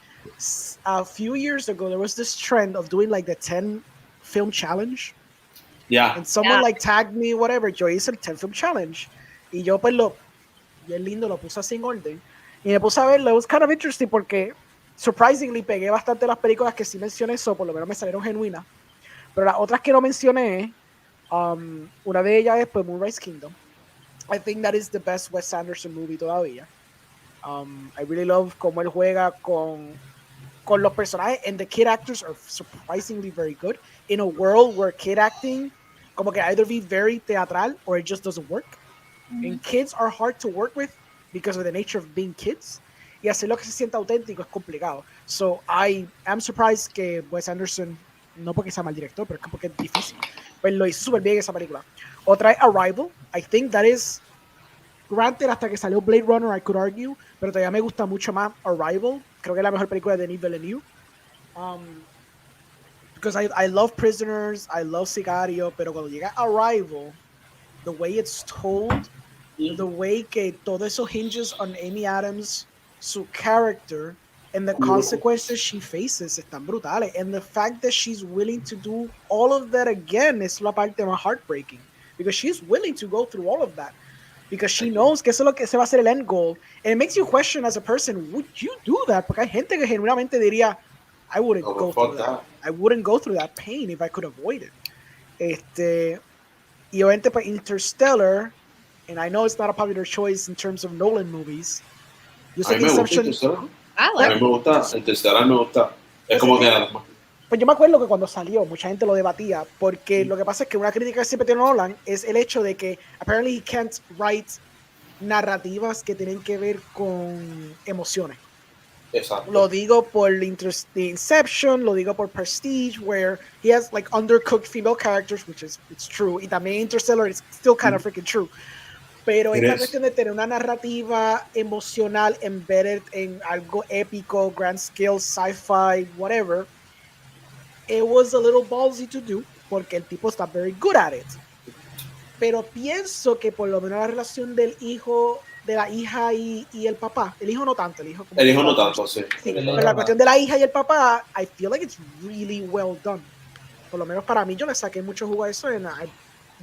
A few years ago, there was this trend of doing like the 10 film challenge. Yeah. And someone Yeah. like tagged me, whatever, yo hice el 10 film challenge. Y yo pues bien lindo, lo puse así en orden. Y me puse a verlo, it was kind of interesting porque surprisingly pegué bastante las películas que sí mencioné, so por lo menos me salieron genuinas. Pero las otras que no mencioné, una de ellas es pues Moonrise Kingdom. I think that is the best Wes Anderson movie todavía. I really love cómo él juega con los personajes, and the kid actors are surprisingly very good in a world where kid acting como que either be very teatral or it just doesn't work. And kids are hard to work with because of the nature of being kids. Y hacerlo que se sienta auténtico es complicado. So I am surprised que Wes Anderson, no porque sea mal director, pero es porque es difícil, pues lo hizo súper bien esa película. Otra es Arrival. I think that is, granted, hasta que salió Blade Runner, I could argue, pero todavía me gusta mucho más Arrival. Creo que es la mejor película de Denis Villeneuve. Because I love Prisoners, I love Sicario, pero cuando llega Arrival, the way it's told, the way que todo eso hinges on Amy Adams, su character, and the consequences she faces están brutales. And the fact that she's willing to do all of that again es la parte más heartbreaking. Because she's willing to go through all of that. Because she knows que eso es lo que se va a hacer el end goal. And it makes you question as a person, would you do that? Porque hay gente que genuinamente diría, I wouldn't go through that. I wouldn't go through that pain if I could avoid it. Y obviamente pues Interstellar, and I know it's not a popular choice in terms of Nolan movies. Yo sé A mí que me gusta Inception, Interstellar. I A like mí me gusta, Interstellar me gusta. Es como que pues yo me acuerdo que cuando salió mucha gente lo debatía porque lo que pasa es que una crítica que siempre tiene Nolan es el hecho de que apparently he can't write narrativas que tienen que ver con emociones. exacto. Lo digo por the Inception, lo digo por Prestige, where he has like undercooked female characters, which is it's true, y también Interstellar is still kind of freaking true. Pero esta cuestión de tener una narrativa emocional embedded en algo épico, grand scale, sci-fi, whatever, it was a little ballsy to do, porque el tipo está very good at it. Pero pienso que por lo menos la relación del hijo, de la hija y el papá, el hijo no tanto, el hijo no tanto, sí. Sí, pero la cuestión de la hija y el papá, I feel like it's really well done. Por lo menos para mí, yo le saqué mucho jugo a eso.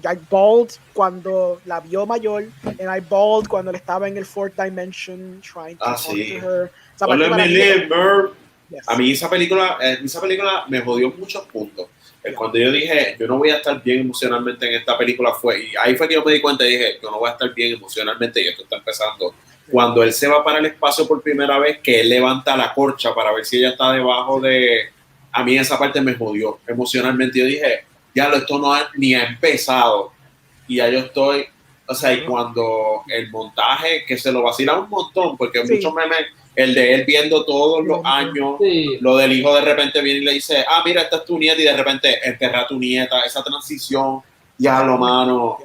I bawled cuando la vio mayor, and I bawled cuando él estaba en el fourth dimension trying to talk to her. Let me live, Merv. Yes. A mí esa película me jodió muchos puntos. Cuando yo dije, yo no voy a estar bien emocionalmente en esta película, y ahí fue que yo me di cuenta y dije, yo no voy a estar bien emocionalmente y esto está empezando. Cuando él se va para el espacio por primera vez, que él levanta la corcha para ver si ella está debajo de a mí esa parte me jodió emocionalmente. Yo dije, ya esto no ni ha empezado y ya yo estoy, o sea, y cuando el montaje, que se lo vacila un montón, porque Sí. muchos memes, el de él viendo todos los años, Sí. lo del hijo de repente viene y le dice, mira, esta es tu nieta, y de repente enterra a tu nieta, esa transición, ya lo mano,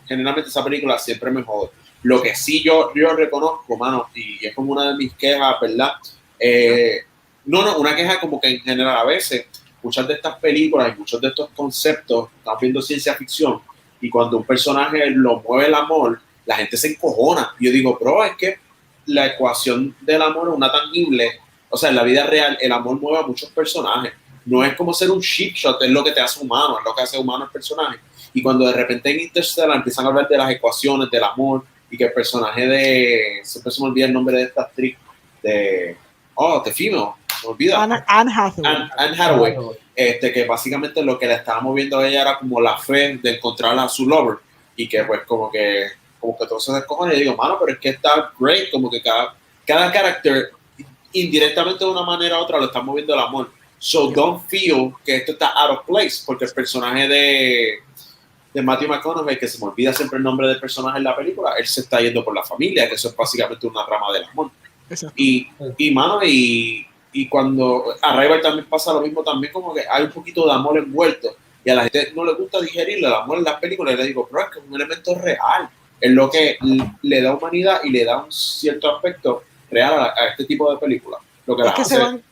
generalmente esa película siempre me jode. Lo que sí yo reconozco, mano, y es como una de mis quejas, ¿verdad? No, una queja como que en general a veces, muchas de estas películas y muchos de estos conceptos, estamos viendo ciencia ficción, y cuando un personaje lo mueve el amor, la gente se encojona. Y yo digo, bro, es que la ecuación del amor es una tangible, o sea, en la vida real el amor mueve a muchos personajes. No es como ser un chip shot, es lo que te hace humano, es lo que hace humano el personaje. Y cuando de repente en Interstellar empiezan a hablar de las ecuaciones del amor y que el personaje siempre se me olvida el nombre de esta actriz, The Female, se me olvida. Anne Hathaway. Anne Hathaway, que básicamente lo que le estaba moviendo a ella era como la fe de encontrar a su lover y que pues como que todos se descojones. Y digo, mano, pero es que está great, como que cada carácter indirectamente de una manera u otra lo está moviendo el amor. So don't feel que esto está out of place, porque el personaje de Matthew McConaughey, que se me olvida siempre el nombre del personaje en la película, él se está yendo por la familia, que eso es básicamente una rama del amor. Exacto. Y cuando a Rival también pasa lo mismo, también como que hay un poquito de amor envuelto y a la gente no le gusta digerirlo, el amor en las películas, y le digo, pero es que es un elemento real, es lo que le da humanidad y le da un cierto aspecto real a este tipo de películas. Lo que Es que se van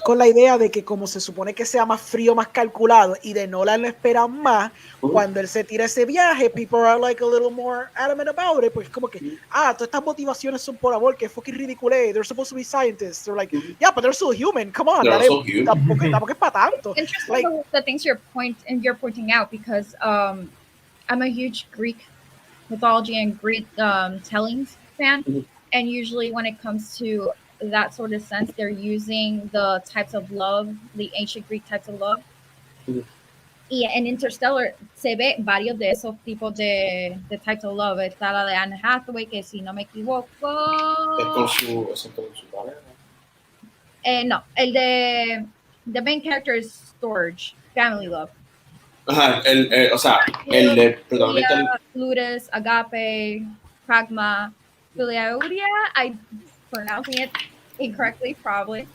con la idea de que como se supone que sea más frío, más calculado, y de Nolan lo esperan más, cuando él se tira ese viaje, people are like a little more adamant about it, porque es como que, todas estas motivaciones son por amor, que fucking ridículo, they're supposed to be scientists, they're like, yeah, but they're still human, come on, tampoco es para tanto. Interesting, like, the things you're pointing out, because I'm a huge Greek mythology and Greek tellings fan, and usually when it comes to that sort of sense, they're using the types of love, the ancient Greek types of love. Y en Interstellar se ve varios de esos tipos de types of love. Está la de Anne Hathaway, que si no me equivoco... Es con su pareja. No, el de... The main character is Storage, Family Love. Ajá, el de protagonista... Ludus, Agape, Pragma, Philaudia, I'm pronouncing it incorrectly, probably.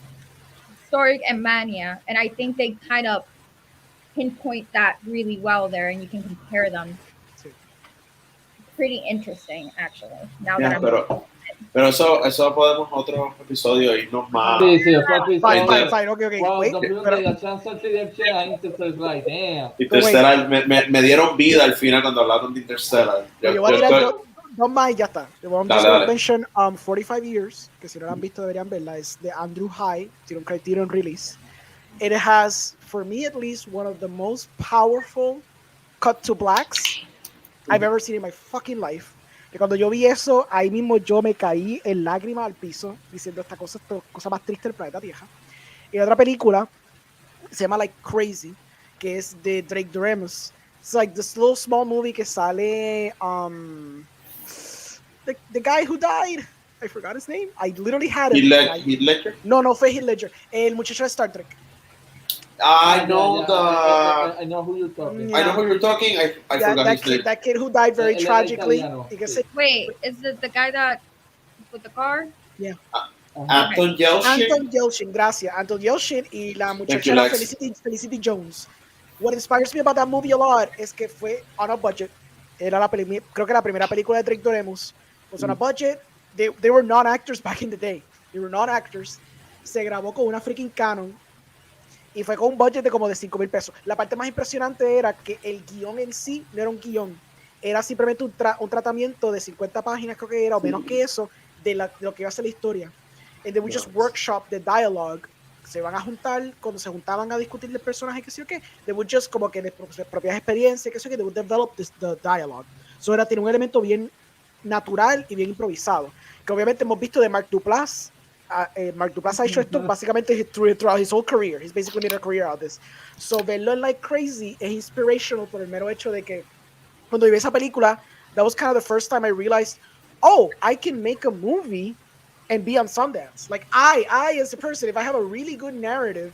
Storage and Mania, and I think they kind of pinpoint that really well there, and you can compare them. Pretty interesting, actually. Now that I'm pero eso podemos otro episodio irnos más. Sí, otro episodio. Fine, okay. Wow, Wait, the Shawshank Redemption and Interstellar, like, damn. Interstellar, me dieron vida al final cuando hablaron de Interstellar. Yo voy a tirar dos más y ya está. Yo voy a mention 45 Years, que si no lo han visto deberían verla, es de Andrew High, tiene un Criterion release. It has, for me at least, one of the most powerful cut to blacks I've ever seen in my fucking life. Que cuando yo vi eso, ahí mismo yo me caí en lágrimas al piso, diciendo esta cosa más triste del planeta Tierra. Y otra película se llama like Crazy, que es de Drake Doremus. It's like this little small movie que sale the guy who died. I forgot his name. I literally had it. Heath Ledger? No fue Heath Ledger. El muchacho de Star Trek. I know I know who you're talking. Yeah. I know who you're talking. I forgot his name. That kid who died very tragically. Wait, is it the guy that with the car? Yeah. Anton Yelchin, gracias. Anton Yelchin y la muchacha Felicity Jones. What inspires me about that movie a lot es que fue on a budget. Era creo que la primera película de Drake Doremus was on a budget. They were non-actors back in the day. They were non-actors. Se grabó con una freaking Canon y fue con un budget de como de $5,000. La parte más impresionante era que el guión en sí no era un guión, era simplemente un tratamiento de 50 páginas, creo que era, o menos que eso, de lo que iba a ser la historia. And they would just workshop the dialogue. Se van a juntar, cuando se juntaban a discutir el personaje, que sé yo qué, they would just como que de propias experiencias, que sé yo qué, they would develop the dialogue. So tiene un elemento bien natural y bien improvisado, que obviamente hemos visto de Mark Duplass. Mark Duplass ha hecho esto básicamente throughout his whole career. He's basically made a career out of this. So verlo en Like Crazy es inspirational por el mero hecho de que cuando vi esa película, that was kind of the first time I realized, I can make a movie and be on Sundance. Like I as a person, if I have a really good narrative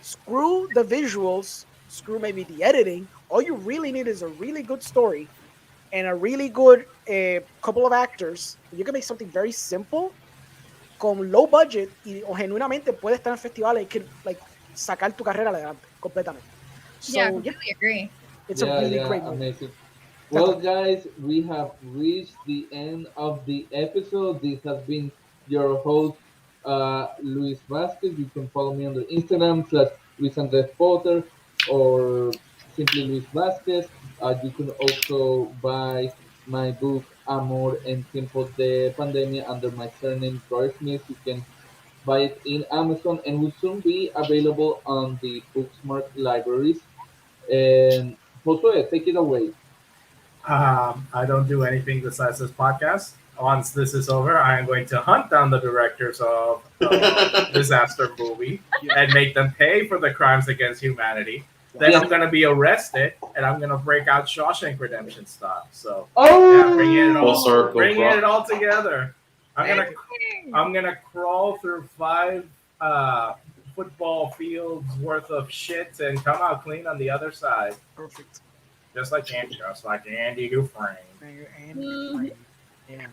screw the visuals, screw maybe the editing. All you really need is a really good story and a really good couple of actors. You can make something very simple con low budget y o genuinamente puede estar en festivales y que like sacar tu carrera adelante completamente. So Yeah, I completely agree. it's a really great movie. Amazing. Well, guys, we have reached the end of the episode. This has been your host, Luis Vasquez. You can follow me on the Instagram /Luis Andres Potter or simply Luis Vasquez. You can also buy my book Amor en tiempos de pandemia under my surname Troy Smith. You can buy it in Amazon and will soon be available on the Booksmart libraries. And Josue, take it away. I don't do anything besides this podcast. Once this is over, I am going to hunt down the directors of the disaster movie and make them pay for the crimes against humanity. Then I'm going to be arrested and I'm going to break out Shawshank Redemption stuff. So, bringing it all together. I'm gonna crawl through 5 football fields worth of shit and come out clean on the other side. Perfect. Just like Andy Dufresne. Yeah.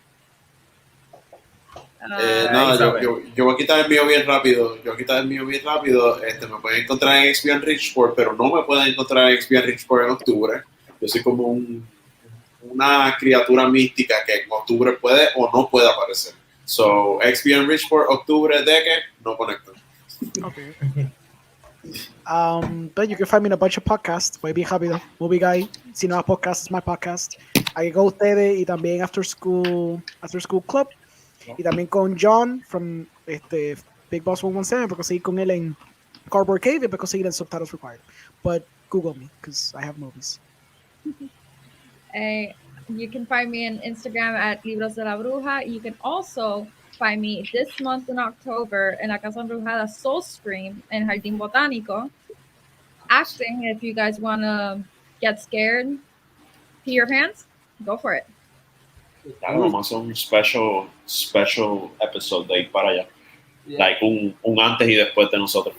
Nada, yo voy a quitar el mío bien rápido. Me pueden encontrar en XP en Richport, pero no me pueden encontrar en XP en Richport en octubre. Yo soy como una criatura mística que en octubre puede o no puede aparecer. So, XP en Richport, octubre de que no conecto. Okay. But you can find me in a bunch of podcasts. Voy bien rápido. Movie Guy. Si no es podcast, es my podcast. Ahí con ustedes y también After School Club. Y también con John from Big Boss 117. Puedo seguir con él en Cardboard Cave y puedo seguir en Subtitles Required. But Google me because I have movies. You can find me on Instagram at Libros de la Bruja. You can also find me this month in October in La Casa Embrujada Soul Scream in Jardín Botánico. Acting, if you guys want to get scared, pee your pants, go for it. Vamos a hacer un special episode de ir para allá. Like un antes y después de nosotros.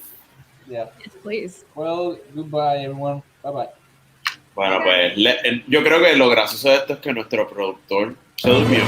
Yeah. Yes, please. Well, goodbye, everyone. Bye-bye. Bueno, pues yo creo que lo gracioso de esto es que nuestro productor se durmió.